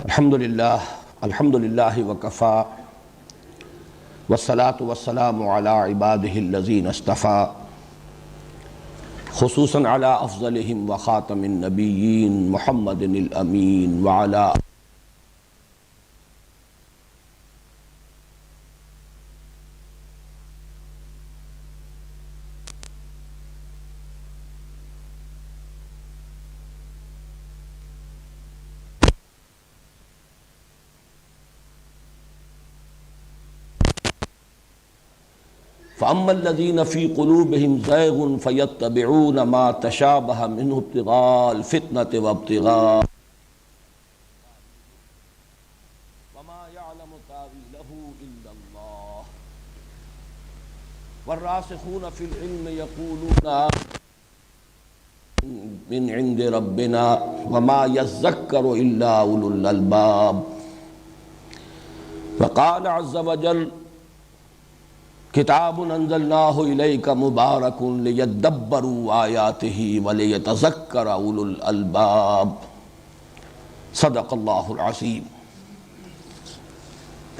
الحمدللہ وکفا والصلاة والسلام علی عبادہ الذین اصطفا خصوصاً علی افضلہم وخاتم النبیین محمد الامین وعلی فَأَمَّا الَّذِينَ فِي قُلُوبِهِمْ زَيْغٌ فَيَتَّبِعُونَ مَا تَشَابَهَ مِنْهُ ابْتِغَاءَ الْفِتْنَةِ وَابْتِغَاءَ وَمَا يَعْلَمُ تَأْوِيلَهُ إِلَّا اللَّهُ وَالرَّاسِخُونَ فِي الْعِلْمِ يَقُولُونَ مِنْ عِنْدِ رَبِّنَا وَمَا يَذَّكَّرُ إِلَّا أُولُو الْأَلْبَابِ وَقَالَ عَزَّ وَجَلَّ کتاب انزلناہ الیک مبارک لیدبروا آیاتہ ولیتذکر اولو الالباب صدق اللہ العظیم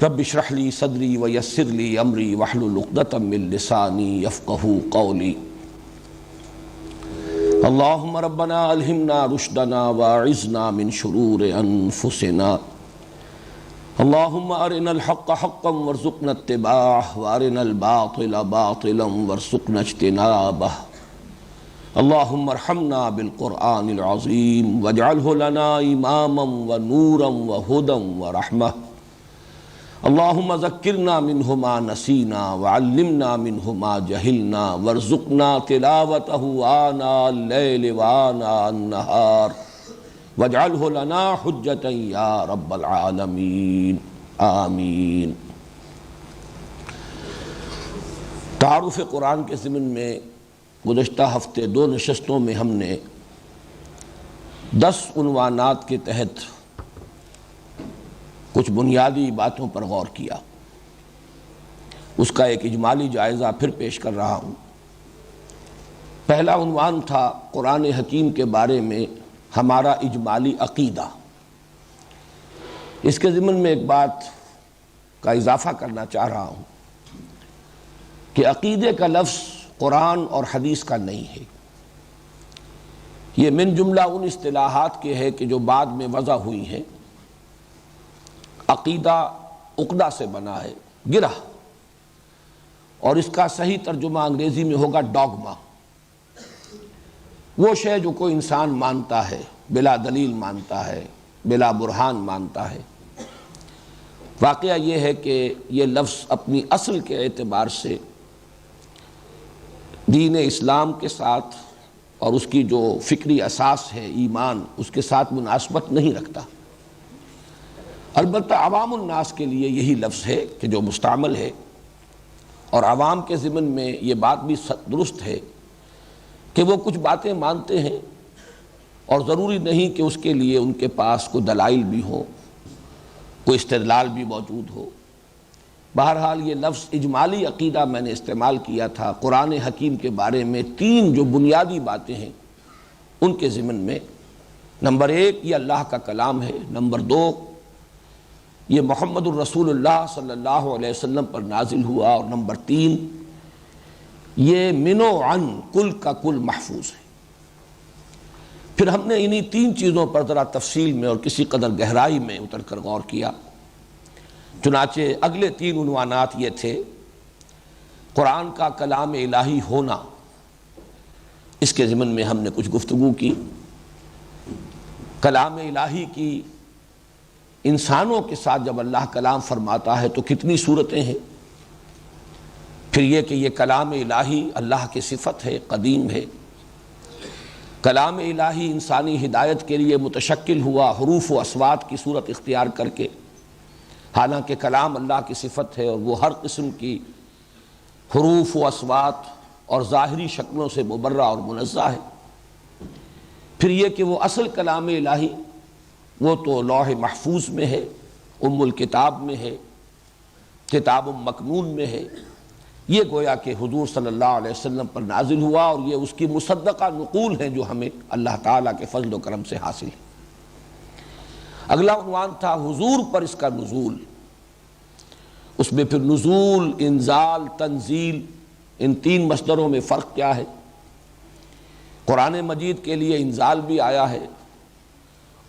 رب اشرح لی صدری ویسر لی امری واحلل عقدۃ من لسانی یفقہوا قولی اللہم ربنا الہمنا رشدنا واعذنا من شرور انفسنا اللہم ارنا الحق حقا وارزقنا اتباعہ وارنا الباطل باطلا وارزقنا اجتنابہ اللہم ارحمنا بالقرآن العظیم واجعلہ لنا اماما ونورا وہدا ورحمہ اللہم ذکرنا منہ ما نسینا وعلمنا منہ ما جہلنا وارزقنا تلاوتہ آناء اللیل وآناء النہار وَاجْعَلْهُ لَنَا حُجَّةً يَا رَبَّ الْعَالَمِينَ آمین۔ تعارف قرآن کے ضمن میں گزشتہ ہفتے 2 نشستوں میں ہم نے 10 عنوانات کے تحت کچھ بنیادی باتوں پر غور کیا۔ اس کا ایک اجمالی جائزہ پھر پیش کر رہا ہوں۔ پہلا عنوان تھا قرآن حکیم کے بارے میں ہمارا اجمالی عقیدہ۔ اس کے ضمن میں ایک بات کا اضافہ کرنا چاہ رہا ہوں کہ عقیدے کا لفظ قرآن اور حدیث کا نہیں ہے، یہ من جملہ ان اصطلاحات کے ہے کہ جو بعد میں وضع ہوئی ہیں۔ عقیدہ عقدہ سے بنا ہے، گرہ، اور اس کا صحیح ترجمہ انگریزی میں ہوگا ڈاگما، وہ شے جو کوئی انسان مانتا ہے، بلا دلیل مانتا ہے، بلا برہان مانتا ہے۔ واقعہ یہ ہے کہ یہ لفظ اپنی اصل کے اعتبار سے دین اسلام کے ساتھ اور اس کی جو فکری اساس ہے ایمان، اس کے ساتھ مناسبت نہیں رکھتا۔ البتہ عوام الناس کے لیے یہی لفظ ہے کہ جو مستعمل ہے، اور عوام کے ضمن میں یہ بات بھی درست ہے کہ وہ کچھ باتیں مانتے ہیں اور ضروری نہیں کہ اس کے لیے ان کے پاس کوئی دلائل بھی ہو، کوئی استدلال بھی موجود ہو۔ بہرحال یہ لفظ اجمالی عقیدہ میں نے استعمال کیا تھا قرآن حکیم کے بارے میں 3 جو بنیادی باتیں ہیں ان کے ضمن میں۔ نمبر 1 یہ اللہ کا کلام ہے، نمبر 2 یہ محمد الرسول اللہ صلی اللہ علیہ وسلم پر نازل ہوا، اور نمبر 3 یہ من و عن کل کا کل محفوظ ہے۔ پھر ہم نے انہی 3 چیزوں پر ذرا تفصیل میں اور کسی قدر گہرائی میں اتر کر غور کیا۔ چنانچہ اگلے 3 عنوانات یہ تھے: قرآن کا کلام الہی ہونا، اس کے ضمن میں ہم نے کچھ گفتگو کی۔ کلام الہی کی انسانوں کے ساتھ جب اللہ کلام فرماتا ہے تو کتنی صورتیں ہیں۔ پھر یہ کہ یہ کلام الہی اللہ کی صفت ہے، قدیم ہے۔ کلام الہی انسانی ہدایت کے لیے متشکل ہوا حروف و اصوات کی صورت اختیار کر کے، حالانکہ کلام اللہ کی صفت ہے اور وہ ہر قسم کی حروف و اصوات اور ظاہری شکلوں سے مبرہ اور منزہ ہے۔ پھر یہ کہ وہ اصل کلام الہی وہ تو لوح محفوظ میں ہے، ام الکتاب میں ہے، کتاب مکنون میں ہے، یہ گویا کہ حضور صلی اللہ علیہ وسلم پر نازل ہوا، اور یہ اس کی مصدقہ نقول ہیں جو ہمیں اللہ تعالیٰ کے فضل و کرم سے حاصل ہے۔ اگلا عنوان تھا حضور پر اس کا نزول، اس میں پھر نزول، انزال، تنزیل، ان تین مصدروں میں فرق کیا ہے؟ قرآن مجید کے لیے انزال بھی آیا ہے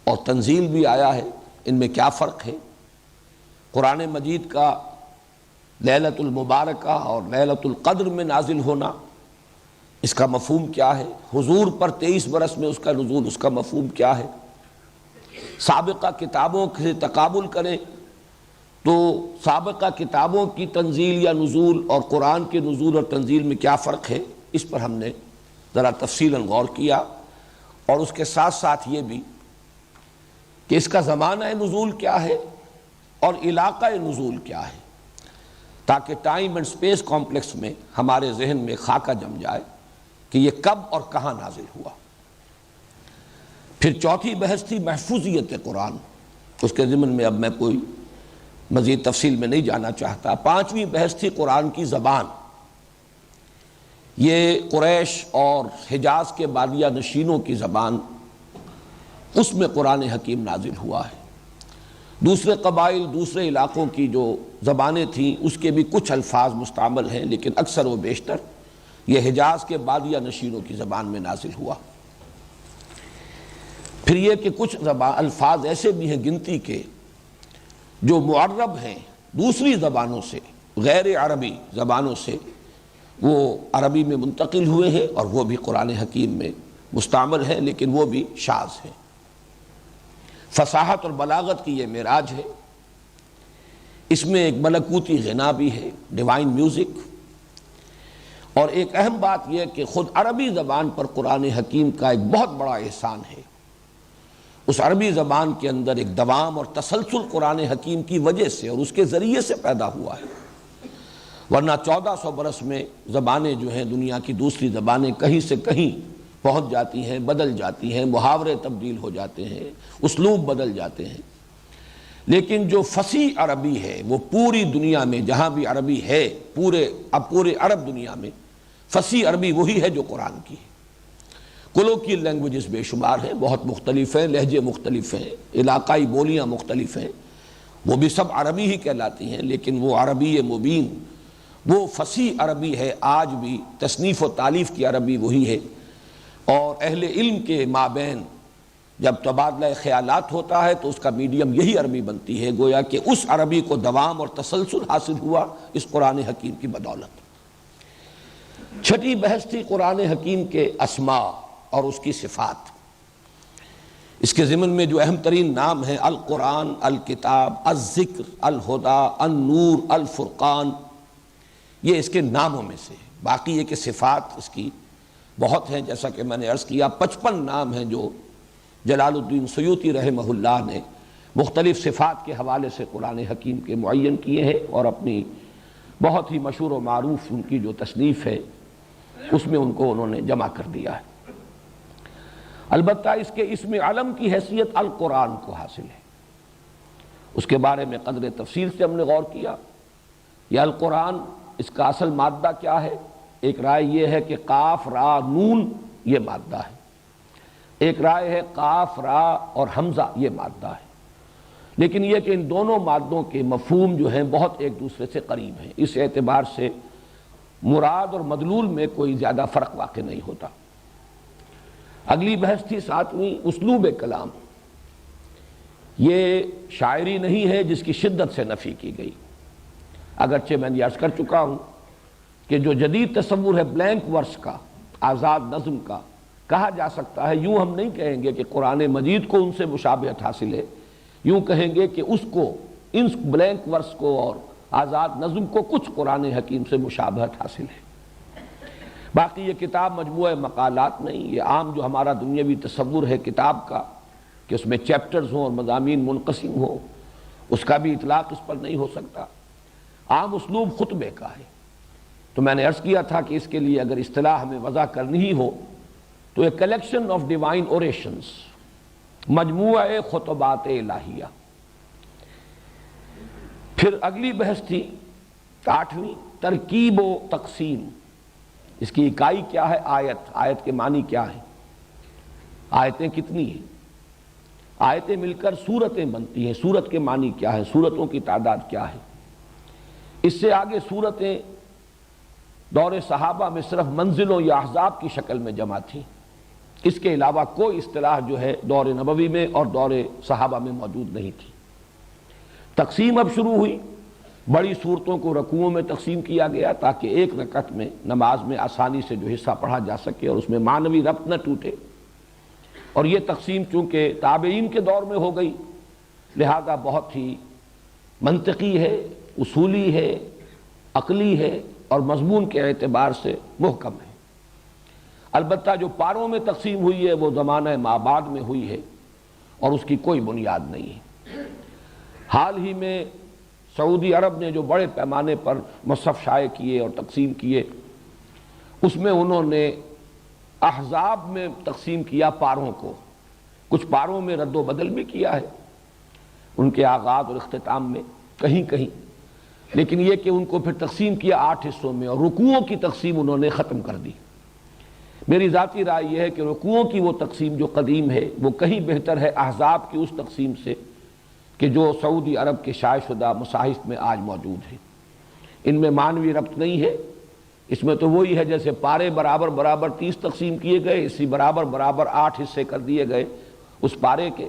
اور تنزیل بھی آیا ہے، ان میں کیا فرق ہے؟ قرآن مجید کا لیلۃ المبارکہ اور لیلۃ القدر میں نازل ہونا، اس کا مفہوم کیا ہے؟ حضور پر 23 برس میں اس کا نزول، اس کا مفہوم کیا ہے؟ سابقہ کتابوں سے تقابل کریں تو سابقہ کتابوں کی تنزیل یا نزول اور قرآن کے نزول اور تنزیل میں کیا فرق ہے؟ اس پر ہم نے ذرا تفصیلاً غور کیا، اور اس کے ساتھ ساتھ یہ بھی کہ اس کا زمانہ نزول کیا ہے اور علاقہ نزول کیا ہے، تاکہ ٹائم اینڈ سپیس کمپلیکس میں ہمارے ذہن میں خاکہ جم جائے کہ یہ کب اور کہاں نازل ہوا۔ پھر چوتھی بحث تھی محفوظیت قرآن، اس کے ضمن میں اب میں کوئی مزید تفصیل میں نہیں جانا چاہتا۔ پانچویں بحث تھی قرآن کی زبان، یہ قریش اور حجاز کے بادیہ نشینوں کی زبان، اس میں قرآن حکیم نازل ہوا ہے۔ دوسرے قبائل، دوسرے علاقوں کی جو زبانیں تھیں اس کے بھی کچھ الفاظ مستعمل ہیں، لیکن اکثر و بیشتر یہ حجاز کے بادیہ نشینوں کی زبان میں نازل ہوا۔ پھر یہ کہ کچھ الفاظ ایسے بھی ہیں گنتی کے جو معرب ہیں دوسری زبانوں سے، غیر عربی زبانوں سے، وہ عربی میں منتقل ہوئے ہیں اور وہ بھی قرآن حکیم میں مستعمل ہیں، لیکن وہ بھی شاذ ہیں۔ فصاحت اور بلاغت کی یہ معراج ہے، اس میں ایک ملکوتی غنا بھی ہے، ڈیوائن میوزک، اور ایک اہم بات یہ کہ خود عربی زبان پر قرآن حکیم کا ایک بہت بڑا احسان ہے۔ اس عربی زبان کے اندر ایک دوام اور تسلسل قرآن حکیم کی وجہ سے اور اس کے ذریعے سے پیدا ہوا ہے، ورنہ 1400 برس میں زبانیں جو ہیں دنیا کی دوسری زبانیں کہیں سے کہیں پہنچ جاتی ہیں، بدل جاتی ہیں، محاورے تبدیل ہو جاتے ہیں، اسلوب بدل جاتے ہیں، لیکن جو فصیح عربی ہے وہ پوری دنیا میں جہاں بھی عربی ہے، پورے عرب دنیا میں فصیح عربی وہی ہے جو قرآن کی ہے۔ کولوکیل لینگویجز بے شمار ہیں، بہت مختلف ہیں، لہجے مختلف ہیں، علاقائی بولیاں مختلف ہیں، وہ بھی سب عربی ہی کہلاتی ہیں، لیکن وہ عربی مبین، وہ فصیح عربی ہے آج بھی، تصنیف و تالیف کی عربی وہی ہے، اور اہل علم کے مابین جب تبادلہ خیالات ہوتا ہے تو اس کا میڈیم یہی عربی بنتی ہے، گویا کہ اس عربی کو دوام اور تسلسل حاصل ہوا اس قرآن حکیم کی بدولت۔ چھٹی بحث تھی قرآن حکیم کے اسماء اور اس کی صفات۔ اس کے ضمن میں جو اہم ترین نام ہیں القرآن، الکتاب، الذکر، الہدیٰ، النور، الفرقان، یہ اس کے ناموں میں سے۔ باقی یہ کہ صفات اس کی بہت ہیں، جیسا کہ میں نے عرض کیا 55 نام ہیں جو جلال الدین سیوطی رحمہ اللہ نے مختلف صفات کے حوالے سے قرآن حکیم کے معین کیے ہیں، اور اپنی بہت ہی مشہور و معروف ان کی جو تصنیف ہے اس میں ان کو انہوں نے جمع کر دیا ہے۔ البتہ اس کے اسم علم کی حیثیت القرآن کو حاصل ہے، اس کے بارے میں قدر تفصیل سے ہم نے غور کیا۔ یہ القرآن، اس کا اصل مادہ کیا ہے؟ ایک رائے یہ ہے کہ قاف را نون یہ مادہ ہے، ایک رائے ہے قاف را اور حمزہ یہ مادہ ہے، لیکن یہ کہ ان دونوں مادوں کے مفہوم جو ہیں بہت ایک دوسرے سے قریب ہیں، اس اعتبار سے مراد اور مدلول میں کوئی زیادہ فرق واقع نہیں ہوتا۔ اگلی بحث تھی ساتویں اسلوب کلام، یہ شاعری نہیں ہے جس کی شدت سے نفی کی گئی، اگرچہ میں نے عرض کر چکا ہوں کہ جو جدید تصور ہے بلینک ورس کا، آزاد نظم کا، کہا جا سکتا ہے، یوں ہم نہیں کہیں گے کہ قرآن مجید کو ان سے مشابہت حاصل ہے، یوں کہیں گے کہ اس کو، ان بلینک ورس کو اور آزاد نظم کو کچھ قرآن حکیم سے مشابہت حاصل ہے۔ باقی یہ کتاب مجموعہ مقالات نہیں، یہ عام جو ہمارا دنیاوی تصور ہے کتاب کا کہ اس میں چیپٹرز ہوں اور مضامین منقسم ہوں، اس کا بھی اطلاق اس پر نہیں ہو سکتا۔ عام اسلوب خطبے کا ہے، تو میں نے عرض کیا تھا کہ اس کے لیے اگر اصطلاح ہمیں وضع کرنی ہی ہو تو ایک کلیکشن آف ڈیوائن اوریشنز، مجموعہ خطبات الہیہ۔ پھر اگلی بحث تھی 8ویں ترکیب و تقسیم، اس کی اکائی کیا ہے؟ آیت، آیت کے معنی کیا ہیں، آیتیں کتنی ہیں، آیتیں مل کر سورتیں بنتی ہیں۔ سورت کے معنی کیا ہے، سورتوں کی تعداد کیا ہے؟ اس سے آگے سورتیں دور صحابہ میں صرف منزلوں یا احزاب کی شکل میں جمع تھیں، اس کے علاوہ کوئی اصطلاح جو ہے دور نبوی میں اور دور صحابہ میں موجود نہیں تھی۔ تقسیم اب شروع ہوئی، بڑی صورتوں کو رکوعوں میں تقسیم کیا گیا تاکہ ایک رکعت میں نماز میں آسانی سے جو حصہ پڑھا جا سکے اور اس میں معنوی ربط نہ ٹوٹے، اور یہ تقسیم چونکہ تابعین کے دور میں ہو گئی لہذا بہت ہی منطقی ہے، اصولی ہے، عقلی ہے اور مضمون کے اعتبار سے محکم ہے۔ البتہ جو پاروں میں تقسیم ہوئی ہے وہ زمانہ مابعد میں ہوئی ہے اور اس کی کوئی بنیاد نہیں ہے۔ حال ہی میں سعودی عرب نے جو بڑے پیمانے پر مصحف شائع کیے اور تقسیم کیے، اس میں انہوں نے احزاب میں تقسیم کیا پاروں کو، کچھ پاروں میں رد و بدل بھی کیا ہے ان کے آغاز اور اختتام میں کہیں کہیں، لیکن یہ کہ ان کو پھر تقسیم کیا 8 حصوں میں اور رکوعوں کی تقسیم انہوں نے ختم کر دی۔ میری ذاتی رائے یہ ہے کہ رکوعوں کی وہ تقسیم جو قدیم ہے وہ کہیں بہتر ہے احزاب کی اس تقسیم سے کہ جو سعودی عرب کے شائع شدہ مصاحف میں آج موجود ہے۔ ان میں معنوی ربط نہیں ہے، اس میں تو وہی ہے جیسے پارے برابر برابر 30 تقسیم کیے گئے، اسی برابر برابر 8 حصے کر دیے گئے اس پارے کے،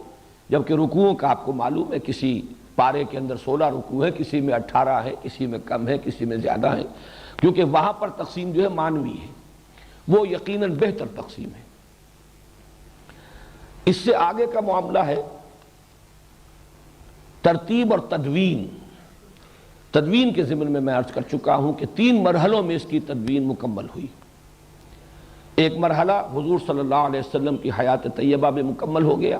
جبکہ رکوعوں کا آپ کو معلوم ہے کسی پارے کے اندر 16 رکوع ہے، کسی میں 18 ہے، کسی میں کم ہے، کسی میں زیادہ ہے، کیونکہ وہاں پر تقسیم جو ہے معنوی ہے، وہ یقیناً بہتر تقسیم ہے۔ اس سے آگے کا معاملہ ہے ترتیب اور تدوین۔ تدوین کے ضمن میں عرض کر چکا ہوں کہ 3 مرحلوں میں اس کی تدوین مکمل ہوئی۔ ایک مرحلہ حضور صلی اللہ علیہ وسلم کی حیات طیبہ میں مکمل ہو گیا،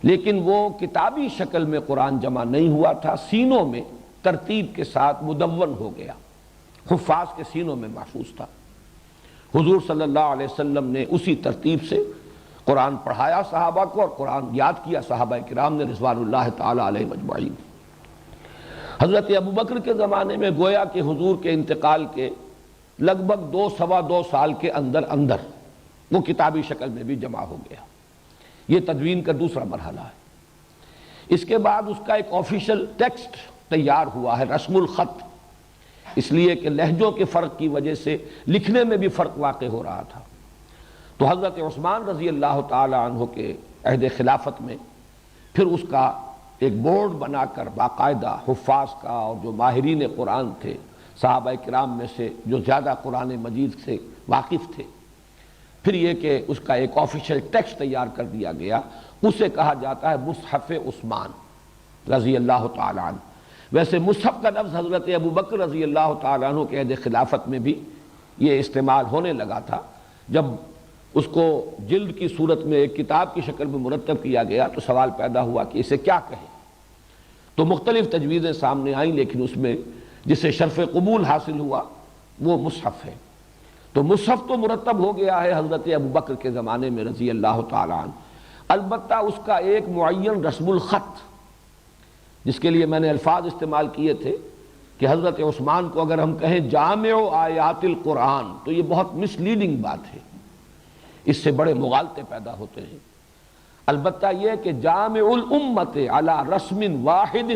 لیکن وہ کتابی شکل میں قرآن جمع نہیں ہوا تھا، سینوں میں ترتیب کے ساتھ مدون ہو گیا، حفاظ کے سینوں میں محفوظ تھا۔ حضور صلی اللہ علیہ وسلم نے اسی ترتیب سے قرآن پڑھایا صحابہ کو اور قرآن یاد کیا صحابہ کرام نے رضوان اللہ تعالی علیہ مجمعین۔ حضرت ابوبکر کے زمانے میں گویا کہ حضور کے انتقال کے لگ بھگ 2 سال کے اندر وہ کتابی شکل میں بھی جمع ہو گیا۔ یہ تدوین کا دوسرا مرحلہ ہے۔ اس کے بعد اس کا ایک آفیشل ٹیکسٹ تیار ہوا ہے، رسم الخط، اس لیے کہ لہجوں کے فرق کی وجہ سے لکھنے میں بھی فرق واقع ہو رہا تھا۔ تو حضرت عثمان رضی اللہ تعالی عنہ کے عہد خلافت میں پھر اس کا ایک بورڈ بنا کر باقاعدہ حفاظ کا اور جو ماہرین قرآن تھے صحابہ کرام میں سے جو زیادہ قرآن مجید سے واقف تھے، پھر یہ کہ اس کا ایک آفیشل ٹیکسٹ تیار کر دیا گیا، اسے کہا جاتا ہے مصحف عثمان رضی اللہ تعالی عنہ۔ ویسے مصحف کا لفظ حضرت ابوبکر رضی اللہ تعالیٰ عنہ کے عہد خلافت میں بھی یہ استعمال ہونے لگا تھا۔ جب اس کو جلد کی صورت میں ایک کتاب کی شکل میں مرتب کیا گیا تو سوال پیدا ہوا کہ اسے کیا کہیں، تو مختلف تجویزیں سامنے آئیں، لیکن اس میں جسے شرف قبول حاصل ہوا وہ مصحف ہے۔ تو مصحف تو مرتب ہو گیا ہے حضرت ابوبکر کے زمانے میں رضی اللہ تعالیٰ عنہ، البتہ اس کا ایک معین رسم الخط، جس کے لیے میں نے الفاظ استعمال کیے تھے کہ حضرت عثمان کو اگر ہم کہیں جامع آیات القرآن تو یہ بہت مس لیڈنگ بات ہے، اس سے بڑے مغالطے پیدا ہوتے ہیں۔ البتہ یہ کہ جامع الامت علی رسم واحد،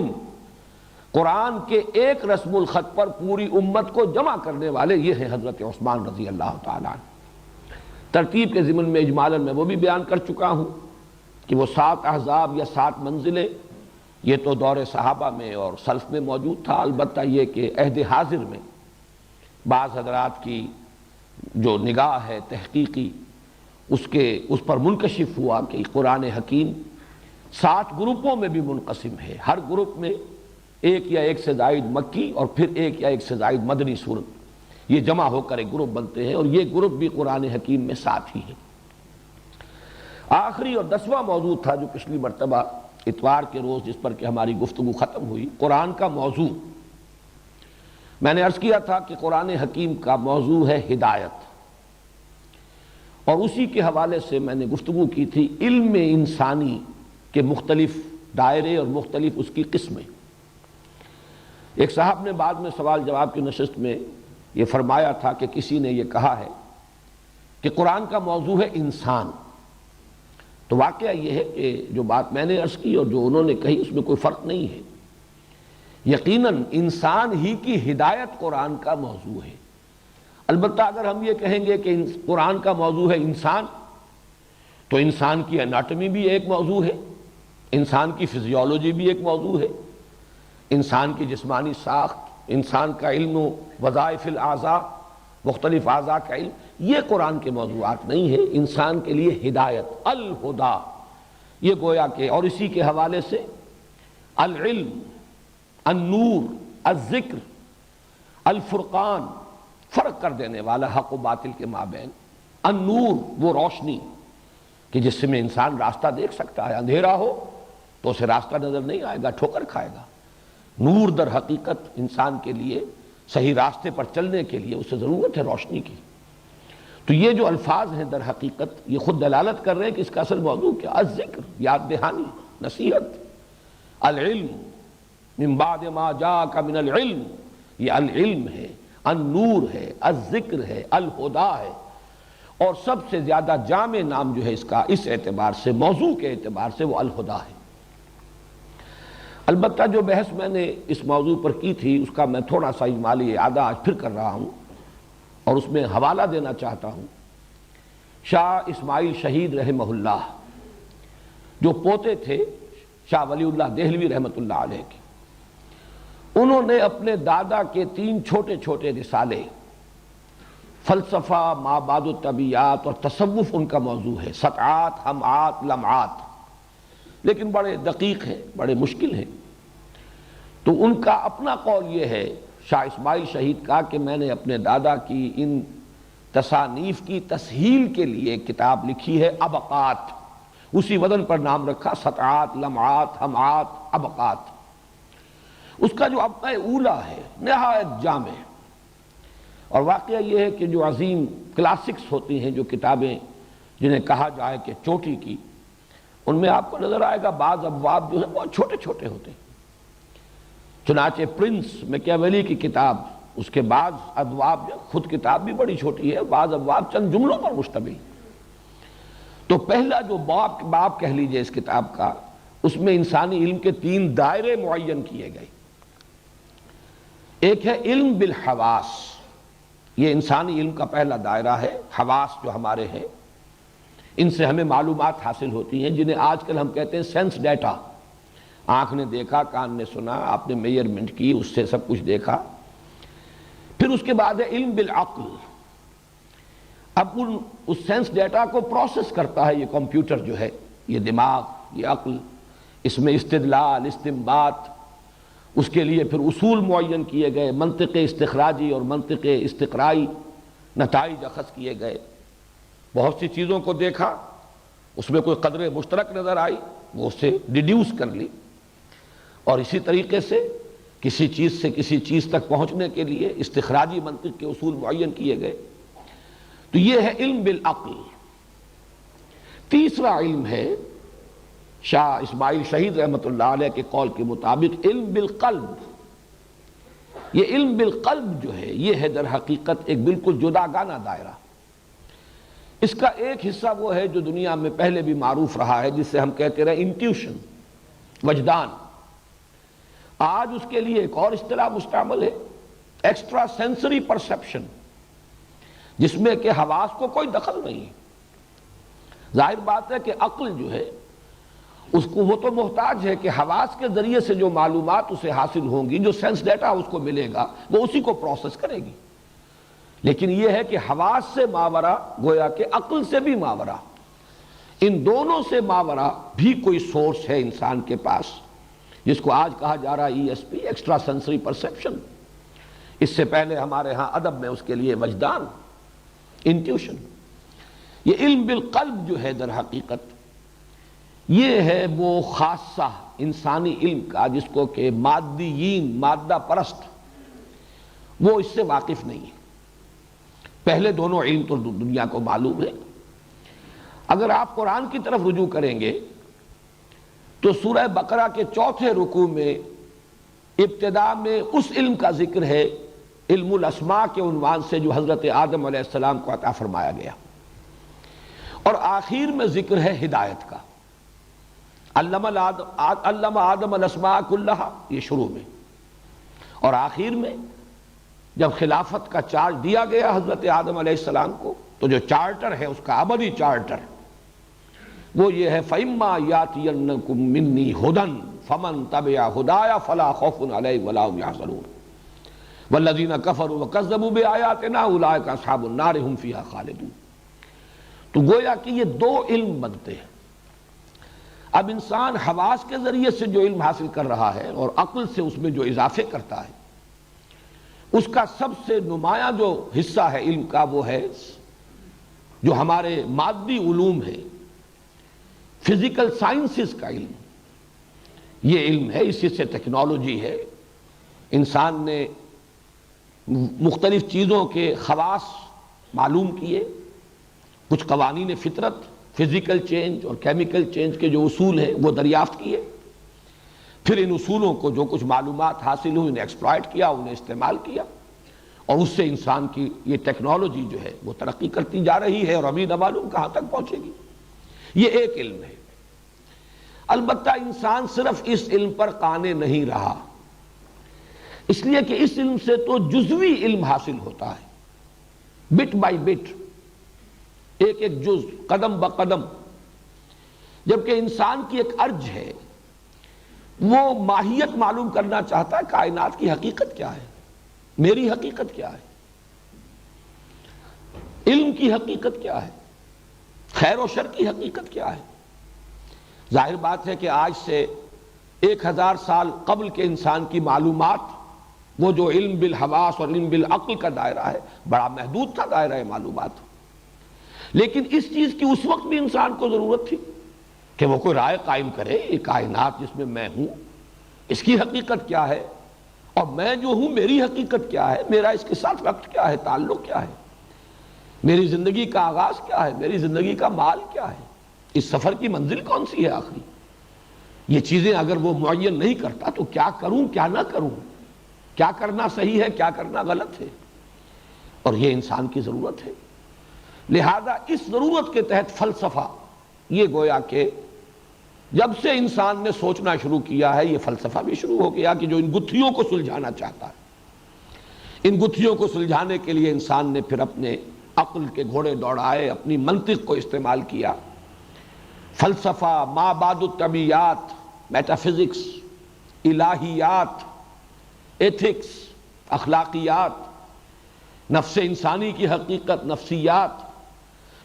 قرآن کے ایک رسم الخط پر پوری امت کو جمع کرنے والے یہ ہیں حضرت عثمان رضی اللہ تعالیٰ عنہ۔ ترتیب کے ضمن میں اجمالاً میں وہ بھی بیان کر چکا ہوں کہ وہ 7 احزاب یا 7 منزلیں یہ تو دور صحابہ میں اور سلف میں موجود تھا، البتہ یہ کہ عہد حاضر میں بعض حضرات کی جو نگاہ ہے تحقیقی اس پر منکشف ہوا کہ قرآن حکیم 7 گروپوں میں بھی منقسم ہے، ہر گروپ میں ایک یا ایک سے زائد مکی اور پھر ایک یا ایک سے زائد مدنی صورت، یہ جمع ہو کر ایک گروپ بنتے ہیں، اور یہ گروپ بھی قرآن حکیم میں 7 ہی ہے۔ آخری اور 10واں موضوع تھا جو پچھلی مرتبہ اتوار کے روز جس پر کہ ہماری گفتگو ختم ہوئی، قرآن کا موضوع۔ میں نے عرض کیا تھا کہ قرآن حکیم کا موضوع ہے ہدایت، اور اسی کے حوالے سے میں نے گفتگو کی تھی علم انسانی کے مختلف دائرے اور مختلف اس کی قسمیں۔ ایک صاحب نے بعد میں سوال جواب کی نشست میں یہ فرمایا تھا کہ کسی نے یہ کہا ہے کہ قرآن کا موضوع ہے انسان، تو واقعہ یہ ہے کہ جو بات میں نے عرض کی اور جو انہوں نے کہی اس میں کوئی فرق نہیں ہے. یقیناً انسان ہی کی ہدایت قرآن کا موضوع ہے. البتہ اگر ہم یہ کہیں گے کہ قرآن کا موضوع ہے انسان، تو انسان کی اناٹمی بھی ایک موضوع ہے، انسان کی فزیولوجی بھی ایک موضوع ہے، انسان کی جسمانی ساخت، انسان کا علم و وظائف الاعضاء، مختلف اعضاء کا علم، یہ قرآن کے موضوعات نہیں ہے. انسان کے لیے ہدایت، الہدا، یہ گویا کہ، اور اسی کے حوالے سے العلم، النور، الذکر، الفرقان، فرق کر دینے والا حق و باطل کے مابین. النور، وہ روشنی کہ جس میں انسان راستہ دیکھ سکتا ہے. اندھیرا ہو تو اسے راستہ نظر نہیں آئے گا، ٹھوکر کھائے گا. نور در حقیقت انسان کے لیے صحیح راستے پر چلنے کے لیے اسے ضرورت ہے روشنی کی. تو یہ جو الفاظ ہیں در حقیقت یہ خود دلالت کر رہے ہیں کہ اس کا اصل موضوع کیا؟ الذکر، یاد دہانی، نصیحت. العلم من بعد ما جاءک من العلم، یہ العلم ہے، النور ہے، الذکر ہے، الہدا ہے. اور سب سے زیادہ جامع نام جو ہے اس کا، اس اعتبار سے، موضوع کے اعتبار سے، وہ الہدا ہے. البتہ جو بحث میں نے اس موضوع پر کی تھی اس کا میں تھوڑا سا اجمالی اعادہ آج پھر کر رہا ہوں اور اس میں حوالہ دینا چاہتا ہوں. شاہ اسماعیل شہید رحمہ اللہ، جو پوتے تھے شاہ ولی اللہ دہلوی رحمۃ اللہ علیہ کے، انہوں نے اپنے دادا کے 3 چھوٹے چھوٹے رسالے، فلسفہ، مابعد الطبیعیات اور تصوف ان کا موضوع ہے. سطعات، ہمعات، لمعات، لیکن بڑے دقیق ہیں، بڑے مشکل ہیں. تو ان کا اپنا قول یہ ہے شاہ اسماعیل شہید کا کہ میں نے اپنے دادا کی ان تصانیف کی تسہیل کے لیے کتاب لکھی ہے ابقات. اسی وزن پر نام رکھا، سطعات، لمعات، ہمعات، ابقات. اس کا جو ابقہ اولا ہے نہایت جامع. اور واقعہ یہ ہے کہ جو عظیم کلاسکس ہوتی ہیں، جو کتابیں جنہیں کہا جائے کہ چوٹی کی، ان میں آپ کو نظر آئے گا بعض ابواب جو ہیں بہت چھوٹے چھوٹے ہوتے ہیں. چنانچہ پرنس میکیاویلی کی کتاب، اس کے بعض ابواب جو، خود کتاب بھی بڑی چھوٹی ہے، بعض ابواب چند جملوں پر مشتمل. تو پہلا جو باب کہہ لیجئے اس کتاب کا، اس میں انسانی علم کے 3 دائرے معین کیے گئے. ایک ہے علم بالحواس، یہ انسانی علم کا پہلا دائرہ ہے. حواس جو ہمارے ہیں، ان سے ہمیں معلومات حاصل ہوتی ہیں، جنہیں آج کل ہم کہتے ہیں سینس ڈیٹا. آنکھ نے دیکھا، کان نے سنا، آپ نے میئرمنٹ کی، اس سے سب کچھ دیکھا. پھر اس کے بعد ہے علم بالعقل. اب اس سینس ڈیٹا کو پروسیس کرتا ہے یہ کمپیوٹر جو ہے، یہ دماغ، یہ عقل. اس میں استدلال، استنباط، اس کے لیے پھر اصول معین کیے گئے، منطق استخراجی اور منطق استقرائی نتائج اخذ کیے گئے. بہت سی چیزوں کو دیکھا، اس میں کوئی قدر مشترک نظر آئی، وہ اس سے ڈیڈیوس کر لی. اور اسی طریقے سے کسی چیز سے کسی چیز تک پہنچنے کے لیے استخراجی منطق کے اصول معین کیے گئے. تو یہ ہے علم بالعقل. تیسرا علم ہے شاہ اسماعیل شہید رحمۃ اللہ علیہ کے قول کے مطابق علم بالقلب. یہ علم بالقلب جو ہے یہ ہے در حقیقت ایک بالکل جداگانہ دائرہ. اس کا ایک حصہ وہ ہے جو دنیا میں پہلے بھی معروف رہا ہے، جس سے ہم کہتے رہے انٹیوشن، وجدان. آج اس کے لیے ایک اور اصطلاح مستعمل ہے، ایکسٹرا سینسری پرسیپشن، جس میں کہ حواس کو کوئی دخل نہیں. ظاہر بات ہے کہ عقل جو ہے اس کو، وہ تو محتاج ہے کہ حواس کے ذریعے سے جو معلومات اسے حاصل ہوں گی، جو سینس ڈیٹا اس کو ملے گا، وہ اسی کو پروسیس کرے گی. لیکن یہ ہے کہ حواس سے ماورا، گویا کہ عقل سے بھی ماورا، ان دونوں سے ماورا بھی کوئی سورس ہے انسان کے پاس، جس کو آج کہا جا رہا ہے ESP، ایکسٹرا سینسری پرسیپشن. اس سے پہلے ہمارے ہاں ادب میں اس کے لیے وجدان، انٹیوشن. یہ علم بالقلب جو ہے در حقیقت یہ ہے وہ خاصہ انسانی علم کا، جس کو کہ مادیین، مادہ پرست، وہ اس سے واقف نہیں ہے. پہلے دونوں علم تو دنیا کو معلوم ہے. اگر آپ قرآن کی طرف رجوع کریں گے تو سورہ بقرہ کے 4 رکوع میں ابتدا میں اس علم کا ذکر ہے، علم الاسماء کے عنوان سے، جو حضرت آدم علیہ السلام کو عطا فرمایا گیا. اور آخر میں ذکر ہے ہدایت کا، علم آدم الاسماء کلہا، یہ شروع میں، اور آخر میں جب خلافت کا چارج دیا گیا حضرت آدم علیہ السلام کو، تو جو چارٹر ہے اس کا ابدی چارٹر وہ یہ ہے فَإِمَّا يَأْتِيَنَّكُم مِّنِّي هُدًى فَمَن تَبِعَ هُدَايَ فَلَا خَوْفٌ عَلَيْهِمْ وَلَا هُمْ يَحْزَنُونَ وَالَّذِينَ كَفَرُوا وَكَذَّبُوا بِآيَاتِنَا أُولَٰئِكَ أَصْحَابُ النَّارِ هُمْ فِيهَا خَالِدُونَ۔ تو گویا کہ یہ دو علم بنتے ہیں۔ اب انسان حواس کے ذریعے سے جو علم حاصل کر رہا ہے اور عقل سے اس میں جو اضافے کرتا ہے، اس کا سب سے نمایاں جو حصہ ہے علم کا وہ ہے جو ہمارے مادی علوم ہے، فزیکل سائنسز کا علم۔ یہ علم ہے، اسی سے ٹیکنالوجی ہے۔ انسان نے مختلف چیزوں کے خواص معلوم کیے، کچھ قوانین فطرت، فزیکل چینج اور کیمیکل چینج کے جو اصول ہیں وہ دریافت کیے، پھر ان اصولوں کو جو کچھ معلومات حاصل ہوئی انہیں ایکسپلائٹ کیا، انہیں استعمال کیا، اور اس سے انسان کی یہ ٹیکنالوجی جو ہے وہ ترقی کرتی جا رہی ہے اور ابھی نہ معلوم کہاں تک پہنچے گی۔ یہ ایک علم ہے۔ البتہ انسان صرف اس علم پر قانع نہیں رہا، اس لیے کہ اس علم سے تو جزوی علم حاصل ہوتا ہے، بٹ بائی بٹ، ایک ایک جز، قدم بقدم، جبکہ انسان کی ایک ارج ہے، وہ ماہیت معلوم کرنا چاہتا ہے، کائنات کی حقیقت کیا ہے، میری حقیقت کیا ہے، علم کی حقیقت کیا ہے، خیر و شر کی حقیقت کیا ہے۔ ظاہر بات ہے کہ آج سے 1000 سال قبل کے انسان کی معلومات، وہ جو علم بالحواس اور علم بالعقل کا دائرہ ہے، بڑا محدود تھا دائرہ معلومات، لیکن اس چیز کی اس وقت بھی انسان کو ضرورت تھی کہ وہ کوئی رائے قائم کرے، یہ کائنات جس میں میں ہوں اس کی حقیقت کیا ہے، اور میں جو ہوں میری حقیقت کیا ہے، میرا اس کے ساتھ وقت کیا ہے، تعلق کیا ہے، میری زندگی کا آغاز کیا ہے، میری زندگی کا مال کیا ہے، اس سفر کی منزل کون سی ہے آخری۔ یہ چیزیں اگر وہ معین نہیں کرتا تو کیا کروں کیا نہ کروں، کیا کرنا صحیح ہے کیا کرنا غلط ہے، اور یہ انسان کی ضرورت ہے۔ لہذا اس ضرورت کے تحت فلسفہ، یہ گویا کہ جب سے انسان نے سوچنا شروع کیا ہے، یہ فلسفہ بھی شروع ہو گیا کہ جو ان گتھیوں کو سلجھانا چاہتا ہے۔ ان گتھیوں کو سلجھانے کے لیے انسان نے پھر اپنے عقل کے گھوڑے دوڑائے، اپنی منطق کو استعمال کیا۔ فلسفہ، ما بعد الطبیعیات، میٹافزکس، الہیات، ایتھکس، اخلاقیات، نفس انسانی کی حقیقت، نفسیات،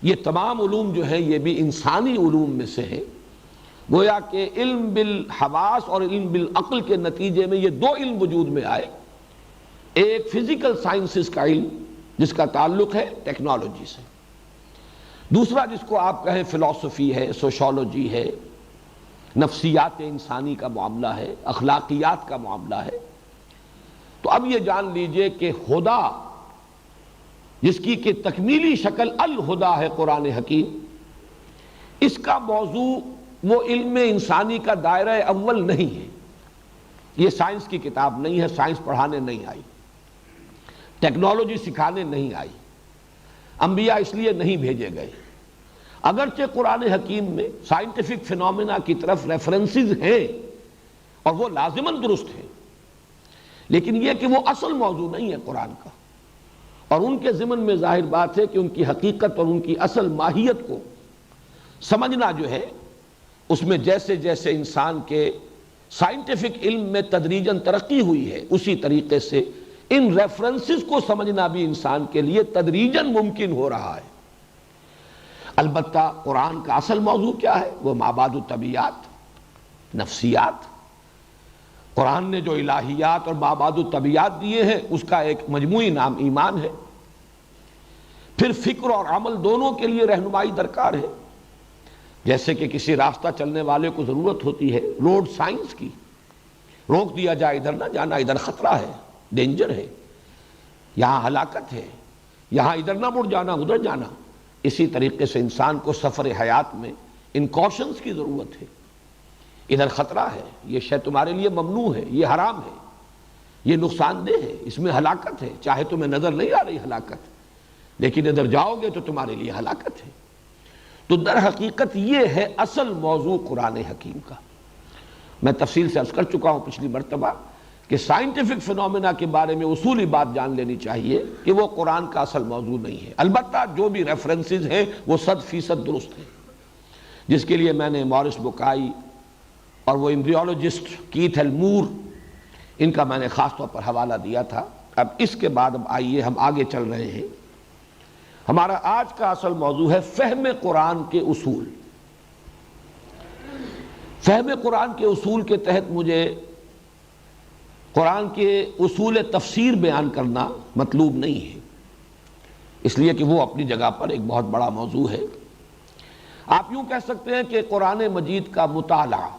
یہ تمام علوم جو ہیں یہ بھی انسانی علوم میں سے ہے۔ گویا کہ علم بالحواس اور علم بالعقل کے نتیجے میں یہ دو علم وجود میں آئے، ایک فزیکل سائنسز کا علم جس کا تعلق ہے ٹیکنالوجی سے، دوسرا جس کو آپ کہیں فلسفی ہے، سوشالوجی ہے، نفسیات انسانی کا معاملہ ہے، اخلاقیات کا معاملہ ہے۔ تو اب یہ جان لیجئے کہ خدا، جس کی کہ تکمیلی شکل الہدا ہے قرآن حکیم، اس کا موضوع وہ علم انسانی کا دائرہ اول نہیں ہے۔ یہ سائنس کی کتاب نہیں ہے، سائنس پڑھانے نہیں آئی، ٹیکنالوجی سکھانے نہیں آئی، انبیاء اس لیے نہیں بھیجے گئے۔ اگرچہ قرآن حکیم میں سائنٹیفک فینومینا کی طرف ریفرنسز ہیں اور وہ لازماً درست ہیں، لیکن یہ کہ وہ اصل موضوع نہیں ہے قرآن کا، اور ان کے ضمن میں ظاہر بات ہے کہ ان کی حقیقت اور ان کی اصل ماہیت کو سمجھنا جو ہے، اس میں جیسے جیسے انسان کے سائنٹیفک علم میں تدریجاً ترقی ہوئی ہے، اسی طریقے سے ان ریفرنسز کو سمجھنا بھی انسان کے لیے تدریجاً ممکن ہو رہا ہے۔ البتہ قرآن کا اصل موضوع کیا ہے؟ وہ مابعد الطبیعیات، نفسیات۔ قرآن نے جو الہیات اور مابعد الطبیعیات دیے ہیں اس کا ایک مجموعی نام ایمان ہے۔ پھر فکر اور عمل دونوں کے لیے رہنمائی درکار ہے، جیسے کہ کسی راستہ چلنے والے کو ضرورت ہوتی ہے روڈ سائنس کی، روک دیا جائے ادھر نہ جانا، ادھر خطرہ ہے، ڈینجر ہے، یہاں ہلاکت ہے، یہاں ادھر نہ مڑ جانا ادھر جانا۔ اسی طریقے سے انسان کو سفر حیات میں ان کوشنز کی ضرورت ہے، ادھر خطرہ ہے، یہ شے تمہارے لیے ممنوع ہے، یہ حرام ہے، یہ نقصان دہ ہے، اس میں ہلاکت ہے، چاہے تمہیں نظر نہیں آ رہی ہلاکت، لیکن ادھر جاؤ گے تو تمہارے لیے ہلاکت ہے۔ تو در حقیقت یہ ہے اصل موضوع قرآن حکیم کا۔ میں تفصیل سے عرض کر چکا ہوں پچھلی مرتبہ کہ سائنٹیفک فنومینا کے بارے میں اصولی بات جان لینی چاہیے کہ وہ قرآن کا اصل موضوع نہیں ہے، البتہ جو بھی ریفرنسز ہیں وہ 100% درست ہیں، جس کے لیے میں نے مورس بکائی اور وہ ایمبریولوجسٹ کیتھ ایلمور، ان کا میں نے خاص طور پر حوالہ دیا تھا۔ اب اس کے بعد آئیے ہم آگے چل رہے ہیں۔ ہمارا آج کا اصل موضوع ہے فہم قرآن کے اصول۔ فہم قرآن کے اصول کے تحت مجھے قرآن کے اصول تفسیر بیان کرنا مطلوب نہیں ہے، اس لیے کہ وہ اپنی جگہ پر ایک بہت بڑا موضوع ہے۔ آپ یوں کہہ سکتے ہیں کہ قرآن مجید کا مطالعہ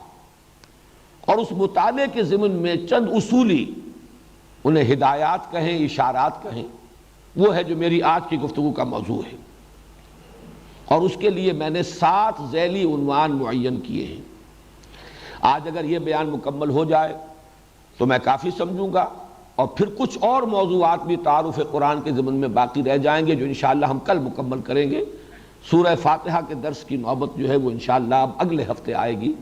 اور اس مطالعے کے ضمن میں چند اصولی، انہیں ہدایات کہیں، اشارات کہیں، وہ ہے جو میری آج کی گفتگو کا موضوع ہے، اور اس کے لیے میں نے 7 ذیلی عنوان معین کیے ہیں۔ آج اگر یہ بیان مکمل ہو جائے تو میں کافی سمجھوں گا، اور پھر کچھ اور موضوعات بھی تعارف قرآن کے ضمن میں باقی رہ جائیں گے جو انشاءاللہ ہم کل مکمل کریں گے۔ سورہ فاتحہ کے درس کی نوبت جو ہے وہ انشاءاللہ اب اگلے ہفتے آئے گی۔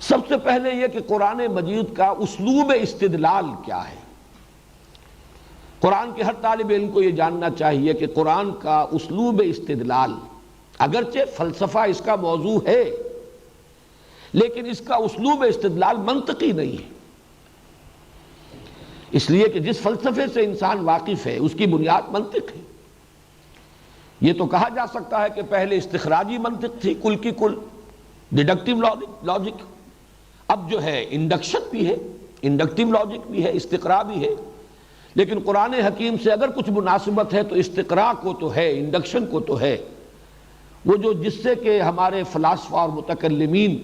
سب سے پہلے یہ کہ قرآن مجید کا اسلوب استدلال کیا ہے۔ قرآن کے ہر طالب علم کو یہ جاننا چاہیے کہ قرآن کا اسلوب استدلال، اگرچہ فلسفہ اس کا موضوع ہے، لیکن اس کا اسلوب استدلال منطقی نہیں ہے، اس لیے کہ جس فلسفے سے انسان واقف ہے اس کی بنیاد منطق ہے۔ یہ تو کہا جا سکتا ہے کہ پہلے استخراجی منطق تھی، کل کی کل ڈیڈکٹیو لاجک، اب جو ہے انڈکشن بھی ہے، انڈکٹیو لاجک بھی ہے، استقراء بھی ہے، لیکن قرآن حکیم سے اگر کچھ مناسبت ہے تو استقراء کو تو ہے، انڈکشن کو تو ہے۔ وہ جو جس سے کہ ہمارے فلاسفہ اور متکلمین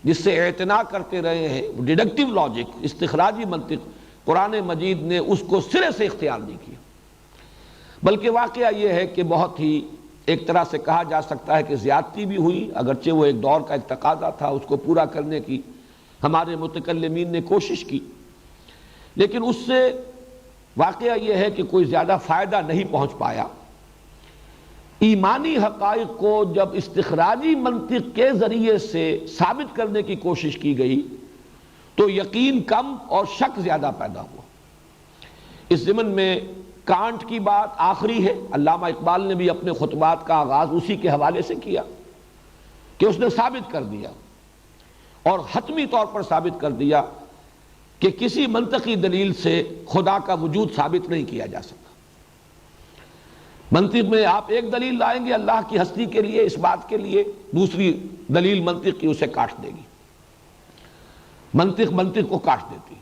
جس سے اعتناء کرتے رہے ہیں، ڈیڈکٹیو لاجک، استخراجی منطق، قرآن مجید نے اس کو سرے سے اختیار نہیں کیا، بلکہ واقعہ یہ ہے کہ بہت ہی ایک طرح سے کہا جا سکتا ہے کہ زیادتی بھی ہوئی، اگرچہ وہ ایک دور کا ایک تقاضا تھا، اس کو پورا کرنے کی ہمارے متکلمین نے کوشش کی، لیکن اس سے واقعہ یہ ہے کہ کوئی زیادہ فائدہ نہیں پہنچ پایا۔ ایمانی حقائق کو جب استخراجی منطق کے ذریعے سے ثابت کرنے کی کوشش کی گئی تو یقین کم اور شک زیادہ پیدا ہوا۔ اس ضمن میں کانٹ کی بات آخری ہے، علامہ اقبال نے بھی اپنے خطبات کا آغاز اسی کے حوالے سے کیا کہ اس نے ثابت کر دیا اور حتمی طور پر ثابت کر دیا کہ کسی منطقی دلیل سے خدا کا وجود ثابت نہیں کیا جا سکتا۔ منطق میں آپ ایک دلیل لائیں گے اللہ کی ہستی کے لیے، اس بات کے لیے، دوسری دلیل منطق کی اسے کاٹ دے گی، منطق کو کاٹ دیتی۔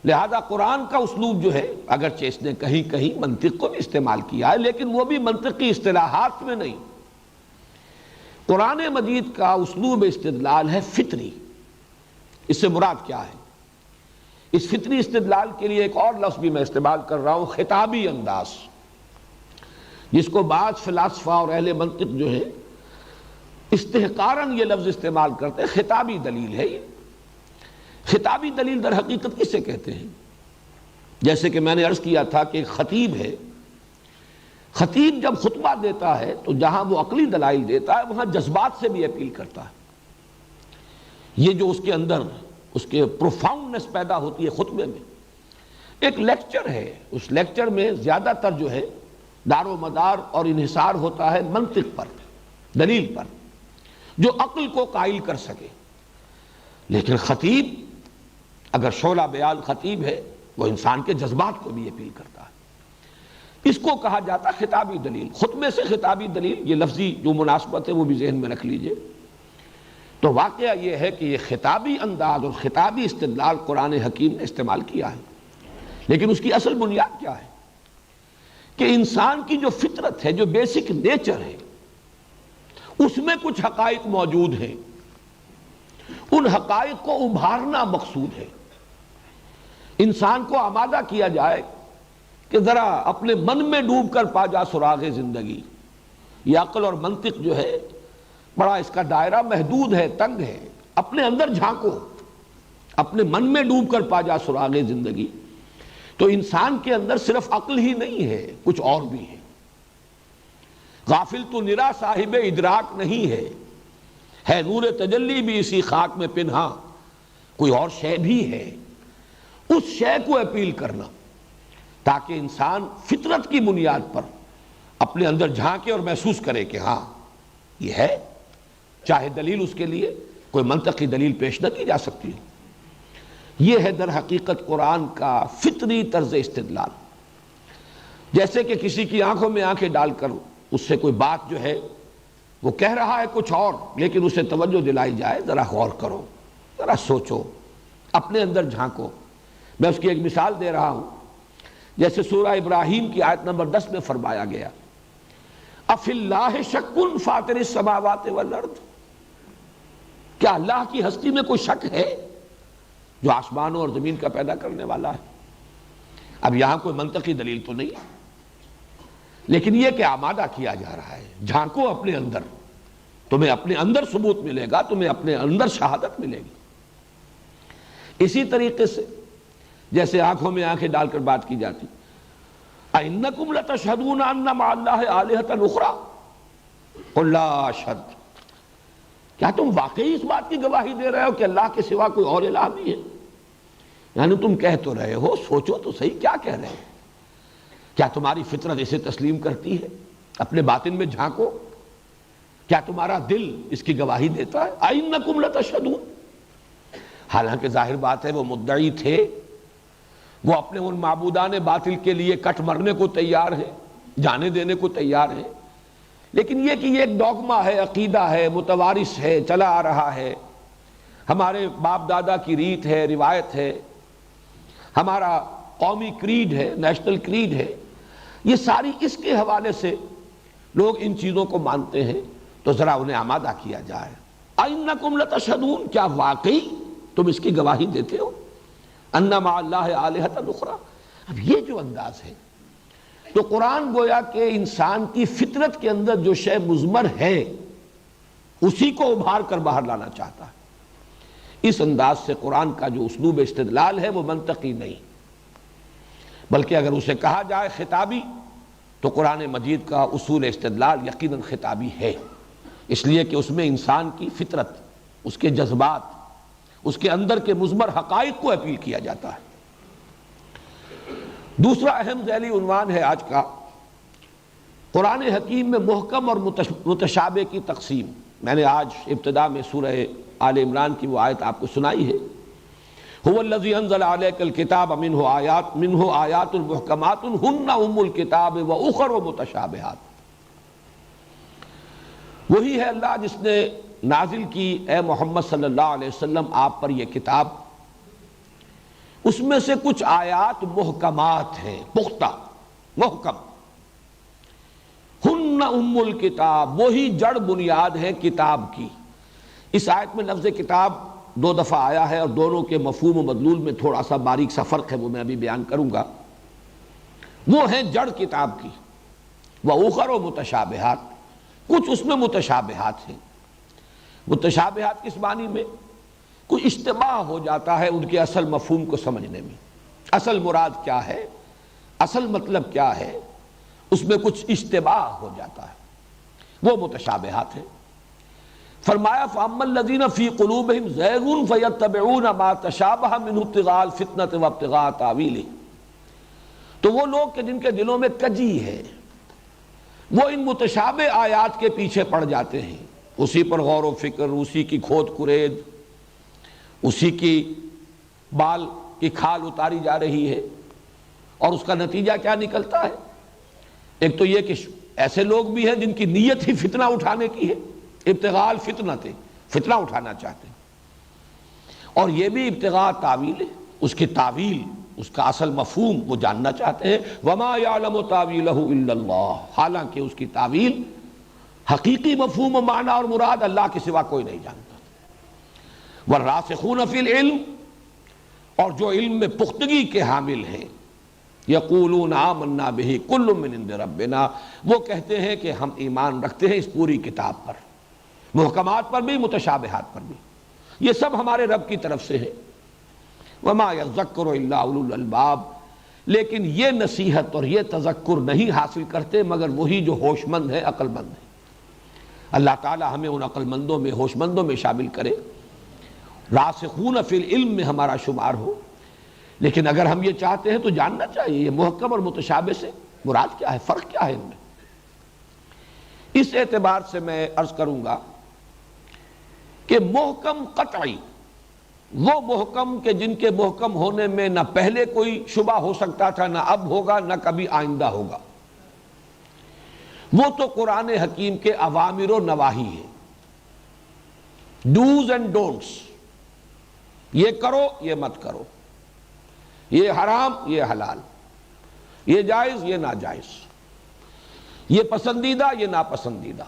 لہذا قرآن کا اسلوب جو ہے، اگرچہ اس نے کہیں کہیں منطق کو بھی استعمال کیا ہے، لیکن وہ بھی منطقی اصطلاحات میں نہیں۔ قرآن مجید کا اسلوب استدلال ہے فطری۔ اس سے مراد کیا ہے؟ اس فطری استدلال کے لیے ایک اور لفظ بھی میں استعمال کر رہا ہوں، خطابی انداز، جس کو بعض فلاسفہ اور اہل منطق جو ہے استحقاراً یہ لفظ استعمال کرتے ہیں، خطابی دلیل ہے۔ یہ خطابی دلیل در حقیقت کسے کہتے ہیں؟ جیسے کہ میں نے عرض کیا تھا کہ ایک خطیب ہے، خطیب جب خطبہ دیتا ہے تو جہاں وہ عقلی دلائل دیتا ہے وہاں جذبات سے بھی اپیل کرتا ہے۔ یہ جو اس کے اندر اس کے پروفاؤنڈنس پیدا ہوتی ہے خطبے میں، ایک لیکچر ہے، اس لیکچر میں زیادہ تر جو ہے دار و مدار اور انحصار ہوتا ہے منطق پر، دلیل پر، جو عقل کو قائل کر سکے۔ لیکن خطیب اگر شعلہ بیان خطیب ہے وہ انسان کے جذبات کو بھی اپیل کرتا ہے، اس کو کہا جاتا ہے خطابی دلیل۔ خطبے سے خطابی دلیل، یہ لفظی جو مناسبت ہے وہ بھی ذہن میں رکھ لیجئے۔ تو واقعہ یہ ہے کہ یہ خطابی انداز اور خطابی استدلال قرآن حکیم نے استعمال کیا ہے، لیکن اس کی اصل بنیاد کیا ہے؟ کہ انسان کی جو فطرت ہے، جو بیسک نیچر ہے، اس میں کچھ حقائق موجود ہیں، ان حقائق کو ابھارنا مقصود ہے۔ انسان کو آمادہ کیا جائے کہ ذرا اپنے من میں ڈوب کر پا جا سراغ زندگی۔ یہ عقل اور منطق جو ہے بڑا اس کا دائرہ محدود ہے، تنگ ہے، اپنے اندر جھانکو، اپنے من میں ڈوب کر پا جا سراغ زندگی۔ تو انسان کے اندر صرف عقل ہی نہیں ہے، کچھ اور بھی ہے۔ غافل تو نرا صاحب ادراک نہیں ہے نور تجلی بھی اسی خاک میں پنہاں، کوئی اور شے بھی ہے، اس شے کو اپیل کرنا تاکہ انسان فطرت کی بنیاد پر اپنے اندر جھانکے اور محسوس کرے کہ ہاں یہ ہے، چاہے دلیل اس کے لیے کوئی منطقی دلیل پیش نہ کی جا سکتی ہو۔ یہ ہے در حقیقت قرآن کا فطری طرز استدلال۔ جیسے کہ کسی کی آنکھوں میں آنکھیں ڈال کر اس سے کوئی بات جو ہے وہ کہہ رہا ہے کچھ اور، لیکن اسے توجہ دلائی جائے، ذرا غور کرو، ذرا سوچو، اپنے اندر جھانکو۔ میں اس کی ایک مثال دے رہا ہوں، جیسے سورہ ابراہیم کی آیت نمبر 10 میں فرمایا گیا اَفِي اللَّهِ شَكٌّ فَاطِرِ السَّمَاوَاتِ وَالْأَرْضِ، کیا اللہ کی ہستی میں کوئی شک ہے جو آسمانوں اور زمین کا پیدا کرنے والا ہے؟ اب یہاں کوئی منطقی دلیل تو نہیں ہے، لیکن یہ کہ آمادہ کیا جا رہا ہے، جھانکو اپنے اندر، تمہیں اپنے اندر ثبوت ملے گا، تمہیں اپنے اندر شہادت ملے گی۔ اسی طریقے سے جیسے آنکھوں میں آنکھیں ڈال کر بات کی جاتی، اَإِنَّكُمْ لَتَشْهَدُونَ أَنَّ مَعَ اللَّهِ آلِهَةً أُخْرَىٰ قُل لَّا أَشْهَدُ، کیا تم واقعی اس بات کی گواہی دے رہے ہو کہ اللہ کے سوا کوئی اور الہ بھی ہے؟ یعنی تم کہہ تو رہے ہو، سوچو تو صحیح کیا کہہ رہے ہو؟ کیا تمہاری فطرت اسے تسلیم کرتی ہے؟ اپنے باطن میں جھانکو، کیا تمہارا دل اس کی گواہی دیتا ہے؟ اَإِنَّكُمْ لَتَشْهَدُونَ، حالانکہ ظاہر بات ہے وہ مدعی تھے، وہ اپنے ان معبودان باطل کے لیے کٹ مرنے کو تیار ہے، جانے دینے کو تیار ہے، لیکن یہ کہ یہ ایک ڈوگما ہے، عقیدہ ہے، متوارث ہے، چلا آ رہا ہے، ہمارے باپ دادا کی ریت ہے، روایت ہے، ہمارا قومی کریڈ ہے، نیشنل کریڈ ہے، یہ ساری اس کے حوالے سے لوگ ان چیزوں کو مانتے ہیں، تو ذرا انہیں آمادہ کیا جائے۔ اَإِنَّكُمْ لَتَشْهَدُونَ، کیا واقعی تم اس کی گواہی دیتے ہو اَنَّ مَعَ اللَّهِ آلِهَةً أُخْرَىٰ؟ اب یہ جو انداز ہے تو قرآن گویا کہ انسان کی فطرت کے اندر جو شے مضمر ہے اسی کو ابھار کر باہر لانا چاہتا ہے۔ اس انداز سے قرآن کا جو اسلوب استدلال ہے وہ منطقی نہیں، بلکہ اگر اسے کہا جائے خطابی تو قرآن مجید کا اصول استدلال یقیناً خطابی ہے، اس لیے کہ اس میں انسان کی فطرت، اس کے جذبات، اس کے اندر کے مضمر حقائق کو اپیل کیا جاتا ہے۔ دوسرا اہم ذیلی عنوان ہے آج کا، قرآن حکیم میں محکم اور متشابہ کی تقسیم۔ میں نے آج ابتدا میں سورہ آل عمران کی وہ آیت آپ کو سنائی ہے، هو الذی انزل علیک الکتاب منہ آیات محکمات ہن ام الکتاب واخر متشابہات۔ وہی ہے اللہ جس نے نازل کی اے محمد صلی اللہ علیہ وسلم آپ پر یہ کتاب، اس میں سے کچھ آیات محکمات ہیں، پختہ، محکم، ہن ام الکتاب، وہی جڑ بنیاد ہے کتاب کی۔ اس آیت میں لفظ کتاب دو دفعہ آیا ہے اور دونوں کے مفہوم و مدلول میں تھوڑا سا باریک سا فرق ہے، وہ میں ابھی بیان کروں گا۔ وہ ہیں جڑ کتاب کی، وَأُخَرُ متشابہات، کچھ اس میں متشابہات ہیں۔ متشابہات کس معنی میں؟ کوئی اشتباہ ہو جاتا ہے ان کے اصل مفہوم کو سمجھنے میں، اصل مراد کیا ہے، اصل مطلب کیا ہے، اس میں کچھ اشتباہ ہو جاتا ہے، وہ متشابہات ہیں۔ فرمایا فَأَمَّا الَّذِينَ فِي قُلُوبِهِمْ زَيْغٌ فَيَتَّبِعُونَ مَا تَشَابَهَ مِنْهُ ابْتِغَاءَ الْفِتْنَةِ وَابْتِغَاءَ تَأْوِيلِهِ، تو وہ لوگ کہ جن کے دلوں میں کجی ہے، وہ ان متشابہ آیات کے پیچھے پڑ جاتے ہیں، اسی پر غور و فکر، اسی کی کھود کرید، اسی کی بال کی کھال اتاری جا رہی ہے، اور اس کا نتیجہ کیا نکلتا ہے؟ ایک تو یہ کہ ایسے لوگ بھی ہیں جن کی نیت ہی فتنہ اٹھانے کی ہے، ابتغاء الفتنہ، فتنہ اٹھانا چاہتے ہیں، اور یہ بھی ابتغاء تعویل ہے، اس کی تعویل، اس کا اصل مفہوم وہ جاننا چاہتے ہیں۔ وَمَا يَعْلَمُ تَعْوِيلَهُ إِلَّا اللَّهُ، حالانکہ اس کی تعویل، حقیقی مفہوم و معنی اور مراد اللہ کے سوا کوئی نہیں جانتا۔ وَالرَّاسِخُونَ فِي الْعِلْمِ، اور جو علم میں پختگی کے حامل ہیں، یقولون آمنا بہ کل من عند ربنا، وہ کہتے ہیں کہ ہم ایمان رکھتے ہیں اس پوری کتاب پر، محکمات پر بھی، متشابہات پر بھی، یہ سب ہمارے رب کی طرف سے ہے۔ وما یذکر الا اولو الالباب، لیکن یہ نصیحت اور یہ تذکر نہیں حاصل کرتے مگر وہی جو ہوش مند ہے، عقل مند ہے۔ اللہ تعالی ہمیں ان عقل مندوں میں، ہوش مندوں میں شامل کرے، راسخون فی العلم میں ہمارا شمار ہو۔ لیکن اگر ہم یہ چاہتے ہیں تو جاننا چاہیے یہ محکم اور متشابہ سے مراد کیا ہے، فرق کیا ہے ان میں۔ اس اعتبار سے میں عرض کروں گا کہ محکم قطعی وہ محکم کہ جن کے محکم ہونے میں نہ پہلے کوئی شبہ ہو سکتا تھا، نہ اب ہوگا، نہ کبھی آئندہ ہوگا، وہ تو قرآن حکیم کے اوامر و نواہی ہیں، ڈوز اینڈ ڈونٹس، یہ کرو یہ مت کرو، یہ حرام یہ حلال، یہ جائز یہ ناجائز، یہ پسندیدہ یہ ناپسندیدہ،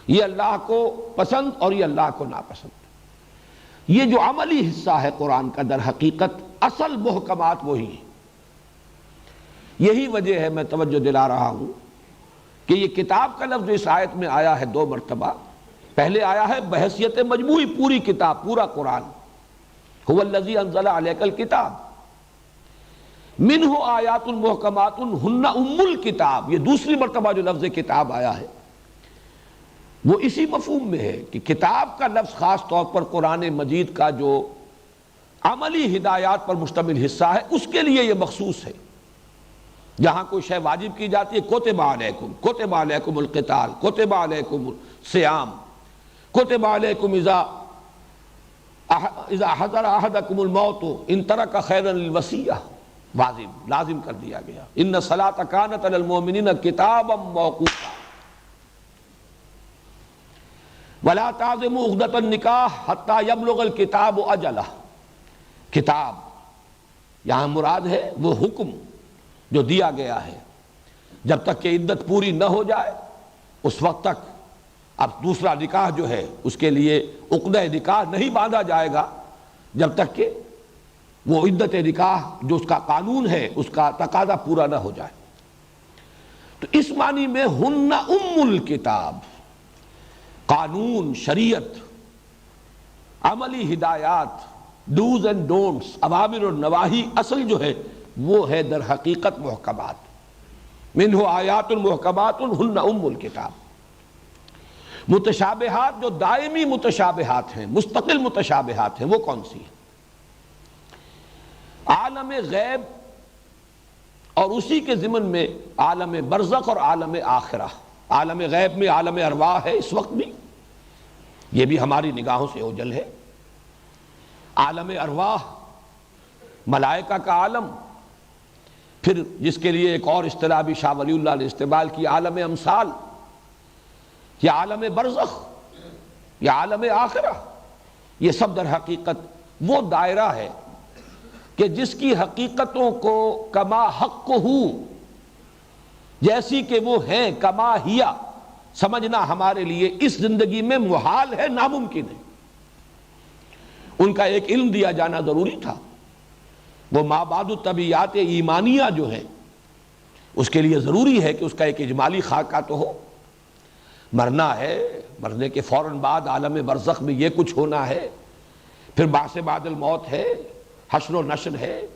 یہ اللہ کو پسند اور یہ اللہ کو ناپسند۔ یہ جو عملی حصہ ہے قرآن کا در حقیقت اصل محکمات وہی ہیں۔ یہی وجہ ہے میں توجہ دلا رہا ہوں کہ یہ کتاب کا لفظ اس آیت میں آیا ہے 2 مرتبہ۔ پہلے آیا ہے بحیثیت مجموعی پوری کتاب، پورا قرآن، هو الذی انزل علیک الکتاب منہ آیات محکمات ہن ام الکتاب۔ یہ دوسری مرتبہ جو لفظ کتاب آیا ہے وہ اسی مفہوم میں ہے کہ کتاب کا لفظ خاص طور پر قرآن مجید کا جو عملی ہدایات پر مشتمل حصہ ہے اس کے لیے یہ مخصوص ہے۔ جہاں کوئی شے واجب کی جاتی ہے، کتب علیکم القتال، کتب علیکم الصیام، کتب علیکم اذا حضر احدکم الموت ان ترک خیرا للوصیہ، واجب لازم کر دیا گیا، ان الصلاۃ کانت علی المؤمنین کتابا موقوتا، وَلَا تَعْزِمُوا عُقْدَةَ النِّكَاحِ حَتَّى يَبْلُغَ الْكِتَابُ أَجَلَهُ۔ کتاب یہاں مراد ہے وہ حکم جو دیا گیا ہے، جب تک کہ عدت پوری نہ ہو جائے اس وقت تک اب دوسرا نکاح جو ہے اس کے لیے عقدہ نکاح نہیں باندھا جائے گا جب تک کہ وہ عدت نکاح جو اس کا قانون ہے اس کا تقاضا پورا نہ ہو جائے۔ تو اس معنی میں ہن ام الکتاب، قانون، شریعت، عملی ہدایات، ڈوز اینڈ ڈونٹس، اوامر اور نواہی اصل جو ہے وہ ہے در حقیقت محکمات، منہ آیات محکمات ہن ام الکتاب۔ متشابہات جو دائمی متشابہات ہیں، مستقل متشابہات ہیں، وہ کون سی ہیں؟ عالم غیب اور اسی کے ضمن میں عالم برزخ اور عالم آخرہ۔ عالم غیب میں عالم ارواح ہے اس وقت بھی، یہ بھی ہماری نگاہوں سے اوجھل ہے۔ عالم ارواح ملائکہ کا عالم، پھر جس کے لیے ایک اور اصطلاح بھی شاہ ولی اللہ نے استعمال کی، عالم امثال، یا عالم برزخ یا عالم آخرہ، یہ سب در حقیقت وہ دائرہ ہے کہ جس کی حقیقتوں کو کما حق ہو، جیسی کہ وہ ہیں، کما ہیا، سمجھنا ہمارے لیے اس زندگی میں محال ہے، ناممکن ہے۔ ان کا ایک علم دیا جانا ضروری تھا۔ وہ مابعد الطبیعات ایمانیہ جو ہے اس کے لیے ضروری ہے کہ اس کا ایک اجمالی خاکہ تو ہو۔ مرنا ہے، مرنے کے فوراً بعد عالم برزخ میں یہ کچھ ہونا ہے، پھر بعث بعد الموت ہے، حشر و نشر ہے،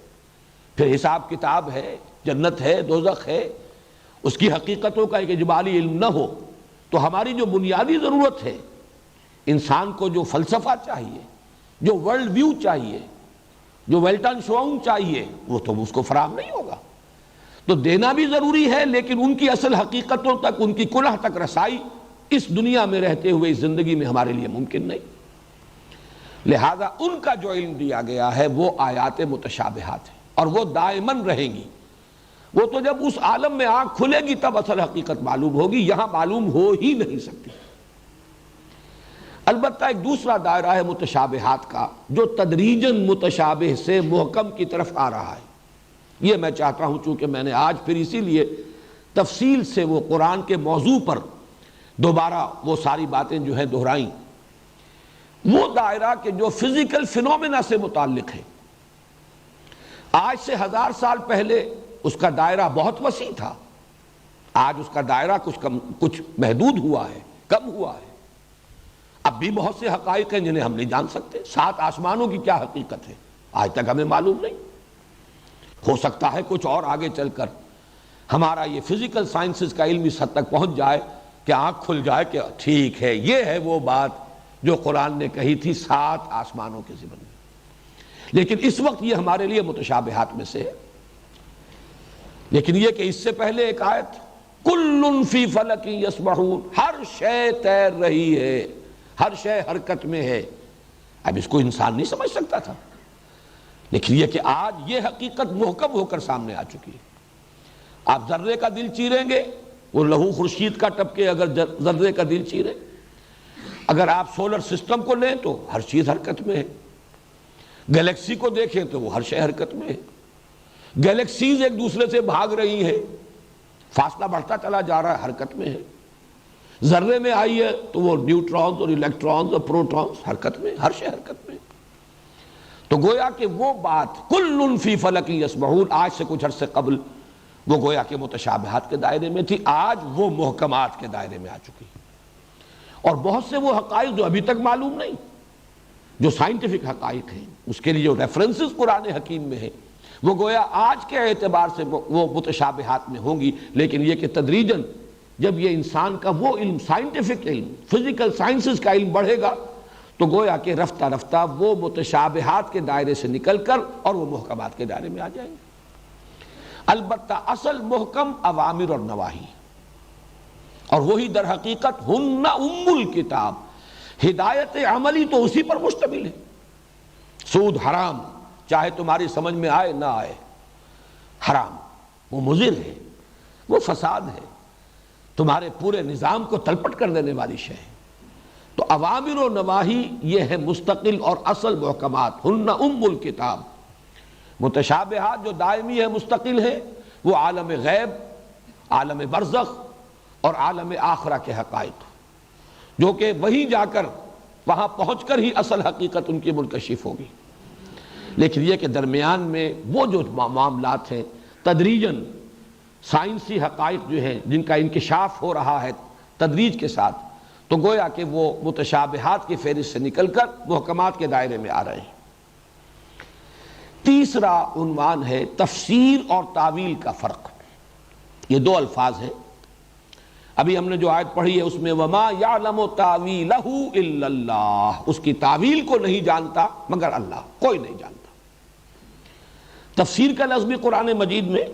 پھر حساب کتاب ہے، جنت ہے، دوزخ ہے، اس کی حقیقتوں کا ایک اجمالی علم نہ ہو تو ہماری جو بنیادی ضرورت ہے، انسان کو جو فلسفہ چاہیے، جو ورلڈ ویو چاہیے، جو ویلٹن شوؤن چاہیے، وہ تو اس کو فراہم نہیں ہوگا۔ تو دینا بھی ضروری ہے، لیکن ان کی اصل حقیقتوں تک، ان کی کنہ تک رسائی اس دنیا میں رہتے ہوئے اس زندگی میں ہمارے لیے ممکن نہیں۔ لہذا ان کا جو علم دیا گیا ہے وہ آیات متشابہات ہیں، اور وہ دائماً رہیں گی۔ وہ تو جب اس عالم میں آنکھ کھلے گی تب اصل حقیقت معلوم ہوگی، یہاں معلوم ہو ہی نہیں سکتی۔ البتہ ایک دوسرا دائرہ ہے متشابہات کا جو تدریجاً متشابہ سے محکم کی طرف آ رہا ہے۔ یہ میں چاہتا ہوں، چونکہ میں نے آج پھر اسی لیے تفصیل سے وہ قرآن کے موضوع پر دوبارہ وہ ساری باتیں جو ہیں دہرائیں، وہ دائرہ کہ جو فزیکل فینومینا سے متعلق ہے۔ آج سے 1000 سال پہلے اس کا دائرہ بہت وسیع تھا، آج اس کا دائرہ کچھ محدود ہوا ہے، کم ہوا ہے۔ اب بھی بہت سے حقائق ہیں جنہیں ہم نہیں جان سکتے۔ 7 آسمانوں کی کیا حقیقت ہے آج تک ہمیں معلوم نہیں۔ ہو سکتا ہے کچھ اور آگے چل کر ہمارا یہ فزیکل سائنسز کا علم اس حد تک پہنچ جائے کہ آنکھ کھل جائے کہ ٹھیک ہے، یہ ہے وہ بات جو قرآن نے کہی تھی 7 آسمانوں کے ضمن میں۔ لیکن اس وقت یہ ہمارے لیے متشابہات میں سے ہے۔ لیکن یہ کہ اس سے پہلے ایک آیت کل فی فلک یسبحون، ہر شے تیر رہی ہے، ہر شے حرکت میں ہے۔ اب اس کو انسان نہیں سمجھ سکتا تھا، لیکن یہ کہ آج یہ حقیقت محکم ہو کر سامنے آ چکی ہے۔ آپ ذرے کا دل چیریں گے، وہ لہو خورشید کا ٹپکے اگر ذرے کا دل چیرے۔ اگر آپ سولر سسٹم کو لیں تو ہر چیز حرکت میں ہے، گلیکسی کو دیکھیں تو وہ ہر شے حرکت میں ہے، گلیکسیز ایک دوسرے سے بھاگ رہی ہیں، فاصلہ بڑھتا چلا جا رہا ہے، حرکت میں ہے۔ ذرے میں آئی ہے تو وہ نیوٹرونز اور الیکٹرونز اور پروٹونز حرکت میں، ہر شے حرکت میں۔ تو گویا کہ وہ بات کل فی فلک یسبحون آج سے کچھ عرصے قبل وہ گویا کہ متشابہات کے دائرے میں تھی، آج وہ محکمات کے دائرے میں آ چکی۔ اور بہت سے وہ حقائق جو ابھی تک معلوم نہیں، جو سائنٹیفک حقائق ہیں، اس کے لیے جو ریفرنسز قرآن حکیم میں ہیں، وہ گویا آج کے اعتبار سے وہ متشابہات میں ہوں گی۔ لیکن یہ کہ تدریجاً جب یہ انسان کا وہ علم، سائنٹیفک علم، فزیکل سائنسز کا علم بڑھے گا تو گویا کہ رفتہ رفتہ وہ متشابہات کے دائرے سے نکل کر اور وہ محکمات کے دائرے میں آ جائیں گے۔ البتہ اصل محکم اوامر اور نواہی، اور وہی در حقیقت ہن ام الکتاب، ہدایت عملی تو اسی پر مشتمل ہے۔ سود حرام، چاہے تمہاری سمجھ میں آئے نہ آئے، حرام، وہ مضر ہے، وہ فساد ہے، تمہارے پورے نظام کو تلپٹ کر دینے والی شے ہے۔ تو اوامر و نواہی یہ ہے مستقل اور اصل محکمات، ہن ام الکتاب۔ متشابہات جو دائمی ہے، مستقل ہے، وہ عالم غیب، عالم برزخ اور عالم آخرہ کے حقائق، جو کہ وہیں جا کر، وہاں پہنچ کر ہی اصل حقیقت ان کی منکشف ہوگی۔ لیکن یہ کہ درمیان میں وہ جو معاملات ہیں تدریجاً سائنسی حقائق جو ہیں جن کا انکشاف ہو رہا ہے تدریج کے ساتھ، تو گویا کہ وہ متشابہات کی فہرست سے نکل کر محکمات کے دائرے میں آ رہے ہیں۔ تیسرا عنوان ہے تفسیر اور تعویل کا فرق۔ یہ 2 الفاظ ہیں۔ ابھی ہم نے جو آیت پڑھی ہے اس میں وما یعلم تاویلہ الا اللہ، اس کی تعویل کو نہیں جانتا مگر اللہ، کوئی نہیں جانتا۔ تفسیر کا لفظ بھی قرآن مجید میں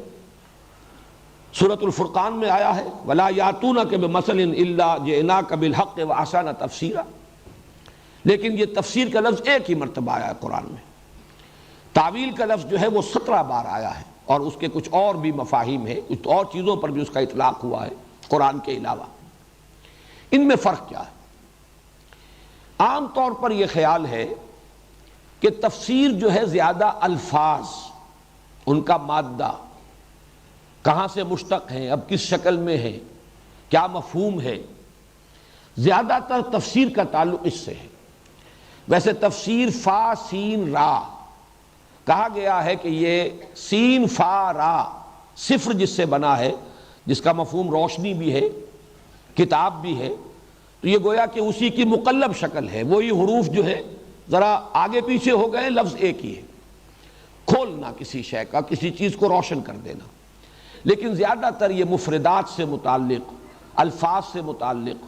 سورۃ الفرقان میں آیا ہے، ولا یاتونک بمثل الا جئناک بالحق واحسن تفسیرا، لیکن یہ تفسیر کا لفظ ایک ہی مرتبہ آیا ہے قرآن میں۔ تعویل کا لفظ جو ہے وہ 17 بار آیا ہے، اور اس کے کچھ اور بھی مفاہیم ہیں، کچھ اور چیزوں پر بھی اس کا اطلاق ہوا ہے قرآن کے علاوہ۔ ان میں فرق کیا ہے؟ عام طور پر یہ خیال ہے کہ تفسیر جو ہے زیادہ الفاظ، ان کا مادہ، کہاں سے مشتق ہیں، اب کس شکل میں ہے، کیا مفہوم ہے، زیادہ تر تفسیر کا تعلق اس سے ہے۔ ویسے تفسیر فا سین را کہا گیا ہے کہ یہ سین فا را، صفر جس سے بنا ہے، جس کا مفہوم روشنی بھی ہے، کتاب بھی ہے، تو یہ گویا کہ اسی کی مقلب شکل ہے، وہی حروف جو ہے ذرا آگے پیچھے ہو گئے، لفظ ایک ہی ہے، کھولنا کسی شے کا، کسی چیز کو روشن کر دینا۔ لیکن زیادہ تر یہ مفردات سے متعلق، الفاظ سے متعلق،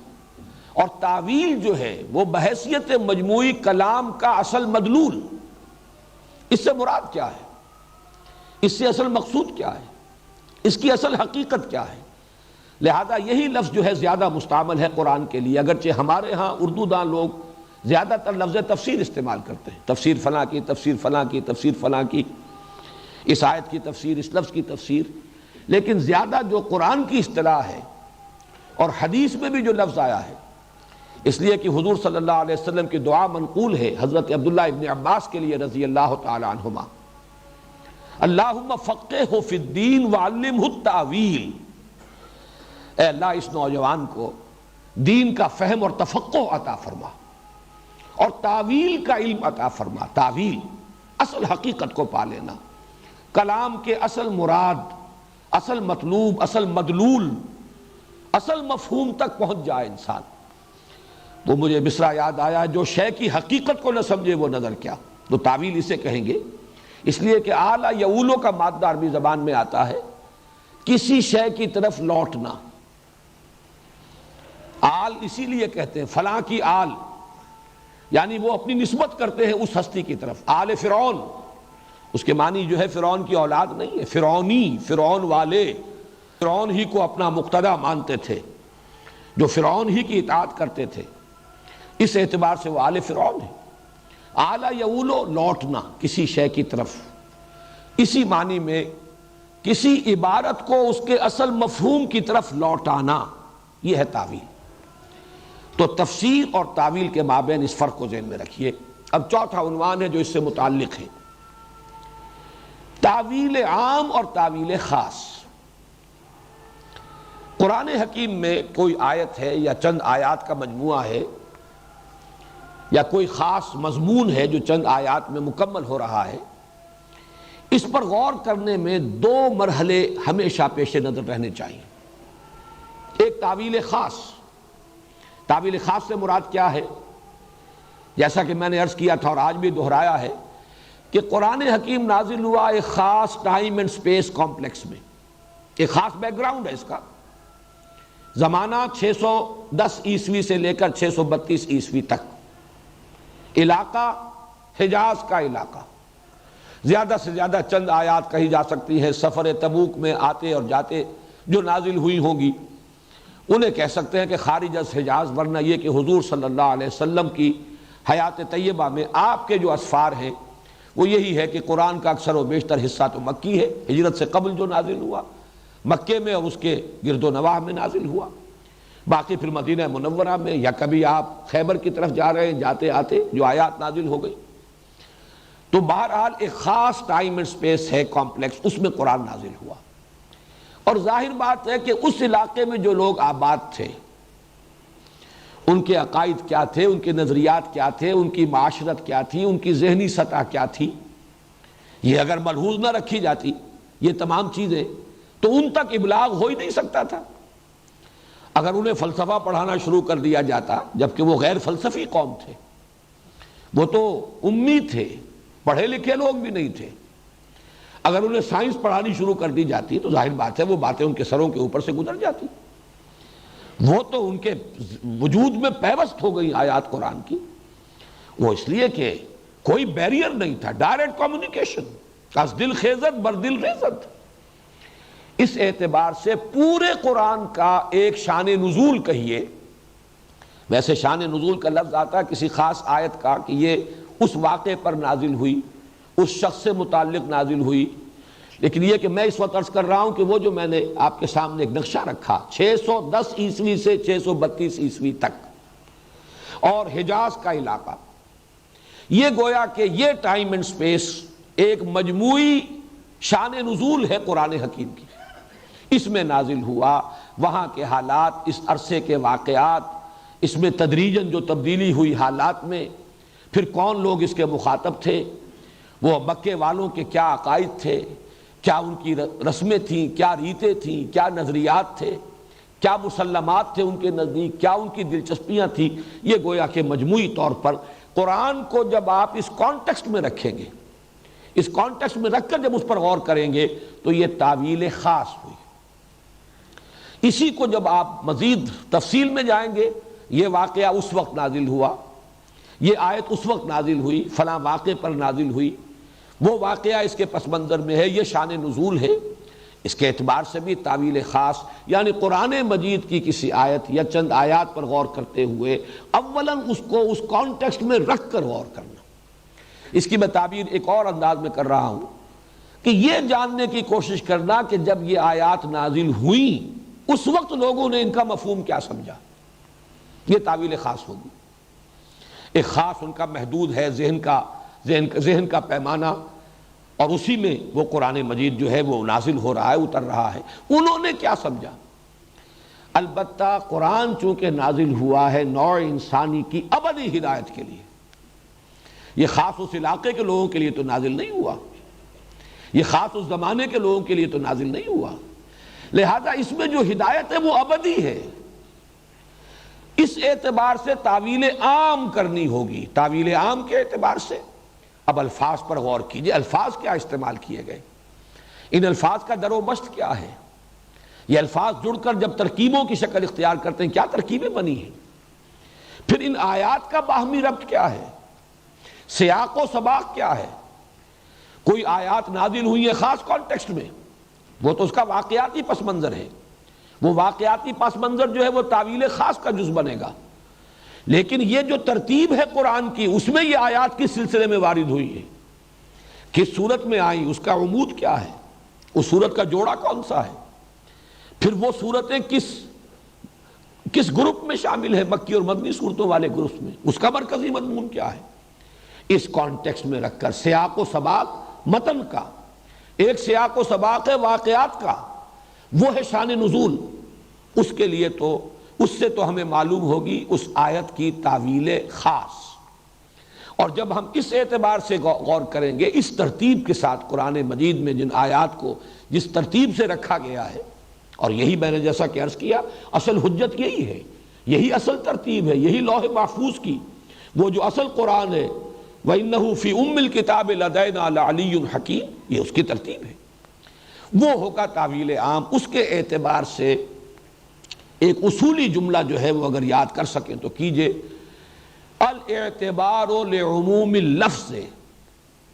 اور تعویل جو ہے وہ بحیثیت مجموعی کلام کا اصل مدلول، اس سے مراد کیا ہے، اس سے اصل مقصود کیا ہے، اس کی اصل حقیقت کیا ہے۔ لہذا یہی لفظ جو ہے زیادہ مستعمل ہے قرآن کے لیے، اگرچہ ہمارے ہاں اردو داں لوگ زیادہ تر لفظ تفسیر استعمال کرتے ہیں، تفسیر فلاں کی، تفسیر فلاں کی، تفسیر فلاں کی، اس آیت کی تفسیر، اس لفظ کی تفسیر۔ لیکن زیادہ جو قرآن کی اصطلاح ہے اور حدیث میں بھی جو لفظ آیا ہے، اس لیے کہ حضور صلی اللہ علیہ وسلم کی دعا منقول ہے حضرت عبداللہ ابن عباس کے لیے رضی اللہ تعالی عنہما، اللہم فقہہ فی الدین وعلمہ التاویل، اے اللہ اس نوجوان کو دین کا فہم اور تفقہ عطا فرما اور تعویل کا علم عطا فرما۔ تعویل، اصل حقیقت کو پا لینا، کلام کے اصل مراد، اصل مطلوب، اصل مدلول، اصل مفہوم تک پہنچ جائے انسان۔ وہ مجھے مصرع یاد آیا، جو شے کی حقیقت کو نہ سمجھے وہ نظر کیا، تو تعویل اسے کہیں گے اس لیے کہ آلا یعولو کا مادہ عربی زبان میں آتا ہے کسی شے کی طرف لوٹنا. آل اسی لیے کہتے ہیں فلاں کی آل، یعنی وہ اپنی نسبت کرتے ہیں اس ہستی کی طرف. آل فرعون، اس کے معنی جو ہے فرعون کی اولاد نہیں ہے، فرعونی، فرعون والے، فرعون ہی کو اپنا مقتدی مانتے تھے، جو فرعون ہی کی اطاعت کرتے تھے، اس اعتبار سے وہ آل فرعون ہے. آلا یعولو لوٹنا کسی شے کی طرف، اسی معنی میں کسی عبارت کو اس کے اصل مفہوم کی طرف لوٹانا، یہ ہے تعویل. تو تفسیر اور تعویل کے مابین اس فرق کو ذہن میں رکھیے. اب چوتھا عنوان ہے جو اس سے متعلق ہے، تعویل عام اور تعویل خاص. قرآن حکیم میں کوئی آیت ہے یا چند آیات کا مجموعہ ہے یا کوئی خاص مضمون ہے جو چند آیات میں مکمل ہو رہا ہے، اس پر غور کرنے میں دو مرحلے ہمیشہ پیش نظر رہنے چاہیے. ایک تعویل خاص. تعویل خاص سے مراد کیا ہے؟ جیسا کہ میں نے عرض کیا تھا اور آج بھی دہرایا ہے کہ قرآن حکیم نازل ہوا ایک خاص ٹائم اینڈ سپیس کمپلیکس میں، ایک خاص بیک گراؤنڈ ہے اس کا. زمانہ 610 عیسوی سے لے کر 632 عیسوی تک. علاقہ حجاز کا علاقہ. زیادہ سے زیادہ چند آیات کہی جا سکتی ہیں سفر تبوک میں آتے اور جاتے جو نازل ہوئی ہوں گی، انہیں کہہ سکتے ہیں کہ خارج از حجاز، ورنہ یہ کہ حضور صلی اللہ علیہ وسلم کی حیات طیبہ میں آپ کے جو اسفار ہیں وہ یہی ہے کہ قرآن کا اکثر و بیشتر حصہ تو مکی ہے، ہجرت سے قبل جو نازل ہوا مکے میں اور اس کے گرد و نواح میں نازل ہوا. باقی پھر مدینہ منورہ میں یا کبھی آپ خیبر کی طرف جا رہے ہیں جاتے آتے جو آیات نازل ہو گئی. تو بہرحال ایک خاص ٹائم اینڈ سپیس ہے کمپلیکس، اس میں قرآن نازل ہوا. اور ظاہر بات ہے کہ اس علاقے میں جو لوگ آباد تھے ان کے عقائد کیا تھے، ان کے نظریات کیا تھے، ان کی معاشرت کیا تھی، ان کی ذہنی سطح کیا تھی، یہ اگر ملحوظ نہ رکھی جاتی یہ تمام چیزیں تو ان تک ابلاغ ہو ہی نہیں سکتا تھا. اگر انہیں فلسفہ پڑھانا شروع کر دیا جاتا، جبکہ وہ غیر فلسفی قوم تھے، وہ تو امی تھے، پڑھے لکھے لوگ بھی نہیں تھے، اگر انہیں سائنس پڑھانی شروع کر دی جاتی تو ظاہر بات ہے وہ باتیں ان کے سروں کے اوپر سے گزر جاتی. وہ تو ان کے وجود میں پیوست ہو گئی آیات قرآن کی. وہ اس لیے کہ کوئی بیریئر نہیں تھا، ڈائریکٹ کمیونیکیشن، از دل خیزت بر دل ریزت. اس اعتبار سے پورے قرآن کا ایک شان نزول کہیے، ویسے شان نزول کا لفظ آتا ہے کسی خاص آیت کا کہ یہ اس واقعے پر نازل ہوئی، اس شخص سے متعلق نازل ہوئی، لیکن یہ کہ میں اس وقت عرض کر رہا ہوں کہ وہ جو میں نے آپ کے سامنے ایک نقشہ رکھا 610 عیسوی سے 632 عیسوی تک اور حجاز کا علاقہ، یہ گویا کہ یہ ٹائم اینڈ سپیس ایک مجموعی شان نزول ہے قرآن حکیم کی. اس میں نازل ہوا، وہاں کے حالات، اس عرصے کے واقعات، اس میں تدریجاً جو تبدیلی ہوئی حالات میں، پھر کون لوگ اس کے مخاطب تھے، وہ مکے والوں کے کیا عقائد تھے، کیا ان کی رسمیں تھیں، کیا ریتیں تھیں، کیا نظریات تھے، کیا مسلمات تھے ان کے نزدیک، کیا ان کی دلچسپیاں تھیں. یہ گویا کہ مجموعی طور پر قرآن کو جب آپ اس کانٹیکسٹ میں رکھیں گے، اس کانٹیکسٹ میں رکھ کر جب اس پر غور کریں گے تو یہ تعویل خاص ہوئی. اسی کو جب آپ مزید تفصیل میں جائیں گے، یہ واقعہ اس وقت نازل ہوا، یہ آیت اس وقت نازل ہوئی، فلاں واقعے پر نازل ہوئی، وہ واقعہ اس کے پس منظر میں ہے، یہ شان نزول ہے. اس کے اعتبار سے بھی تعویل خاص یعنی قرآن مجید کی کسی آیت یا چند آیات پر غور کرتے ہوئے اولاً اس کو اس کانٹیکسٹ میں رکھ کر غور کرنا. اس کی میں تعبیر ایک اور انداز میں کر رہا ہوں کہ یہ جاننے کی کوشش کرنا کہ جب یہ آیات نازل ہوئیں اس وقت لوگوں نے ان کا مفہوم کیا سمجھا، یہ تعویل خاص ہوگی. ایک خاص ان کا محدود ہے ذہن کا پیمانہ، اور اسی میں وہ قرآن مجید جو ہے وہ نازل ہو رہا ہے، اتر رہا ہے. انہوں نے کیا سمجھا؟ البتہ قرآن چونکہ نازل ہوا ہے نوع انسانی کی ابدی ہدایت کے لیے، یہ خاص اس علاقے کے لوگوں کے لیے تو نازل نہیں ہوا، یہ خاص اس زمانے کے لوگوں کے لیے تو نازل نہیں ہوا، لہذا اس میں جو ہدایت ہے وہ ابدی ہے. اس اعتبار سے تعویل عام کرنی ہوگی. تعویل عام کے اعتبار سے اب الفاظ پر غور کیجئے، الفاظ کیا استعمال کیے گئے، ان الفاظ کا در و مشت کیا ہے، یہ الفاظ جڑ کر جب ترکیبوں کی شکل اختیار کرتے ہیں کیا ترکیبیں بنی ہیں، پھر ان آیات کا باہمی ربط کیا ہے، سیاق و سباق کیا ہے۔ کوئی آیات نازل ہوئی ہے خاص کانٹیکسٹ میں، وہ تو اس کا واقعاتی پس منظر ہے، وہ واقعاتی پس منظر جو ہے وہ تعویل خاص کا جز بنے گا، لیکن یہ جو ترتیب ہے قرآن کی اس میں یہ آیات کس سلسلے میں وارد ہوئی ہے، کس صورت میں آئی، اس کا عمود کیا ہے، اس صورت کا جوڑا کون سا ہے، پھر وہ صورتیں کس گروپ میں شامل ہے، مکی اور مدنی صورتوں والے گروپ میں، اس کا مرکزی مضمون کیا ہے، اس کانٹیکسٹ میں رکھ کر سیاق و سباق متن کا، ایک سیاق و سباق ہے واقعات کا، وہ ہے شان نزول، اس کے لیے تو اس سے تو ہمیں معلوم ہوگی اس آیت کی تعویل خاص، اور جب ہم اس اعتبار سے غور کریں گے اس ترتیب کے ساتھ قرآن مجید میں جن آیات کو جس ترتیب سے رکھا گیا ہے، اور یہی میں نے جیسا کہ عرض کیا اصل حجت یہی ہے، یہی اصل ترتیب ہے، یہی لوح محفوظ کی وہ جو اصل قرآن ہے وَإِنَّهُ فِي أُمِّ الْكِتَابِ لَدَيْنَا لَعَلِيٌّ حَكِيمٌ، یہ اس کی ترتیب ہے، وہ ہوگا تعویل عام۔ اس کے اعتبار سے ایک اصولی جملہ جو ہے وہ اگر یاد کر سکیں تو کیجئے، الاعتبار لعموم اللفظ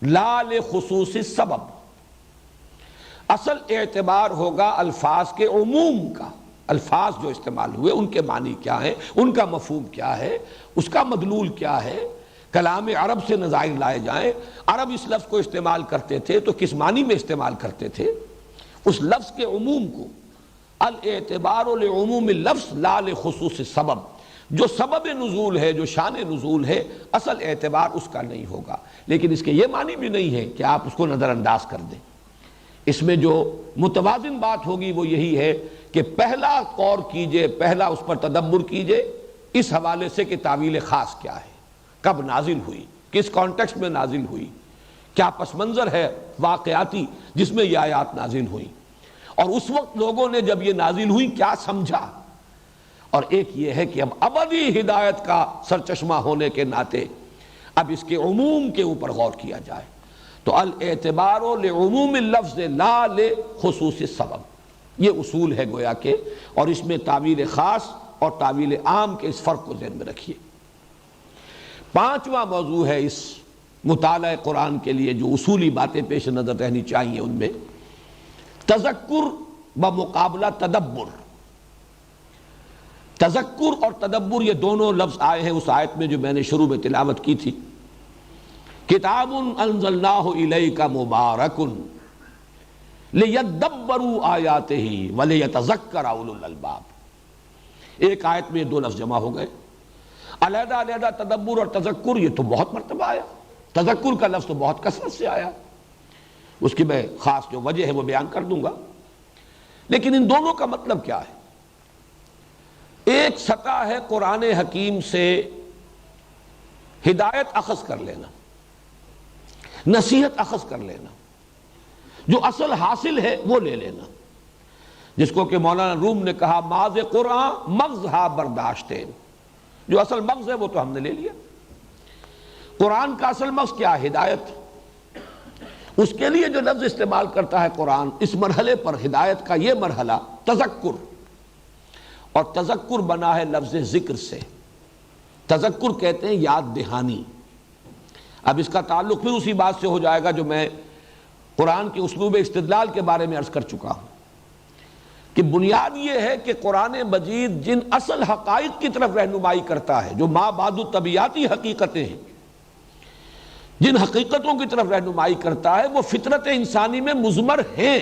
لا لخصوص السبب، اصل اعتبار ہوگا الفاظ کے عموم کا، الفاظ جو استعمال ہوئے ان کے معنی کیا ہے، ان کا مفہوم کیا ہے، اس کا مدلول کیا ہے، کلام عرب سے نظائر لائے جائیں، عرب اس لفظ کو استعمال کرتے تھے تو کس معنی میں استعمال کرتے تھے، اس لفظ کے عموم کو، الاعتبار لعموم اللفظ لا لخصوص السبب، جو سبب نزول ہے، جو شان نزول ہے، اصل اعتبار اس کا نہیں ہوگا، لیکن اس کے یہ معنی بھی نہیں ہے کہ آپ اس کو نظر انداز کر دیں۔ اس میں جو متوازن بات ہوگی وہ یہی ہے کہ پہلا غور کیجئے، پہلا اس پر تدبر کیجئے اس حوالے سے کہ تعویل خاص کیا ہے، کب نازل ہوئی، کس کانٹیکسٹ میں نازل ہوئی، کیا پس منظر ہے واقعاتی جس میں یہ آیات نازل ہوئی، اور اس وقت لوگوں نے جب یہ نازل ہوئی کیا سمجھا، اور ایک یہ ہے کہ اب ابدی ہدایت کا سرچشمہ ہونے کے ناطے اب اس کے عموم کے اوپر غور کیا جائے، تو الاعتبار لعموم اللفظ لا لخصوص السبب، یہ اصول ہے گویا کہ، اور اس میں تعویل خاص اور تعویل عام کے اس فرق کو ذہن میں رکھیے۔ پانچواں موضوع ہے اس مطالعہ قرآن کے لیے جو اصولی باتیں پیش نظر رہنی چاہیے، ان میں تذکر بمقابلہ تدبر۔ تذکر اور تدبر یہ دونوں لفظ آئے ہیں اس آیت میں جو میں نے شروع میں تلاوت کی تھی، کتاب انزلناہ الیک مبارک لیدبروا آیاتہ ولیتذکر اولو الالباب، ایک آیت میں یہ دو لفظ جمع ہو گئے، علیحدہ علیحدہ تدبر اور تذکر یہ تو بہت مرتبہ آیا، تذکر کا لفظ تو بہت کثرت سے آیا، اس کی میں خاص جو وجہ ہے وہ بیان کر دوں گا، لیکن ان دونوں کا مطلب کیا ہے؟ ایک سطح ہے قرآن حکیم سے ہدایت اخذ کر لینا، نصیحت اخذ کر لینا، جو اصل حاصل ہے وہ لے لینا، جس کو کہ مولانا روم نے کہا ماذ قرآن مغز ہا برداشتے، جو اصل مغز ہے وہ تو ہم نے لے لیا۔ قرآن کا اصل مغز کیا ہے؟ ہدایت، اس کے لیے جو لفظ استعمال کرتا ہے قرآن اس مرحلے پر، ہدایت کا یہ مرحلہ تذکر، اور تذکر بنا ہے لفظ ذکر سے، تذکر کہتے ہیں یاد دہانی۔ اب اس کا تعلق پھر اسی بات سے ہو جائے گا جو میں قرآن کے اسلوب استدلال کے بارے میں عرض کر چکا ہوں، کہ بنیاد یہ ہے کہ قرآن مجید جن اصل حقائق کی طرف رہنمائی کرتا ہے، جو ما بعد طبیعتی حقیقتیں ہیں، جن حقیقتوں کی طرف رہنمائی کرتا ہے وہ فطرت انسانی میں مضمر ہیں،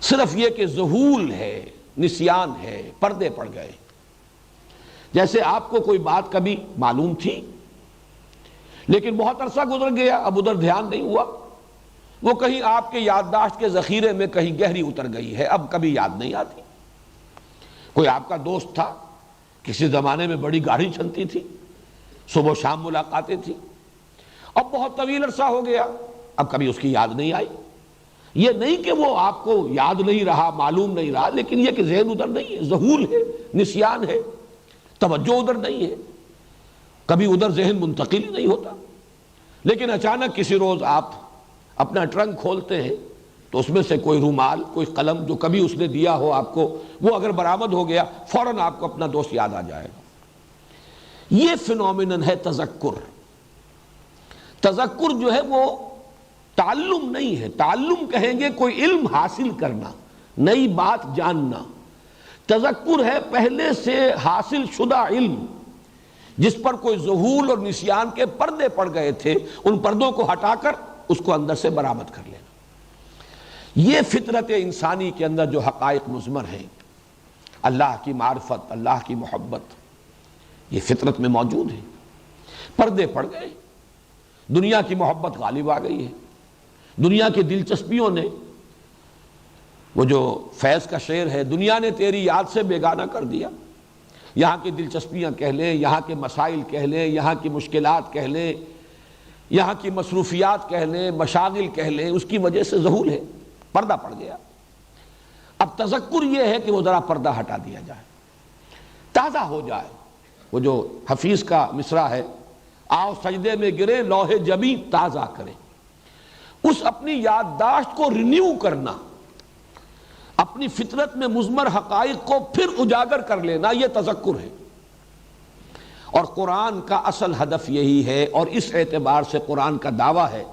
صرف یہ کہ ذہول ہے، نسیان ہے، پردے پڑ گئے۔ جیسے آپ کو کوئی بات کبھی معلوم تھی لیکن بہت عرصہ گزر گیا، اب ادھر دھیان نہیں ہوا، وہ کہیں آپ کے یادداشت کے ذخیرے میں کہیں گہری اتر گئی ہے، اب کبھی یاد نہیں آتی۔ کوئی آپ کا دوست تھا، کسی زمانے میں بڑی گاڑی چلتی تھی، صبح و شام ملاقاتیں تھیں، اب بہت طویل عرصہ ہو گیا، اب کبھی اس کی یاد نہیں آئی۔ یہ نہیں کہ وہ آپ کو یاد نہیں رہا، معلوم نہیں رہا، لیکن یہ کہ ذہن ادھر نہیں ہے، ذہول ہے، نسیان ہے، توجہ ادھر نہیں ہے، کبھی ادھر ذہن منتقل ہی نہیں ہوتا۔ لیکن اچانک کسی روز آپ اپنا ٹرنک کھولتے ہیں تو اس میں سے کوئی رومال، کوئی قلم جو کبھی اس نے دیا ہو آپ کو، وہ اگر برآمد ہو گیا، فوراً آپ کو اپنا دوست یاد آ جائے گا۔ یہ فینومینن ہے تذکر۔ تذکر جو ہے وہ تعلم نہیں ہے، تعلم کہیں گے کوئی علم حاصل کرنا، نئی بات جاننا۔ تذکر ہے پہلے سے حاصل شدہ علم جس پر کوئی ذہول اور نسیان کے پردے پڑ گئے تھے، ان پردوں کو ہٹا کر اس کو اندر سے برآمد کر لینا۔ یہ فطرت انسانی کے اندر جو حقائق مضمر ہیں، اللہ کی معرفت، اللہ کی محبت، یہ فطرت میں موجود ہے۔ پردے پڑ گئے، دنیا کی محبت غالب آ گئی ہے، دنیا کی دلچسپیوں نے، وہ جو فیض کا شعر ہے، دنیا نے تیری یاد سے بیگانہ کر دیا، یہاں کی دلچسپیاں کہہ لیں، یہاں کے مسائل کہہ لیں، یہاں کی مشکلات کہہ لیں، یہاں کی مصروفیات کہہ لیں، مشاغل کہہ لیں، اس کی وجہ سے ذہول ہے، پردہ پڑ گیا۔ اب تذکر یہ ہے کہ وہ ذرا پردہ ہٹا دیا جائے، تازہ ہو جائے۔ وہ جو حفیظ کا مصرع ہے، آؤ سجدے میں گرے لوح جبیں تازہ کریں، اس اپنی یادداشت کو رینیو کرنا، اپنی فطرت میں مضمر حقائق کو پھر اجاگر کر لینا، یہ تذکر ہے۔ اور قرآن کا اصل ہدف یہی ہے، اور اس اعتبار سے قرآن کا دعویٰ ہے۔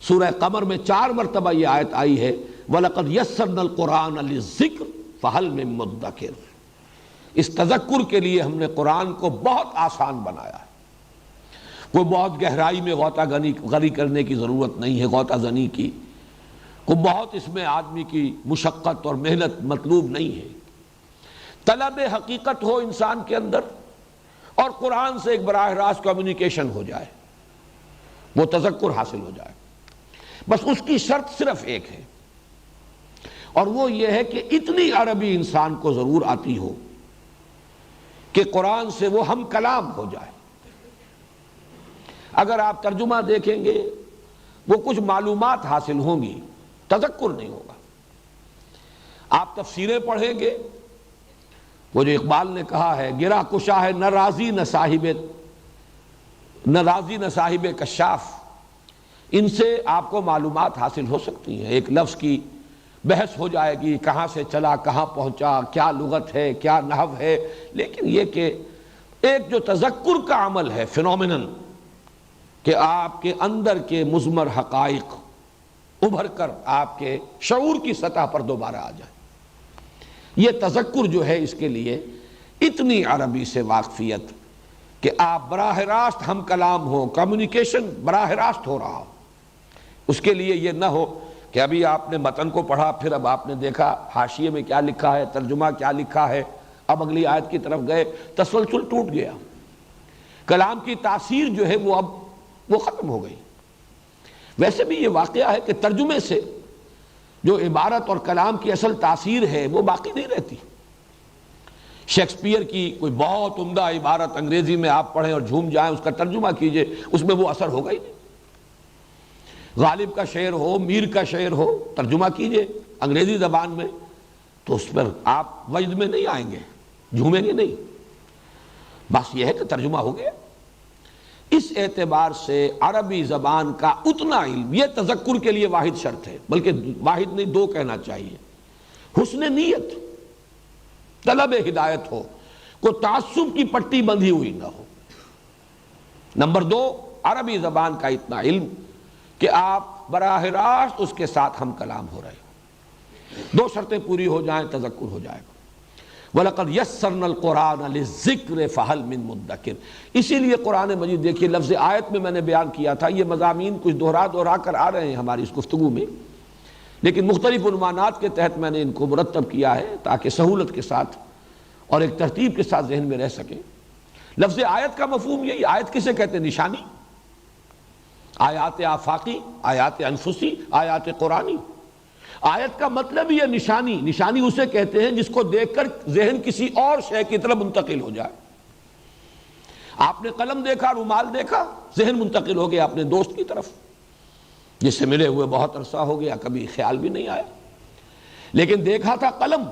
سورہ قمر میں 4 مرتبہ یہ آیت آئی ہے، وَلَقَدْ يَسَّرْنَا الْقُرْآنَ لِلذِّكْرِ فَهَلْ مِن مُدَّكِرٍ۔ اس تذکر کے لیے ہم نے قرآن کو بہت آسان بنایا ہے، کوئی بہت گہرائی میں غوطہ غنی کرنے کی ضرورت نہیں ہے، غوطہ زنی کی، کوئی بہت اس میں آدمی کی مشقت اور محنت مطلوب نہیں ہے۔ طلب حقیقت ہو انسان کے اندر اور قرآن سے ایک براہ راست کمیونیکیشن ہو جائے، وہ تذکر حاصل ہو جائے۔ بس اس کی شرط صرف ایک ہے، اور وہ یہ ہے کہ اتنی عربی انسان کو ضرور آتی ہو کہ قرآن سے وہ ہم کلام ہو جائے۔ اگر آپ ترجمہ دیکھیں گے وہ کچھ معلومات حاصل ہوں گی، تذکر نہیں ہوگا۔ آپ تفسیریں پڑھیں گے، وہ جو اقبال نے کہا ہے، گرا کشا ہے نہ راضی نہ صاحب کشاف، ان سے آپ کو معلومات حاصل ہو سکتی ہیں۔ ایک لفظ کی بحث ہو جائے گی، کہاں سے چلا کہاں پہنچا، کیا لغت ہے کیا نحو ہے، لیکن یہ کہ ایک جو تذکر کا عمل ہے، فینومینن، کہ آپ کے اندر کے مضمر حقائق ابھر کر آپ کے شعور کی سطح پر دوبارہ آ جائیں، یہ تذکر جو ہے اس کے لیے اتنی عربی سے واقفیت کہ آپ براہ راست ہم کلام ہو، کمیونیکیشن براہ راست ہو رہا ہو۔ اس کے لیے یہ نہ ہو کہ ابھی آپ نے متن کو پڑھا، پھر اب آپ نے دیکھا حاشیے میں کیا لکھا ہے، ترجمہ کیا لکھا ہے، اب اگلی آیت کی طرف گئے، تسلسل ٹوٹ گیا، کلام کی تاثیر جو ہے وہ ختم ہو گئی۔ ویسے بھی یہ واقعہ ہے کہ ترجمے سے جو عبارت اور کلام کی اصل تاثیر ہے وہ باقی نہیں رہتی۔ شیکسپیئر کی کوئی بہت عمدہ عبارت انگریزی میں آپ پڑھیں اور جھوم جائیں، اس کا ترجمہ کیجئے، اس میں وہ اثر ہوگا ہی نہیں۔ غالب کا شعر ہو، میر کا شعر ہو، ترجمہ کیجئے انگریزی زبان میں، تو اس پر آپ وجد میں نہیں آئیں گے، جھومیں گے نہیں۔ بس یہ ہے کہ ترجمہ ہو گیا۔ اس اعتبار سے عربی زبان کا اتنا علم، یہ تذکر کے لیے واحد شرط ہے، بلکہ واحد نہیں 2 کہنا چاہیے۔ حسن نیت، طلب ہدایت ہو، کوئی تعصب کی پٹی بندھی ہوئی نہ ہو۔ نمبر 2، عربی زبان کا اتنا علم کہ آپ براہ راست اس کے ساتھ ہم کلام ہو رہے ہو۔ 2 شرطیں پوری ہو جائیں، تذکر ہو جائے گا۔ وَلَقَدْ يَسَّرْنَا الْقُرْآنَ لِلذِّكْرِ فَهَلْ مِن مُدَّكِرٍ۔ اسی لیے قرآن مجید دیکھیے، لفظ آیت میں نے بیان کیا تھا، یہ مضامین کچھ دہرا کر آ رہے ہیں ہماری اس گفتگو میں، لیکن مختلف عنوانات کے تحت میں نے ان کو مرتب کیا ہے تاکہ سہولت کے ساتھ اور ایک ترتیب کے ساتھ ذہن میں رہ سکے۔ لفظ آیت کا مفہوم یہی، آیت کسے کہتے ہیں؟ نشانی، آیات آفاقی، آیات انفسی، آیات قرآنی۔ آیت کا مطلب یہ نشانی، نشانی اسے کہتے ہیں جس کو دیکھ کر ذہن کسی اور شے کی طرف منتقل ہو جائے۔ آپ نے قلم دیکھا، رومال دیکھا، ذہن منتقل ہو گیا اپنے دوست کی طرف جس سے ملے ہوئے بہت عرصہ ہو گیا، کبھی خیال بھی نہیں آیا، لیکن دیکھا تھا قلم،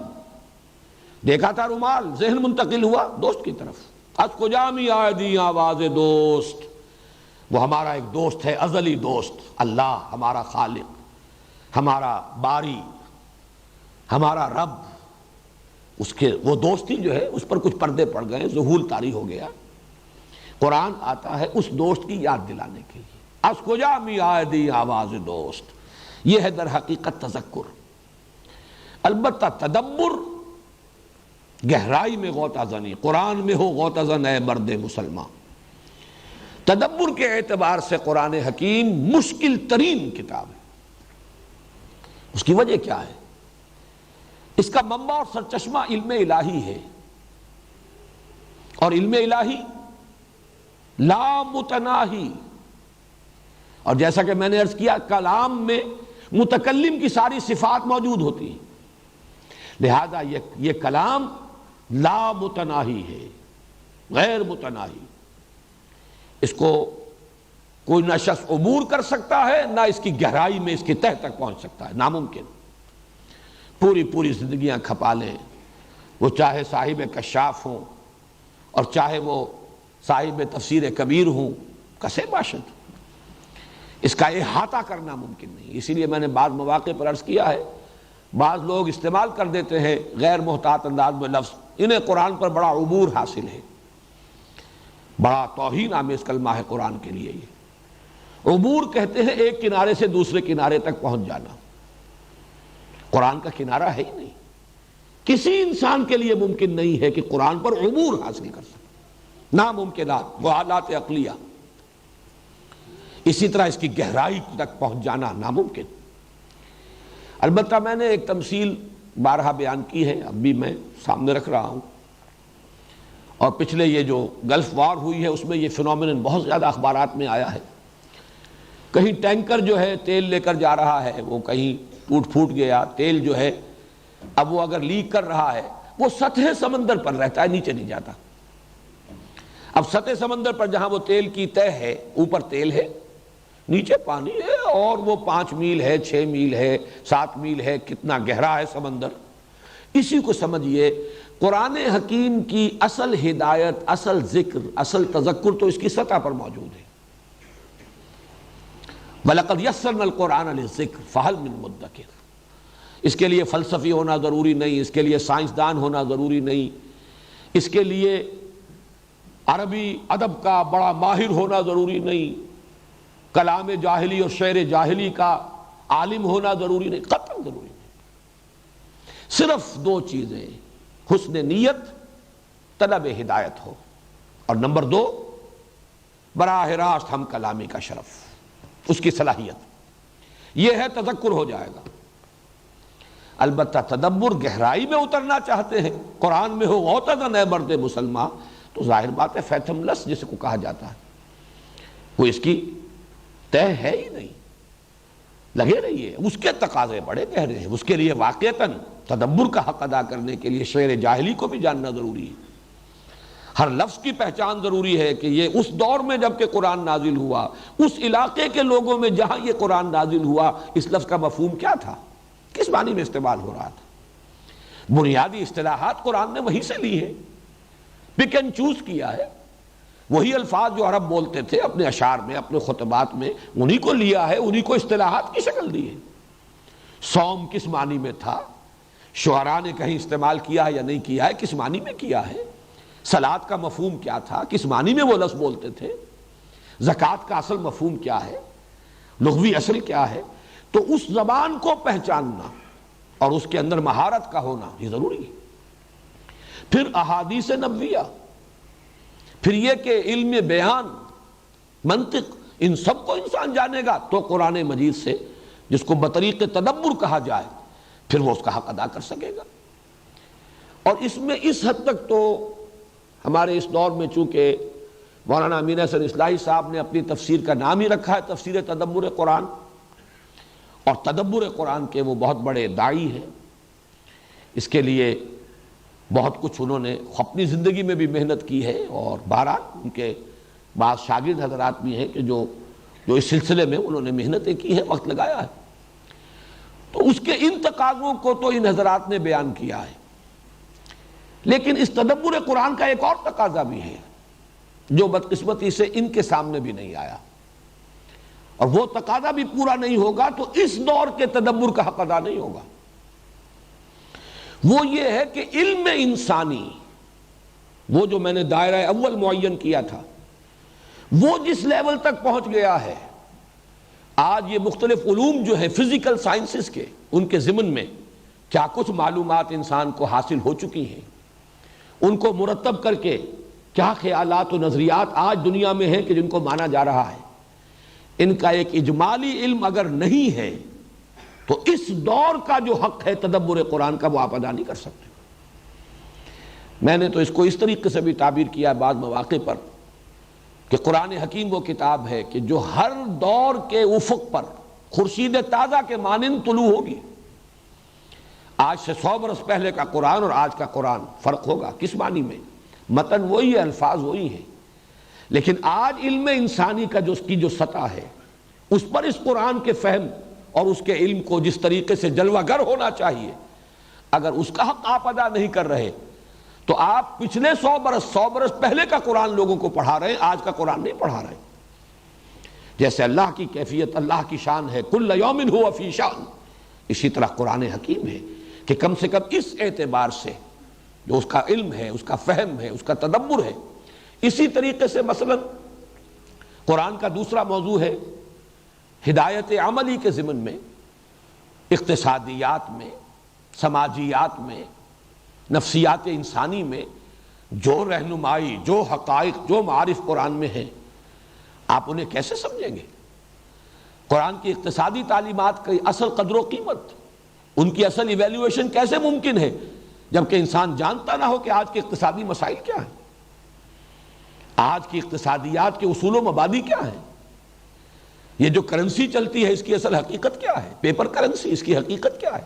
دیکھا تھا رومال، ذہن منتقل ہوا دوست کی طرف۔ از کجا می آئے دی آواز دوست، وہ ہمارا ایک دوست ہے، ازلی دوست، اللہ ہمارا خالق، ہمارا باری، ہمارا رب۔ اس کے وہ دوستی جو ہے اس پر کچھ پردے پڑ گئے، ذہول طاری ہو گیا۔ قرآن آتا ہے اس دوست کی یاد دلانے کے لیے۔ از کجا می آئے آواز دوست، یہ ہے در حقیقت تذکر۔ البتہ تدبر گہرائی میں غوطہ زنی، قرآن میں ہو غوطہ زن اے مرد مسلمان۔ تدبر کے اعتبار سے قرآن حکیم مشکل ترین کتاب ہے۔ اس کی وجہ کیا ہے؟ اس کا منبع اور سرچشمہ علم الہی ہے، اور علم الہی لا متناہی، اور جیسا کہ میں نے عرض کیا کلام میں متکلم کی ساری صفات موجود ہوتی ہیں، لہذا یہ کلام لا متناہی ہے، غیر متناہی۔ اس کو کوئی نہ شخص عبور کر سکتا ہے، نہ اس کی گہرائی میں اس کی تہ تک پہنچ سکتا ہے، ناممکن۔ پوری زندگیاں کھپا لیں، وہ چاہے صاحب کشاف ہوں اور چاہے وہ صاحب تفسیر کبیر ہوں، کسے باشد، اس کا احاطہ کرنا ممکن نہیں۔ اسی لیے میں نے بعض مواقع پر عرض کیا ہے، بعض لوگ استعمال کر دیتے ہیں غیر محتاط انداز میں لفظ، انہیں قرآن پر بڑا عبور حاصل ہے، بڑا توہین آمیز کلمہ ہے قرآن کے لیے۔ یہ عبور کہتے ہیں ایک کنارے سے دوسرے کنارے تک پہنچ جانا، قرآن کا کنارہ ہے ہی نہیں۔ کسی انسان کے لیے ممکن نہیں ہے کہ قرآن پر عبور حاصل کر سکے، ناممکنات، محالات عقلیہ۔ اسی طرح اس کی گہرائی تک پہنچ جانا ناممکن۔ البتہ میں نے ایک تمثیل بارہا بیان کی ہے، اب بھی میں سامنے رکھ رہا ہوں، اور پچھلے یہ جو گلف وار ہوئی ہے اس میں یہ فنومینن بہت زیادہ اخبارات میں آیا ہے۔ کہیں ٹینکر جو ہے تیل لے کر جا رہا ہے، وہ کہیں ٹوٹ پھوٹ گیا، تیل جو ہے اب وہ اگر لیک کر رہا ہے وہ سطح سمندر پر رہتا ہے، نیچے نہیں جاتا۔ اب سطح سمندر پر جہاں وہ تیل کی تہ ہے، اوپر تیل ہے، نیچے پانی ہے، اور وہ 5 میل ہے، 6 میل ہے، 7 میل ہے، کتنا گہرا ہے سمندر۔ اسی کو سمجھیے قرآن حکیم کی اصل ہدایت، اصل ذکر، اصل تذکر تو اس کی سطح پر موجود ہے۔ وَلَقَدْ يَسَّرْنَا الْقُرْآنَ لِلذِّكْرِ فَهَلْ مِن مُدَّكِرٍ۔ اس کے لیے فلسفی ہونا ضروری نہیں، اس کے لیے سائنسدان ہونا ضروری نہیں، اس کے لیے عربی ادب کا بڑا ماہر ہونا ضروری نہیں، کلام جاہلی اور شعر جاہلی کا عالم ہونا ضروری نہیں، قطعاً ضروری نہیں۔ صرف 2 چیزیں، حسن نیت، طلب ہدایت ہو، اور نمبر 2 براہ راست ہم کلامی کا شرف، اس کی صلاحیت، یہ ہے تذکر ہو جائے گا۔ البتہ تدبر گہرائی میں اترنا چاہتے ہیں، قرآن میں ہو غوطہ نئے مرد مسلمان، تو ظاہر بات ہے فیتھم لس جس کو کہا جاتا ہے، وہ اس کی طے ہے ہی نہیں، لگے رہیے۔ اس کے تقاضے بڑے گہرے ہیں، اس کے لیے واقعتاً تدبر کا حق ادا کرنے کے لیے شعر جاہلی کو بھی جاننا ضروری ہے، ہر لفظ کی پہچان ضروری ہے کہ یہ اس دور میں جب کہ قرآن نازل ہوا، اس علاقے کے لوگوں میں جہاں یہ قرآن نازل ہوا، اس لفظ کا مفہوم کیا تھا، کس معنی میں استعمال ہو رہا تھا۔ بنیادی اصطلاحات قرآن نے وہیں سے لی ہے، پک اینڈ چوز کیا ہے، وہی الفاظ جو عرب بولتے تھے اپنے اشعار میں، اپنے خطبات میں، انہی کو لیا ہے، انہی کو اصطلاحات کی شکل دی ہے۔ صوم کس معنی میں تھا، شعراء نے کہیں استعمال کیا ہے یا نہیں کیا ہے، کس معنی میں کیا ہے، صلاۃ کا مفہوم کیا تھا، کس معنی میں وہ لفظ بولتے تھے، زکوٰۃ کا اصل مفہوم کیا ہے، لغوی اصل کیا ہے، تو اس زبان کو پہچاننا اور اس کے اندر مہارت کا ہونا یہ ضروری ہے۔ پھر احادیث نبویہ، پھر یہ کہ علم بیان، منطق، ان سب کو انسان جانے گا تو قرآن مجید سے، جس کو بطریق تدبر کہا جائے، پھر وہ اس کا حق ادا کر سکے گا۔ اور اس میں اس حد تک تو ہمارے اس دور میں چونکہ مولانا امین احسن اصلاحی صاحب نے اپنی تفسیر کا نام ہی رکھا ہے تفسیر تدبر قرآن، اور تدبر قرآن کے وہ بہت بڑے داعی ہیں، اس کے لیے بہت کچھ انہوں نے اپنی زندگی میں بھی محنت کی ہے، اور بہرحال ان کے بعض شاگرد حضرات بھی ہیں کہ جو اس سلسلے میں انہوں نے محنتیں کی ہے، وقت لگایا ہے، تو اس کے ان تقاضوں کو تو ان حضرات نے بیان کیا ہے۔ لیکن اس تدبر قرآن کا ایک اور تقاضا بھی ہے جو بدقسمتی سے ان کے سامنے بھی نہیں آیا، اور وہ تقاضا بھی پورا نہیں ہوگا تو اس دور کے تدبر کا حق ادا نہیں ہوگا۔ وہ یہ ہے کہ علم انسانی، وہ جو میں نے دائرہ اول معین کیا تھا، وہ جس لیول تک پہنچ گیا ہے، آج یہ مختلف علوم جو ہے فزیکل سائنسز کے، ان کے ضمن میں کیا کچھ معلومات انسان کو حاصل ہو چکی ہیں، ان کو مرتب کر کے کیا خیالات و نظریات آج دنیا میں ہیں کہ جن کو مانا جا رہا ہے، ان کا ایک اجمالی علم اگر نہیں ہے تو اس دور کا جو حق ہے تدبر قرآن کا وہ آپ ادا نہیں کر سکتے۔ میں نے تو اس کو اس طریقے سے بھی تعبیر کیا بعض مواقع پر کہ قرآن حکیم وہ کتاب ہے کہ جو ہر دور کے افق پر خورشید تازہ کے مانند طلوع ہوگی۔ آج سے 100 برس پہلے کا قرآن اور آج کا قرآن فرق ہوگا، کس معنی میں؟ متن وہی ہے، الفاظ وہی ہیں، لیکن آج علم انسانی کا جو اس کی جو سطح ہے، اس پر اس قرآن کے فہم اور اس کے علم کو جس طریقے سے جلوہ گر ہونا چاہیے، اگر اس کا حق آپ ادا نہیں کر رہے تو آپ پچھلے 100 برس پہلے کا قرآن لوگوں کو پڑھا رہے ہیں، آج کا قرآن نہیں پڑھا رہے۔ جیسے اللہ کی کیفیت، اللہ کی شان ہے کل یوم ہوا فی شان، اسی طرح قرآن حکیم ہے کہ کم سے کم اس اعتبار سے جو اس کا علم ہے، اس کا فہم ہے، اس کا تدبر ہے۔ اسی طریقے سے مثلا قرآن کا دوسرا موضوع ہے ہدایت عملی کے ضمن میں، اقتصادیات میں، سماجیات میں، نفسیات انسانی میں جو رہنمائی، جو حقائق، جو معارف قرآن میں ہیں، آپ انہیں کیسے سمجھیں گے؟ قرآن کی اقتصادی تعلیمات کی اصل قدر و قیمت، ان کی اصل ایویلیویشن کیسے ممکن ہے جبکہ انسان جانتا نہ ہو کہ آج کے اقتصادی مسائل کیا ہیں، آج کی اقتصادیات کے اصول و مبادی کیا ہیں، یہ جو کرنسی چلتی ہے اس کی اصل حقیقت کیا ہے، پیپر کرنسی، اس کی حقیقت کیا ہے،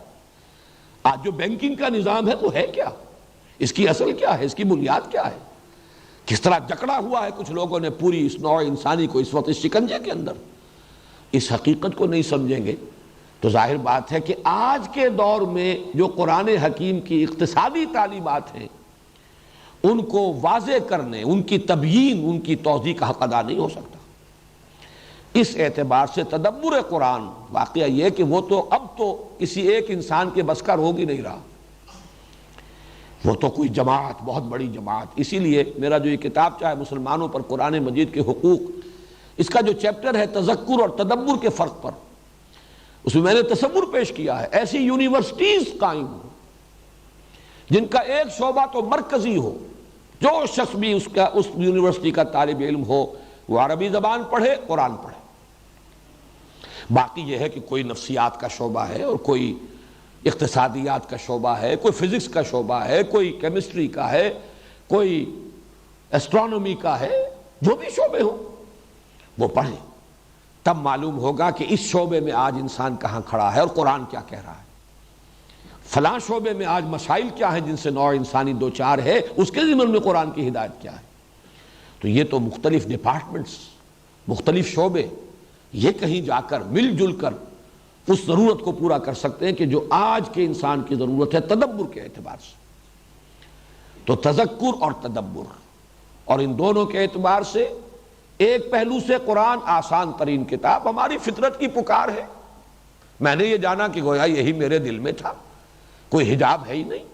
آج جو بینکنگ کا نظام ہے وہ ہے کیا، اس کی اصل کیا ہے، اس کی بنیاد کیا ہے، کس طرح جکڑا ہوا ہے کچھ لوگوں نے پوری اس نوع انسانی کو اس وقت اس شکنجے کے اندر۔ اس حقیقت کو نہیں سمجھیں گے تو ظاہر بات ہے کہ آج کے دور میں جو قرآن حکیم کی اقتصادی تعلیمات ہیں ان کو واضح کرنے، ان کی تبیین، ان کی توضیح کا حق ادا نہیں ہو سکتا۔ اس اعتبار سے تدبر قرآن واقعہ یہ کہ وہ تو اب تو کسی ایک انسان کے بس کا روگ ہی نہیں رہا، وہ تو کوئی جماعت، بہت بڑی جماعت۔ اسی لیے میرا جو یہ کتاب چاہے مسلمانوں پر قرآن مجید کے حقوق، اس کا جو چیپٹر ہے تذکر اور تدبر کے فرق پر، اس میں نے تصور پیش کیا ہے ایسی یونیورسٹیز قائم ہو جن کا ایک شعبہ تو مرکزی ہو، جو شخص بھی اس یونیورسٹی کا طالب علم ہو وہ عربی زبان پڑھے، قرآن پڑھے۔ باقی یہ ہے کہ کوئی نفسیات کا شعبہ ہے اور کوئی اقتصادیات کا شعبہ ہے، کوئی فزکس کا شعبہ ہے، کوئی کیمسٹری کا ہے، کوئی ایسٹرونومی کا ہے، جو بھی شعبے ہوں وہ پڑھیں، تب معلوم ہوگا کہ اس شعبے میں آج انسان کہاں کھڑا ہے اور قرآن کیا کہہ رہا ہے، فلاں شعبے میں آج مسائل کیا ہیں جن سے نوع انسانی دو چار ہے، اس کے ضمن میں قرآن کی ہدایت کیا ہے۔ تو یہ تو مختلف ڈپارٹمنٹس، مختلف شعبے، یہ کہیں جا کر مل جل کر اس ضرورت کو پورا کر سکتے ہیں کہ جو آج کے انسان کی ضرورت ہے تدبر کے اعتبار سے۔ تو تذکر اور تدبر، اور ان دونوں کے اعتبار سے ایک پہلو سے قرآن آسان ترین کتاب، ہماری فطرت کی پکار ہے۔ میں نے یہ جانا کہ گویا یہی میرے دل میں تھا، کوئی حجاب ہے ہی نہیں۔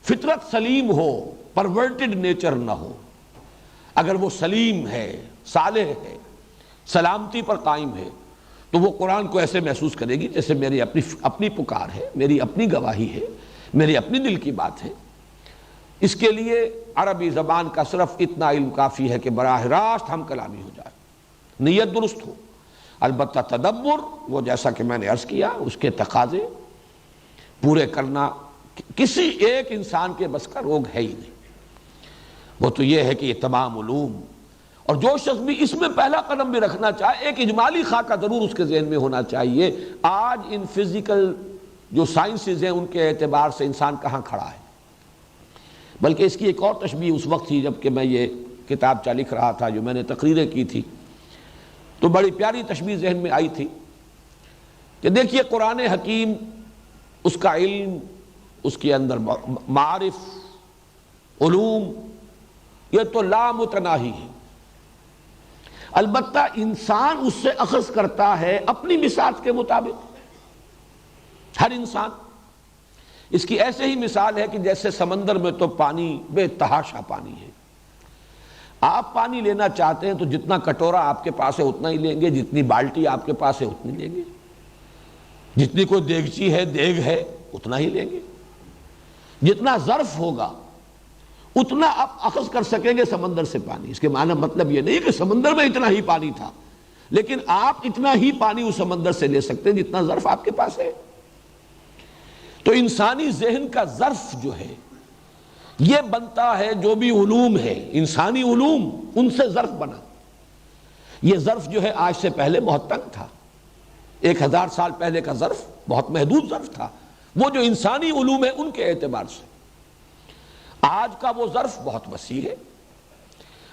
فطرت سلیم ہو، پرورٹڈ نیچر نہ ہو، اگر وہ سلیم ہے، صالح ہے، سلامتی پر قائم ہے تو وہ قرآن کو ایسے محسوس کرے گی جیسے میری اپنی پکار ہے، میری اپنی گواہی ہے، میری اپنی دل کی بات ہے۔ اس کے لیے عربی زبان کا صرف اتنا علم کافی ہے کہ براہ راست ہم کلامی ہو جائے، نیت درست ہو۔ البتہ تدبر، وہ جیسا کہ میں نے عرض کیا، اس کے تقاضے پورے کرنا کسی ایک انسان کے بس کا روگ ہے ہی نہیں۔ وہ تو یہ ہے کہ یہ تمام علوم، اور جو شخص بھی اس میں پہلا قدم بھی رکھنا چاہے ایک اجمالی خاکہ ضرور اس کے ذہن میں ہونا چاہیے، آج ان فزیکل جو سائنسز ہیں ان کے اعتبار سے انسان کہاں کھڑا ہے۔ بلکہ اس کی ایک اور تشبیہ اس وقت تھی جب کہ میں یہ کتاب لکھ رہا تھا، جو میں نے تقریریں کی تھی، تو بڑی پیاری تشبیہ ذہن میں آئی تھی کہ دیکھیے قرآن حکیم، اس کا علم، اس کے اندر معارف، علوم، یہ تو لامتناہی ہے۔ البتہ انسان اس سے اخذ کرتا ہے اپنی مزاج کے مطابق، ہر انسان۔ اس کی ایسے ہی مثال ہے کہ جیسے سمندر میں تو پانی بے تحاشا پانی ہے، آپ پانی لینا چاہتے ہیں تو جتنا کٹورا آپ کے پاس ہے اتنا ہی لیں گے، جتنی بالٹی آپ کے پاس ہے اتنی لیں گے، جتنی کوئی دیگچی ہے، دیگ ہے، اتنا ہی لیں گے، جتنا ظرف ہوگا اتنا آپ اخذ کر سکیں گے سمندر سے پانی۔ اس کے معنی مطلب یہ نہیں کہ سمندر میں اتنا ہی پانی تھا، لیکن آپ اتنا ہی پانی اس سمندر سے لے سکتے ہیں جتنا ظرف آپ کے پاس ہے۔ تو انسانی ذہن کا ظرف جو ہے یہ بنتا ہے، جو بھی علوم ہے، انسانی علوم، ان سے ظرف بنا۔ یہ ظرف جو ہے آج سے پہلے بہت تنگ تھا، 1000 سال پہلے کا ظرف بہت محدود ظرف تھا، وہ جو انسانی علوم ہے ان کے اعتبار سے۔ آج کا وہ ظرف بہت وسیع ہے۔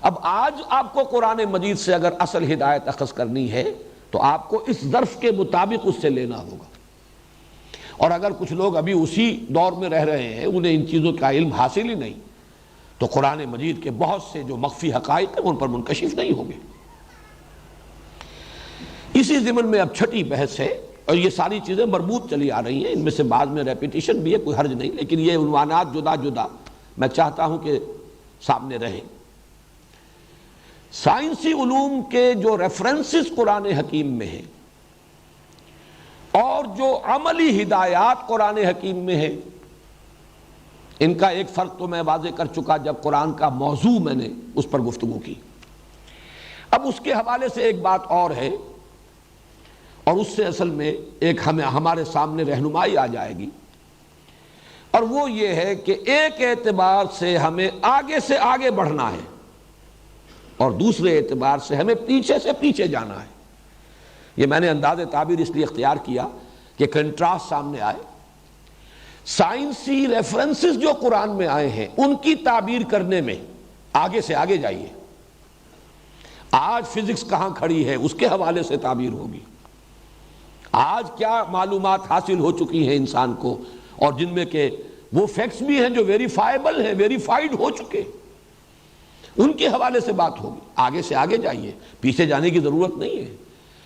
اب آج آپ کو قرآن مجید سے اگر اصل ہدایت اخذ کرنی ہے تو آپ کو اس ظرف کے مطابق اس سے لینا ہوگا۔ اور اگر کچھ لوگ ابھی اسی دور میں رہ رہے ہیں، انہیں ان چیزوں کا علم حاصل ہی نہیں، تو قرآن مجید کے بہت سے جو مخفی حقائق ہیں ان پر منکشف نہیں ہوں گے۔ اسی ضمن میں اب چھٹی بحث ہے، اور یہ ساری چیزیں مربوط چلی آ رہی ہیں، ان میں سے بعض میں ریپیٹیشن بھی ہے، کوئی حرج نہیں، لیکن یہ عنوانات جدا جدا میں چاہتا ہوں کہ سامنے رہیں۔ سائنسی علوم کے جو ریفرنسز قرآن حکیم میں ہیں اور جو عملی ہدایات قرآن حکیم میں ہیں، ان کا ایک فرق تو میں واضح کر چکا جب قرآن کا موضوع میں نے اس پر گفتگو کی۔ اب اس کے حوالے سے ایک بات اور ہے، اور اس سے اصل میں ایک ہمارے سامنے رہنمائی آ جائے گی، اور وہ یہ ہے کہ ایک اعتبار سے ہمیں آگے سے آگے بڑھنا ہے اور دوسرے اعتبار سے ہمیں پیچھے سے پیچھے جانا ہے۔ یہ میں نے انداز تعبیر اس لیے اختیار کیا کہ کنٹراسٹ سامنے آئے۔ سائنسی ریفرنسز جو قرآن میں آئے ہیں ان کی تعبیر کرنے میں آگے سے آگے جائیے۔ آج فزکس کہاں کھڑی ہے اس کے حوالے سے تعبیر ہوگی، آج کیا معلومات حاصل ہو چکی ہیں انسان کو، اور جن میں کہ وہ فیکٹس بھی ہیں جو ویریفائبل ہیں، ویریفائڈ ہو چکے، ان کے حوالے سے بات ہوگی۔ آگے سے آگے جائیے، پیچھے جانے کی ضرورت نہیں ہے،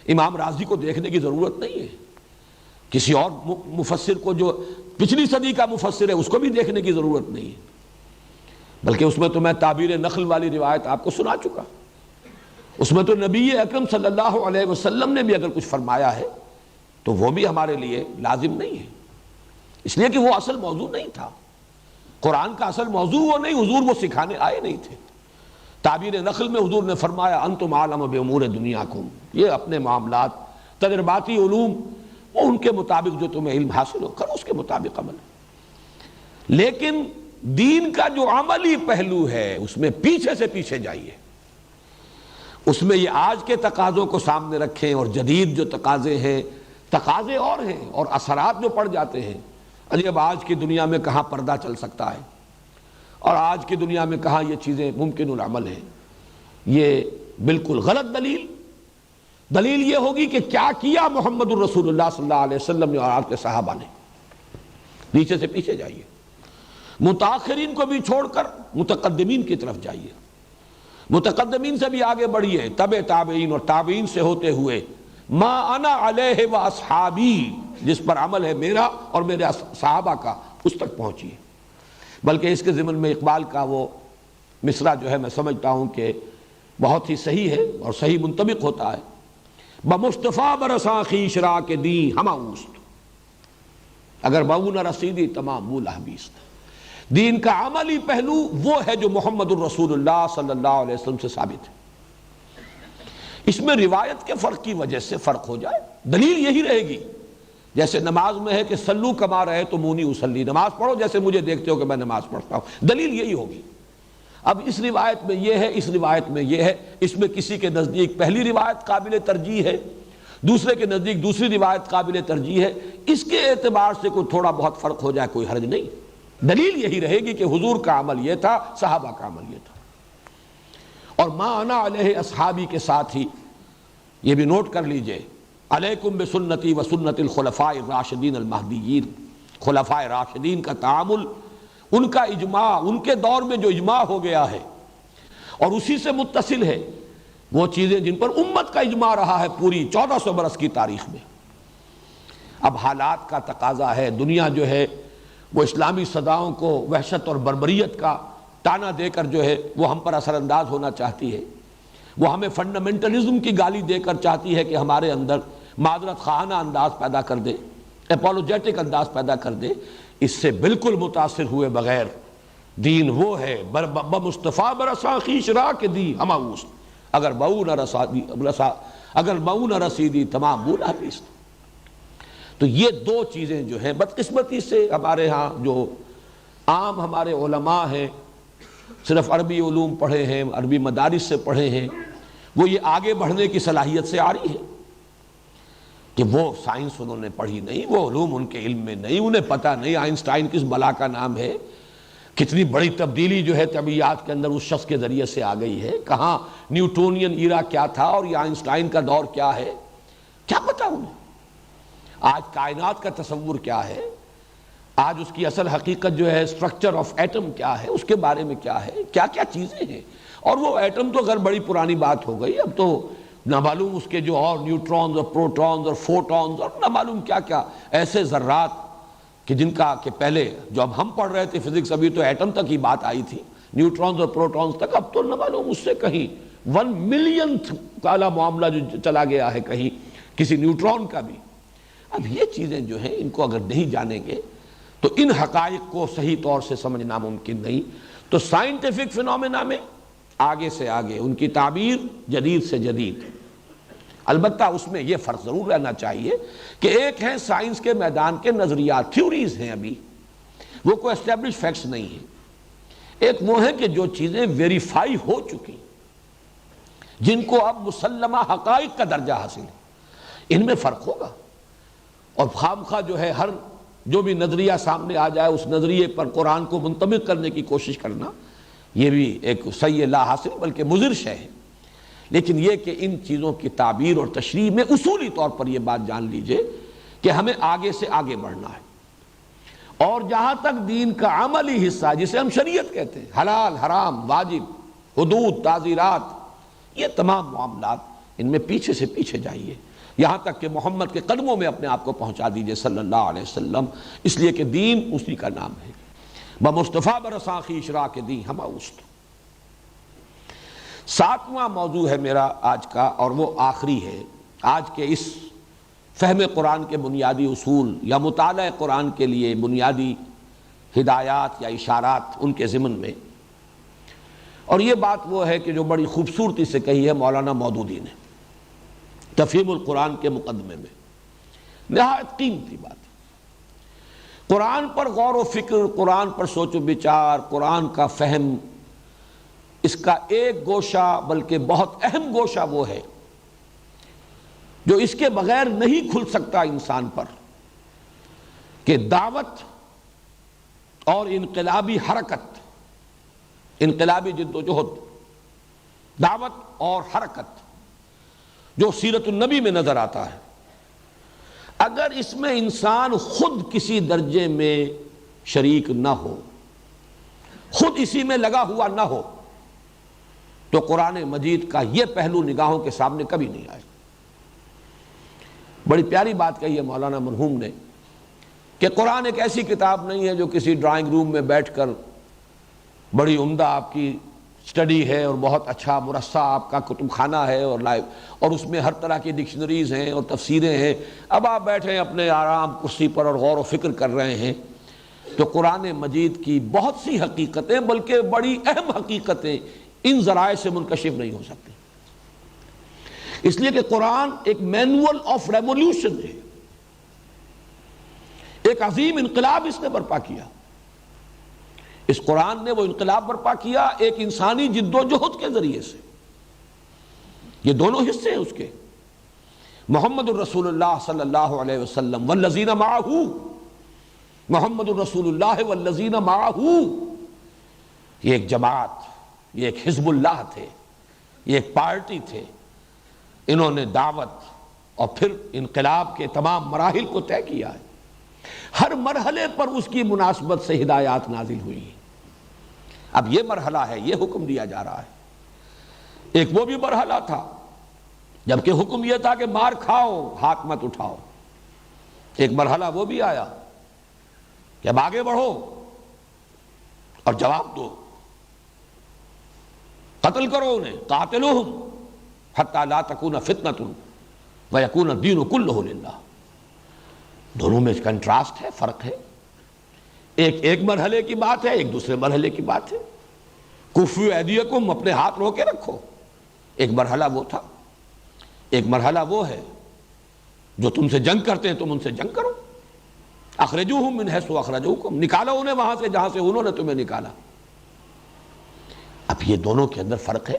امام رازی کو دیکھنے کی ضرورت نہیں ہے، کسی اور مفسر کو جو پچھلی صدی کا مفسر ہے اس کو بھی دیکھنے کی ضرورت نہیں ہے، بلکہ اس میں تو میں تعبیر نخل والی روایت آپ کو سنا چکا، اس میں تو نبی اکرم صلی اللہ علیہ وسلم نے بھی اگر کچھ فرمایا ہے تو وہ بھی ہمارے لیے لازم نہیں ہے، اس لیے کہ وہ اصل موضوع نہیں تھا۔ قرآن کا اصل موضوع وہ نہیں، حضور وہ سکھانے آئے نہیں تھے۔ تعبیر نخل میں حضور نے فرمایا انتم عالم بامور دنیاکم، یہ اپنے معاملات، تجرباتی علوم، وہ ان کے مطابق جو تمہیں علم حاصل ہو کرو، اس کے مطابق عمل۔ لیکن دین کا جو عملی پہلو ہے اس میں پیچھے سے پیچھے جائیے، اس میں یہ آج کے تقاضوں کو سامنے رکھیں، اور جدید جو تقاضے ہیں، تقاضے اور ہیں اور اثرات جو پڑ جاتے ہیں۔ اب آج کی دنیا میں کہاں پردہ چل سکتا ہے، اور آج کی دنیا میں کہاں یہ چیزیں ممکن العمل ہیں، یہ بالکل غلط دلیل یہ ہوگی کہ کیا کیا محمد الرسول اللہ صلی اللہ علیہ وسلم نے اور آپ کے صحابہ نے۔ پیچھے سے پیچھے جائیے، متاخرین کو بھی چھوڑ کر متقدمین کی طرف جائیے، متقدمین سے بھی آگے بڑھیے، تبع تابعین اور تابعین سے ہوتے ہوئے ما انا علیہ و اصحابی، جس پر عمل ہے میرا اور میرے صحابہ کا، اس تک پہنچیے۔ بلکہ اس کے ضمن میں اقبال کا وہ مصرع جو ہے میں سمجھتا ہوں کہ بہت ہی صحیح ہے اور صحیح منطبق ہوتا ہے، بمصطفیٰ برساں خویش را کے دین ہمہ اوست، اگر بہو نہ رسیدی تمام بول حبیست۔ دین کا عملی پہلو وہ ہے جو محمد الرسول اللہ صلی اللہ علیہ وسلم سے ثابت ہے۔ اس میں روایت کے فرق کی وجہ سے فرق ہو جائے، دلیل یہی رہے گی، جیسے نماز میں ہے کہ سلو کما رہے تو مونی اسلی، نماز پڑھو جیسے مجھے دیکھتے ہو کہ میں نماز پڑھتا ہوں، دلیل یہی ہوگی۔ اب اس روایت میں یہ ہے، اس روایت میں یہ ہے، اس میں کسی کے نزدیک پہلی روایت قابل ترجیح ہے، دوسرے کے نزدیک دوسری روایت قابل ترجیح ہے، اس کے اعتبار سے کوئی تھوڑا بہت فرق ہو جائے کوئی حرج نہیں، دلیل یہی رہے گی کہ حضور کا عمل یہ تھا، صحابہ کا عمل یہ تھا۔ اور ما انا علیہ اصحابی کے ساتھ ہی یہ بھی نوٹ کر لیجئے، علیکم بسنتی و سنت الخلفاء الراشدین المہدیین، خلفاء راشدین کا تعامل، ان کا اجماع، ان کے دور میں جو اجماع ہو گیا ہے اور اسی سے متصل ہے وہ چیزیں جن پر امت کا اجماع رہا ہے پوری 1400 برس کی تاریخ میں۔ اب حالات کا تقاضا ہے، دنیا جو ہے وہ اسلامی صداؤں کو وحشت اور بربریت کا تانا دے کر جو ہے وہ ہم پر اثر انداز ہونا چاہتی ہے، وہ ہمیں فنڈامنٹلزم کی گالی دے کر چاہتی ہے کہ ہمارے اندر معذرت خواہانہ انداز پیدا کر دے، اپولوجیٹک انداز پیدا کر دے۔ اس سے بالکل متاثر ہوئے بغیر دین وہ ہے بمصطفیٰ برساں خویش را کے دی ہما اوست، اگر بہو نہ رسیدی تمام بولا پیست۔ تو یہ دو چیزیں جو ہیں بدقسمتی سے ہمارے ہاں جو عام ہمارے علماء ہیں، صرف عربی علوم پڑھے ہیں، عربی مدارس سے پڑھے ہیں، وہ یہ آگے بڑھنے کی صلاحیت سے آ رہی ہے کہ وہ سائنس انہوں نے پڑھی نہیں، وہ علوم ان کے علم میں نہیں، انہیں پتہ نہیں آئنسٹائن کس بلا کا نام ہے، کتنی بڑی تبدیلی جو ہے طبیعیات کے اندر اس شخص کے ذریعے سے آ گئی ہے، کہاں نیوٹونین ایرا کیا تھا اور یہ آئنسٹائن کا دور کیا ہے، کیا پتہ انہیں؟ آج کائنات کا تصور کیا ہے، آج اس کی اصل حقیقت جو ہے اسٹرکچر آف ایٹم کیا ہے، اس کے بارے میں کیا ہے، کیا کیا چیزیں ہیں۔ اور وہ ایٹم تو غیر بڑی پرانی بات ہو گئی، اب تو نہ معلوم اس کے جو اور نیوٹرونز اور پروٹونز اور فوٹونز اور نہ معلوم کیا کیا ایسے ذرات کہ جن کا کہ پہلے جو اب ہم پڑھ رہے تھے فزکس، ابھی تو ایٹم تک ہی بات آئی تھی، نیوٹرونز اور پروٹونز تک، اب تو نہ معلوم اس سے کہیں 1 ملینتھ والا معاملہ جو چلا گیا ہے کہیں کسی نیوٹرون کا بھی۔ اب یہ چیزیں جو ہیں ان کو اگر نہیں جانیں گے تو ان حقائق کو صحیح طور سے سمجھنا ممکن نہیں۔ تو سائنٹیفک فنومینا میں آگے سے آگے ان کی تعبیر جدید سے جدید، البتہ اس میں یہ فرق ضرور رہنا چاہیے کہ ایک ہیں سائنس کے میدان کے نظریات، تھیوریز ہیں، ابھی وہ کوئی اسٹیبلش فیکٹس نہیں ہیں، ایک وہ ہیں کہ جو چیزیں ویریفائی ہو چکی، جن کو اب مسلمہ حقائق کا درجہ حاصل ہے، ان میں فرق ہوگا۔ اور خامخواہ جو ہے ہر جو بھی نظریہ سامنے آ جائے اس نظریے پر قرآن کو منطبق کرنے کی کوشش کرنا، یہ بھی ایک صحیح لا حاصل بلکہ مضر شے ہے۔ لیکن یہ کہ ان چیزوں کی تعبیر اور تشریح میں اصولی طور پر یہ بات جان لیجئے کہ ہمیں آگے سے آگے بڑھنا ہے، اور جہاں تک دین کا عملی حصہ جسے ہم شریعت کہتے ہیں، حلال حرام واجب حدود تعزیرات، یہ تمام معاملات ان میں پیچھے سے پیچھے جائیے، یہاں تک کہ محمد کے قدموں میں اپنے آپ کو پہنچا دیجئے صلی اللہ علیہ وسلم، اس لیے کہ دین اسی کا نام ہے، بمصطفیٰ برساں خویش را کے دی ہما اوست۔ 7واں موضوع ہے میرا آج کا، اور وہ آخری ہے آج کے اس فہم قرآن کے بنیادی اصول یا مطالعہ قرآن کے لیے بنیادی ہدایات یا اشارات ان کے ضمن میں۔ اور یہ بات وہ ہے کہ جو بڑی خوبصورتی سے کہی ہے مولانا مودودی نے تفہیم القرآن کے مقدمے میں، نہایت قیمتی بات ہے۔ قرآن پر غور و فکر، قرآن پر سوچ و بچار، قرآن کا فہم، اس کا ایک گوشہ بلکہ بہت اہم گوشہ وہ ہے جو اس کے بغیر نہیں کھل سکتا انسان پر، کہ دعوت اور انقلابی حرکت، انقلابی جد و جہد، دعوت اور حرکت جو سیرت النبی میں نظر آتا ہے، اگر اس میں انسان خود کسی درجے میں شریک نہ ہو، خود اسی میں لگا ہوا نہ ہو، تو قرآن مجید کا یہ پہلو نگاہوں کے سامنے کبھی نہیں آئے۔ بڑی پیاری بات کہی ہے مولانا مرحوم نے کہ قرآن ایک ایسی کتاب نہیں ہے جو کسی ڈرائنگ روم میں بیٹھ کر بڑی عمدہ آپ کی سٹڈی ہے اور بہت اچھا مرصع آپ کا کتب خانہ ہے اور لائیو، اور اس میں ہر طرح کی ڈکشنریز ہیں اور تفسیریں ہیں، اب آپ بیٹھے اپنے آرام کرسی پر اور غور و فکر کر رہے ہیں۔ تو قرآن مجید کی بہت سی حقیقتیں بلکہ بڑی اہم حقیقتیں ان ذرائع سے منکشف نہیں ہو سکتی، اس لیے کہ قرآن ایک مینول آف ریولیوشن ہے، ایک عظیم انقلاب اس نے برپا کیا۔ اس قرآن نے وہ انقلاب برپا کیا ایک انسانی جد و جہد کے ذریعے سے۔ یہ دونوں حصے ہیں اس کے، محمد الرسول اللہ صلی اللہ علیہ وسلم والذین معہ، محمد الرسول اللہ والذین معہ، یہ ایک جماعت، یہ ایک حزب اللہ تھے، یہ ایک پارٹی تھے، انہوں نے دعوت اور پھر انقلاب کے تمام مراحل کو طے کیا ہے، ہر مرحلے پر اس کی مناسبت سے ہدایات نازل ہوئی ہیں۔ اب یہ مرحلہ ہے، یہ حکم دیا جا رہا ہے ایک وہ بھی مرحلہ تھا جبکہ حکم یہ تھا کہ مار کھاؤ ہاتھ مت اٹھاؤ، ایک مرحلہ وہ بھی آیا کہ اب آگے بڑھو اور جواب دو، قتل کرو انہیں، قاتلوہم حتی لا تکون فتنۃ ویکون الدین کلہ للہ۔ دونوں میں کنٹراسٹ ہے، فرق ہے، ایک مرحلے کی بات ہے، ایک دوسرے مرحلے کی بات ہے۔ کفوا ایدیکم، اپنے ہاتھ رو کے رکھو، ایک مرحلہ وہ تھا۔ ایک مرحلہ وہ ہے جو تم سے جنگ کرتے ہیں تم ان سے جنگ کرو، اخرجوہم من حیث اخرجوکم، نکالو انہیں وہاں سے جہاں سے انہوں نے تمہیں نکالا۔ اب یہ دونوں کے اندر فرق ہے،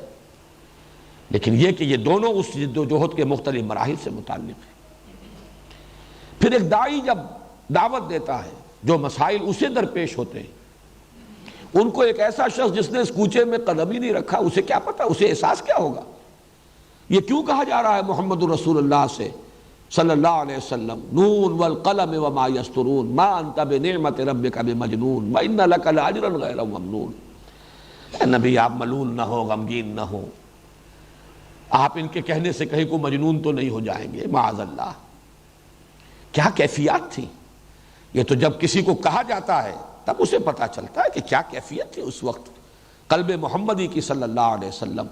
لیکن یہ کہ یہ دونوں اس جد و جہد کے مختلف مراحل سے متعلق ہیں۔ پھر ایک داعی جب دعوت دیتا ہے، جو مسائل اسے درپیش ہوتے ہیں، ان کو ایک ایسا شخص جس نے اس کوچے میں قدم ہی نہیں رکھا، اسے کیا پتا، اسے احساس کیا ہوگا؟ یہ کیوں کہا جا رہا ہے محمد رسول اللہ سے صلی اللہ علیہ وسلم، نون والقلم وما یسطرون ما انت بنعمت ربک بمجنون وان لک لاجرا غیر ممنون۔ اے نبی آپ ملول نہ ہو، غمگین نہ ہو، آپ ان کے کہنے سے کہیں کو مجنون تو نہیں ہو جائیں گے، معاذ اللہ۔ کیا کیفیات تھی؟ یہ تو جب کسی کو کہا جاتا ہے تب اسے پتا چلتا ہے کہ کیا کیفیت تھی اس وقت قلب محمدی کی صلی اللہ علیہ وسلم،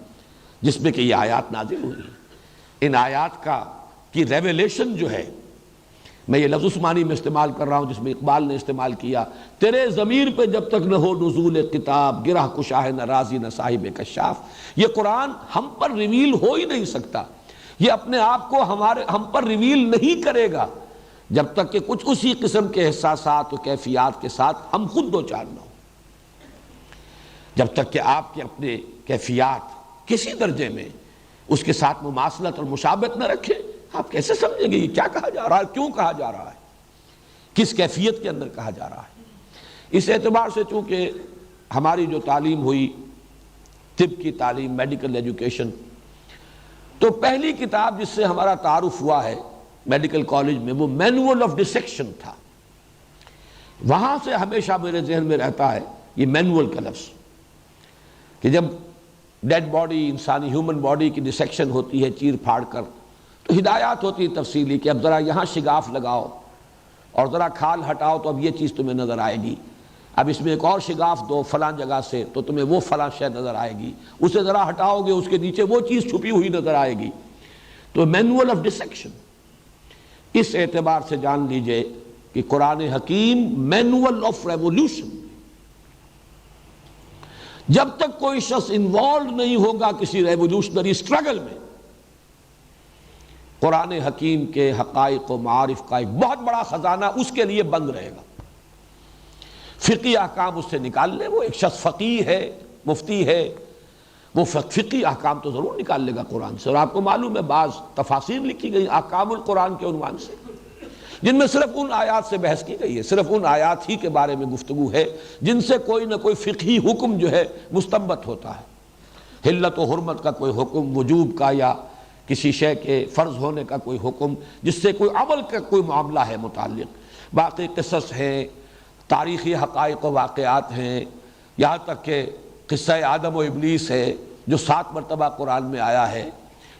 جس میں کہ یہ آیات نازل ہوئی۔ ان آیات کی ریویلیشن جو ہے، میں یہ لفظ عثمانی میں استعمال کر رہا ہوں جس میں اقبال نے استعمال کیا، تیرے ضمیر پہ جب تک نہ ہو نزول کتاب، گرہ کشا ہے نہ رازی نہ صاحب کشاف۔ یہ قرآن ہم پر ریویل ہو ہی نہیں سکتا، یہ اپنے آپ کو ہم پر ریویل نہیں کرے گا جب تک کہ کچھ اسی قسم کے احساسات و کیفیات کے ساتھ ہم خود دو چار نہ ہوں۔ جب تک کہ آپ کے اپنے کیفیات کسی درجے میں اس کے ساتھ مماثلت اور مشابہت نہ رکھیں، آپ کیسے سمجھیں گے یہ کیا کہا جا رہا ہے، کیوں کہا جا رہا ہے، کس کیفیت کے اندر کہا جا رہا ہے۔ اس اعتبار سے چونکہ ہماری جو تعلیم ہوئی، طب کی تعلیم، میڈیکل ایجوکیشن، تو پہلی کتاب جس سے ہمارا تعارف ہوا ہے میڈیکل کالج میں وہ مینول آف ڈسیکشن تھا۔ وہاں سے ہمیشہ میرے ذہن میں رہتا ہے یہ مینول کا لفظ، کہ جب ڈیڈ باڈی، انسانی ہیومن باڈی کی ڈسیکشن ہوتی ہے چیر پھاڑ کر، تو ہدایات ہوتی ہے تفصیلی کہ اب ذرا یہاں شگاف لگاؤ اور ذرا کھال ہٹاؤ تو اب یہ چیز تمہیں نظر آئے گی، اب اس میں ایک اور شگاف دو فلاں جگہ سے تو تمہیں وہ فلاں شے نظر آئے گی، اسے ذرا ہٹاؤ گے اس کے نیچے وہ چیز چھپی ہوئی نظر آئے گی۔ تو مینول آف ڈسیکشن، اس اعتبار سے جان لیجئے کہ قرآن حکیم مینول آف ریولوشن۔ جب تک کوئی شخص انوالو نہیں ہوگا کسی ریولوشنری اسٹرگل میں، قرآن حکیم کے حقائق و معارف کا ایک بہت بڑا خزانہ اس کے لیے بند رہے گا۔ فقہی احکام اس سے نکال لے، وہ ایک شخص فقیہ ہے، مفتی ہے، وہ فقہی احکام تو ضرور نکال لے گا قرآن سے۔ اور آپ کو معلوم ہے بعض تفاسیر لکھی گئی احکام القرآن کے عنوان سے، جن میں صرف ان آیات سے بحث کی گئی ہے، صرف ان آیات ہی کے بارے میں گفتگو ہے جن سے کوئی نہ کوئی فقہی حکم جو ہے مستنبط ہوتا ہے۔ حلت و حرمت کا کوئی حکم، وجوب کا، یا کسی شے کے فرض ہونے کا کوئی حکم جس سے کوئی عمل کا کوئی معاملہ ہے متعلق۔ باقی قصص ہیں، تاریخی حقائق و واقعات ہیں، یہاں تک کہ قصہ آدم و ابلیس ہے جو 7 مرتبہ قرآن میں آیا ہے،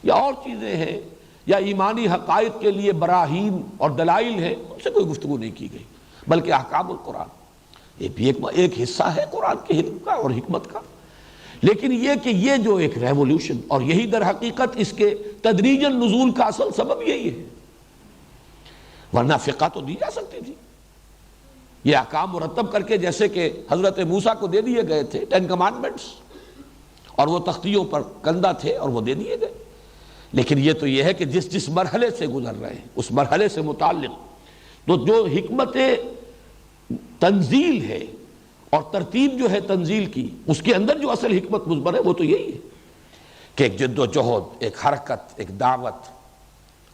یا اور چیزیں ہیں، یا ایمانی حقائق کے لیے براہین اور دلائل ہیں، ان سے کوئی گفتگو نہیں کی گئی، بلکہ احکام القرآن یہ بھی ایک حصہ ہے قرآن کے حکم کا اور حکمت کا۔ لیکن یہ کہ یہ جو ایک ریولوشن، اور یہی در حقیقت اس کے تدریجاً نزول کا اصل سبب یہی ہے، ورنہ فقہ تو دی جا سکتی تھی، یہ احکام مرتب کر کے، جیسے کہ حضرت موسیٰ کو دے دیے گئے تھے 10 کمانڈمنٹس، اور وہ تختیوں پر کندہ تھے اور وہ دے دیے گئے۔ لیکن یہ تو یہ ہے کہ جس مرحلے سے گزر رہے ہیں اس مرحلے سے متعلق تو جو حکمت تنزیل ہے اور ترتیب جو ہے تنزیل کی، اس کے اندر جو اصل حکمت مضمر ہے وہ تو یہی ہے کہ ایک جد و جہد، ایک حرکت، ایک دعوت،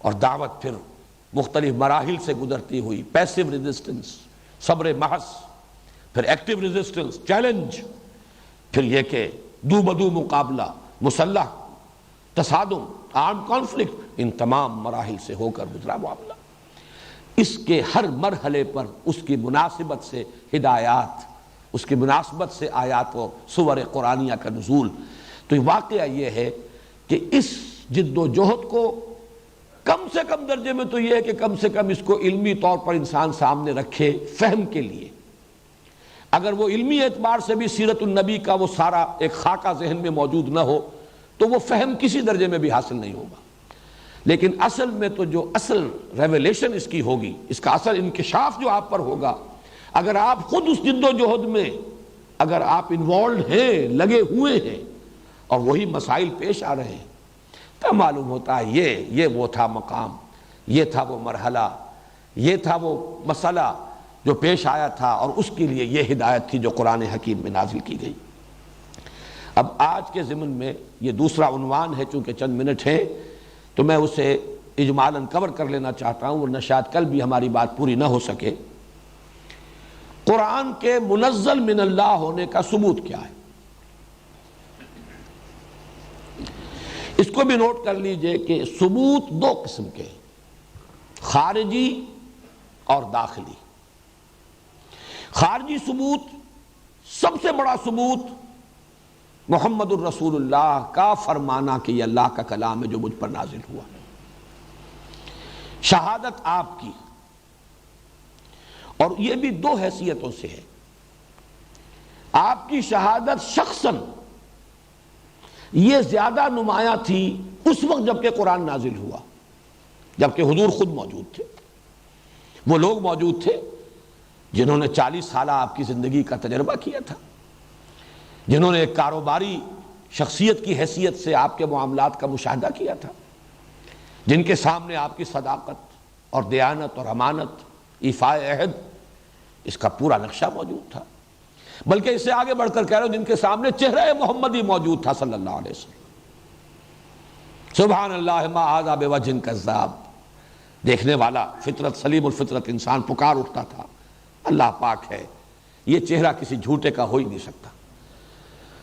اور دعوت پھر مختلف مراحل سے گزرتی ہوئی، پیسو ریزسٹنس، صبر محض، پھر ایکٹیو ریزسٹنس، چیلنج، پھر یہ کہ دو بدو مقابلہ، مسلح تصادم، آرم کانفلکٹ، ان تمام مراحل سے ہو کر گزرا معاملہ۔ اس کے ہر مرحلے پر اس کی مناسبت سے ہدایات، اس کی مناسبت سے آیات و سور قرآنیہ کا نزول۔ تو واقعہ یہ ہے کہ اس جد و جہد کو کم سے کم درجے میں تو یہ ہے کہ کم سے کم اس کو علمی طور پر انسان سامنے رکھے فہم کے لیے. اگر وہ علمی اعتبار سے بھی سیرت النبی کا وہ سارا ایک خاکہ ذہن میں موجود نہ ہو تو وہ فہم کسی درجے میں بھی حاصل نہیں ہوگا. لیکن اصل میں تو جو اصل ریویلیشن اس کی ہوگی، اس کا اصل انکشاف جو آپ پر ہوگا، اگر آپ خود اس جد و جہد میں اگر آپ انوالوڈ ہیں، لگے ہوئے ہیں اور وہی مسائل پیش آ رہے ہیں، تو معلوم ہوتا ہے یہ وہ تھا مقام، یہ تھا وہ مرحلہ، یہ تھا وہ مسئلہ جو پیش آیا تھا، اور اس کے لیے یہ ہدایت تھی جو قرآن حکیم میں نازل کی گئی. اب آج کے ضمن میں یہ دوسرا عنوان ہے، چونکہ چند منٹ ہیں تو میں اسے اجمالاً کور کر لینا چاہتا ہوں، ورنہ شاید کل بھی ہماری بات پوری نہ ہو سکے. قرآن کے منزل من اللہ ہونے کا ثبوت کیا ہے؟ اس کو بھی نوٹ کر لیجئے کہ ثبوت دو قسم کے، خارجی اور داخلی. خارجی ثبوت، سب سے بڑا ثبوت محمد الرسول اللہ کا فرمانا کہ یہ اللہ کا کلام ہے جو مجھ پر نازل ہوا. شہادت آپ کی، اور یہ بھی دو حیثیتوں سے ہے. آپ کی شہادت شخصاً یہ زیادہ نمایاں تھی اس وقت جب کہ قرآن نازل ہوا، جبکہ حضور خود موجود تھے. وہ لوگ موجود تھے جنہوں نے 40 سالہ آپ کی زندگی کا تجربہ کیا تھا، جنہوں نے ایک کاروباری شخصیت کی حیثیت سے آپ کے معاملات کا مشاہدہ کیا تھا، جن کے سامنے آپ کی صداقت اور دیانت اور امانت، ایفاء عہد، اس کا پورا نقشہ موجود تھا. بلکہ اس سے آگے بڑھ کر کہہ رہا ہوں، جن کے سامنے چہرہ محمدی موجود تھا صلی اللہ علیہ وسلم. سبحان اللہ ما ھذا بوجہ کذاب، دیکھنے والا فطرت سلیم الفطرت انسان پکار اٹھتا تھا، اللہ پاک ہے، یہ چہرہ کسی جھوٹے کا ہو ہی نہیں سکتا.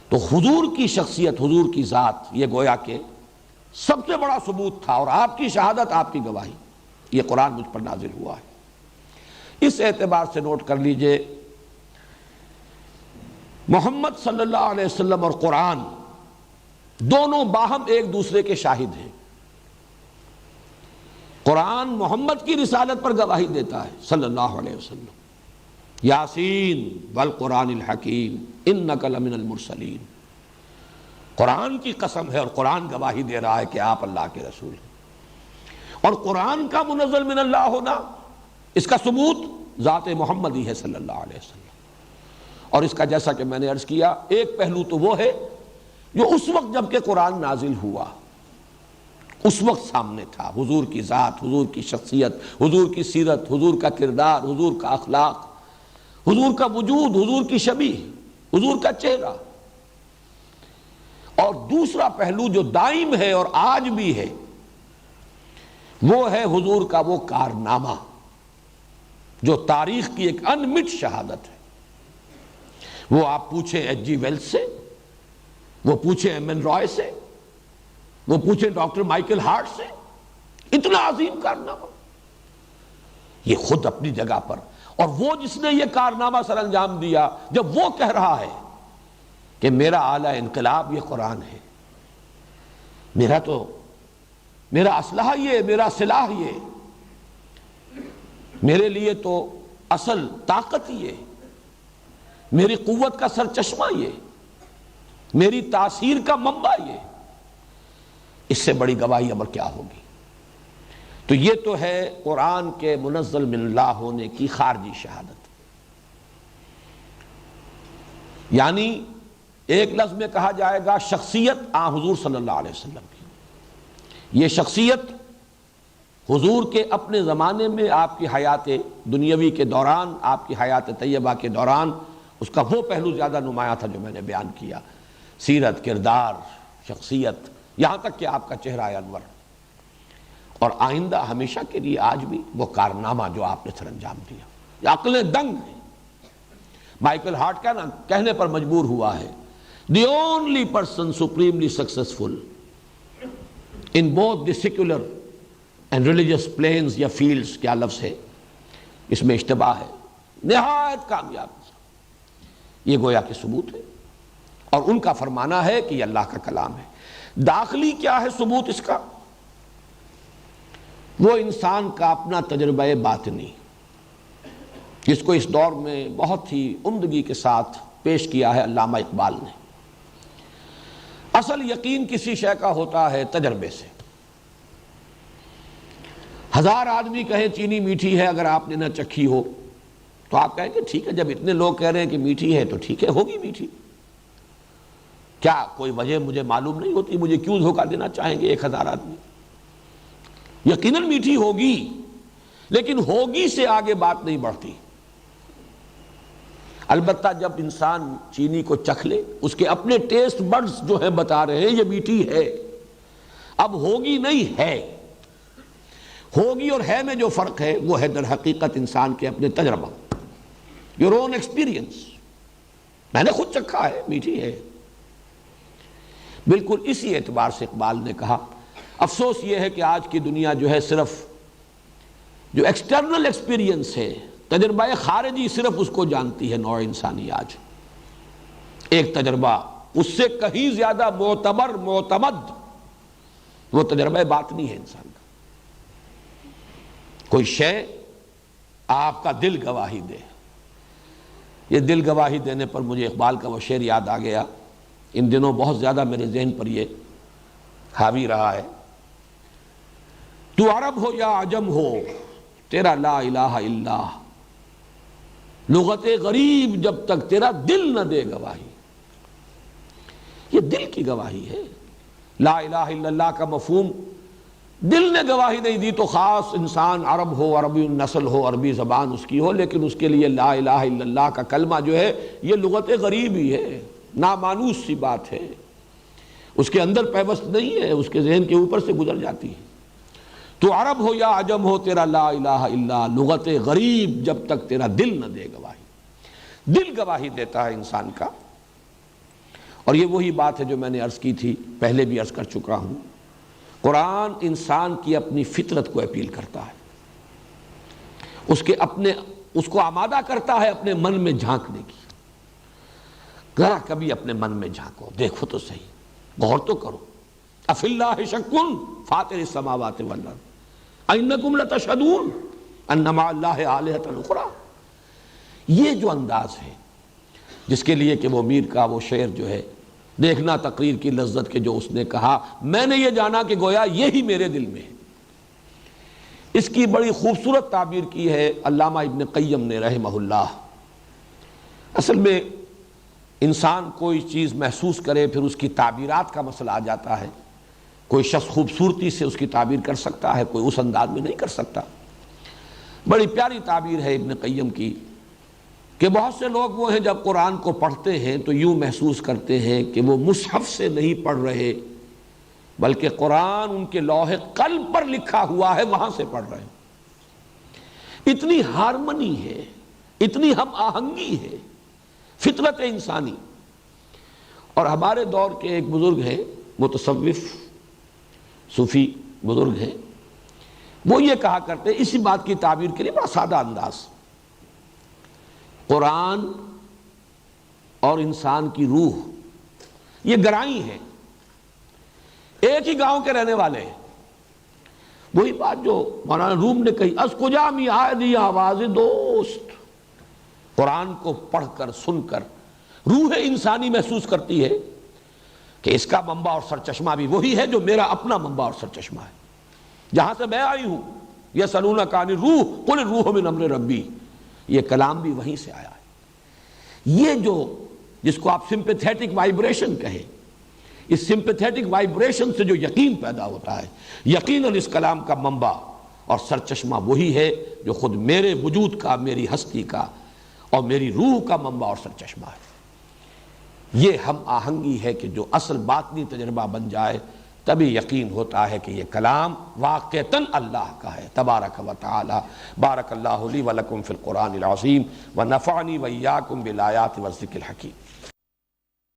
تو حضور کی شخصیت، حضور کی ذات، یہ گویا کہ سب سے بڑا ثبوت تھا. اور آپ کی شہادت، آپ کی گواہی، یہ قرآن مجھ پر نازل ہوا ہے. اس اعتبار سے نوٹ کر لیجئے، محمد صلی اللہ علیہ وسلم اور قرآن دونوں باہم ایک دوسرے کے شاہد ہیں. قرآن محمد کی رسالت پر گواہی دیتا ہے صلی اللہ علیہ وسلم، یاسین والقرآن الحکیم انک لمن المرسلین. قرآن کی قسم ہے اور قرآن گواہی دے رہا ہے کہ آپ اللہ کے رسول ہیں. اور قرآن کا منزل من اللہ ہونا، اس کا ثبوت ذات محمدی ہے صلی اللہ علیہ وسلم. اور اس کا جیسا کہ میں نے عرض کیا، ایک پہلو تو وہ ہے جو اس وقت جب کہ قرآن نازل ہوا اس وقت سامنے تھا، حضور کی ذات، حضور کی شخصیت، حضور کی سیرت، حضور کا کردار، حضور کا اخلاق، حضور کا وجود، حضور کی شبیہ، حضور کا چہرہ. اور دوسرا پہلو جو دائم ہے اور آج بھی ہے، وہ ہے حضور کا وہ کارنامہ جو تاریخ کی ایک انمٹ شہادت ہے. وہ آپ پوچھیں ایچ جی ویلز سے، وہ پوچھیں ایم این رائے سے، وہ پوچھیں ڈاکٹر مائیکل ہارٹ سے، اتنا عظیم کارنامہ یہ خود اپنی جگہ پر. اور وہ جس نے یہ کارنامہ سر انجام دیا، جب وہ کہہ رہا ہے کہ میرا اعلیٰ انقلاب یہ قرآن ہے، میرا اسلحہ یہ، میرا سلاح یہ، میرے لیے تو اصل طاقت یہ، میری قوت کا سر چشمہ یہ، میری تاثیر کا منبع یہ، اس سے بڑی گواہی اب کیا ہوگی. تو یہ تو ہے قرآن کے منزل من اللہ ہونے کی خارجی شہادت. یعنی ایک لفظ میں کہا جائے گا شخصیت حضور صلی اللہ علیہ وسلم کی. یہ شخصیت حضور کے اپنے زمانے میں، آپ کی حیات دنیاوی کے دوران، آپ کی حیات طیبہ کے دوران، اس کا وہ پہلو زیادہ نمایاں تھا جو میں نے بیان کیا، سیرت، کردار، شخصیت، یہاں تک کہ آپ کا چہرہ انور. اور آئندہ ہمیشہ کے لیے آج بھی وہ کارنامہ جو آپ نے سر انجام دیا، یہ عقلیں دنگ ہیں. مائیکل ہارٹ کہنے پر مجبور ہوا ہے، the only person supremely successful in both the secular and religious planes یا fields، کیا لفظ ہے اس میں اشتباہ ہے، نہایت کامیاب. یہ گویا کہ ثبوت ہے، اور ان کا فرمانا ہے کہ یہ اللہ کا کلام ہے. داخلی کیا ہے ثبوت اس کا؟ وہ انسان کا اپنا تجربہ باطنی، جس کو اس دور میں بہت ہی عمدگی کے ساتھ پیش کیا ہے علامہ اقبال نے۔ اصل یقین کسی شے کا ہوتا ہے تجربے سے۔ 1000 آدمی کہیں چینی میٹھی ہے، اگر آپ نے نہ چکھی ہو تو آپ کہیں گے ٹھیک ہے، جب اتنے لوگ کہہ رہے ہیں کہ میٹھی ہے تو ٹھیک ہے، ہوگی میٹھی۔ کیا کوئی وجہ مجھے معلوم نہیں ہوتی؟ مجھے کیوں دھوکہ دینا چاہیں گے 1000 آدمی؟ یقیناً میٹھی ہوگی، لیکن ہوگی سے آگے بات نہیں بڑھتی۔ البتہ جب انسان چینی کو چکھ لے، اس کے اپنے ٹیسٹ بڈز جو ہیں بتا رہے ہیں یہ میٹھی ہے، اب ہوگی نہیں ہے۔ ہوگی اور ہے میں جو فرق ہے وہ ہے در حقیقت انسان کے اپنے تجربہ، یور اون ایکسپیرینس۔ میں نے خود چکھا ہے، میٹھی ہے۔ بالکل اسی اعتبار سے اقبال نے کہا افسوس یہ ہے کہ آج کی دنیا جو ہے صرف جو ایکسٹرنل ایکسپیرینس ہے، تجربہ خارجی، صرف اس کو جانتی ہے نوع انسانی آج۔ ایک تجربہ اس سے کہیں زیادہ معتبر معتمد وہ تجربہ باطنی ہے انسان کا۔ کوئی شے آپ کا دل گواہی دے، یہ دل گواہی دینے پر مجھے اقبال کا وہ شعر یاد آ گیا، ان دنوں بہت زیادہ میرے ذہن پر یہ حاوی رہا ہے۔ تو عرب ہو یا عجم ہو تیرا لا الہ الا، لغت غریب جب تک تیرا دل نہ دے گواہی۔ یہ دل کی گواہی ہے۔ لا الہ الا اللہ کا مفہوم دل نے گواہی نہیں دی تو خاص انسان عرب ہو، عربی نسل ہو، عربی زبان اس کی ہو، لیکن اس کے لیے لا الہ الا اللہ کا کلمہ جو ہے یہ لغت غریب ہی ہے، نامانوس سی بات ہے، اس کے اندر پیوست نہیں ہے، اس کے ذہن کے اوپر سے گزر جاتی ہے۔ تو عرب ہو یا عجم ہو تیرا لا الہ الا، لغت غریب جب تک تیرا دل نہ دے گواہی۔ دل گواہی دیتا ہے انسان کا، اور یہ وہی بات ہے جو میں نے عرض کی تھی، پہلے بھی عرض کر چکا ہوں۔ قرآن انسان کی اپنی فطرت کو اپیل کرتا ہے، اس کو آمادہ کرتا ہے اپنے من میں جھانکنے کی۔ ذرا کبھی اپنے من میں جھانکو، دیکھو تو صحیح، غور تو کرو۔ افی اللہ شک فاطر السماوات والارض انکم لتشہدون ان مع اللہ آلہۃ اخری۔ یہ جو انداز ہے جس کے لیے کہ وہ میر کا وہ شعر جو ہے، دیکھنا تقریر کی لذت کے جو اس نے کہا، میں نے یہ جانا کہ گویا یہی میرے دل میں ہے، اس کی بڑی خوبصورت تعبیر کی ہے علامہ ابن قیم نے رحمہ اللہ۔ اصل میں انسان کوئی چیز محسوس کرے پھر اس کی تعبیرات کا مسئلہ آ جاتا ہے۔ کوئی شخص خوبصورتی سے اس کی تعبیر کر سکتا ہے، کوئی اس انداز میں نہیں کر سکتا۔ بڑی پیاری تعبیر ہے ابن قیم کی کہ بہت سے لوگ وہ ہیں جب قرآن کو پڑھتے ہیں تو یوں محسوس کرتے ہیں کہ وہ مصحف سے نہیں پڑھ رہے، بلکہ قرآن ان کے لوح قلب پر لکھا ہوا ہے، وہاں سے پڑھ رہے ہیں۔ اتنی ہارمنی ہے، اتنی ہم آہنگی ہے فطرت انسانی۔ اور ہمارے دور کے ایک بزرگ ہیں، متصوف صوفی بزرگ ہیں، وہ یہ کہا کرتے ہیں اسی بات کی تعبیر کے لیے بڑا سادہ انداز، قرآن اور انسان کی روح یہ گرائی ہے، ایک ہی گاؤں کے رہنے والے ہیں۔ وہی بات جو مولانا روم نے کہی، از کجا می آدی آواز دوست۔ قرآن کو پڑھ کر سن کر روح انسانی محسوس کرتی ہے کہ اس کا منبع اور سرچشمہ بھی وہی ہے جو میرا اپنا منبع اور سرچشمہ ہے، جہاں سے میں آئی ہوں۔ یسألونک عن الروح قل الروح من امر ربی، یہ کلام بھی وہیں سے آیا ہے۔ یہ جو جس کو آپ سمپیتھیٹک وائبریشن کہیں، اس سمپیتھیٹک وائبریشن سے جو یقین پیدا ہوتا ہے، یقیناً اس کلام کا منبع اور سرچشمہ وہی ہے جو خود میرے وجود کا، میری ہستی کا اور میری روح کا منبع اور سرچشمہ ہے۔ یہ ہم آہنگی ہے کہ جو اصل باطنی تجربہ بن جائے تبھی یقین ہوتا ہے کہ یہ کلام واقعتاً اللہ کا ہے تبارک و تعالی۔ بارک اللہ لی و لکم فی القرآن العظیم ونفعنی و ایاکم بالآیات والذکر الحکیم۔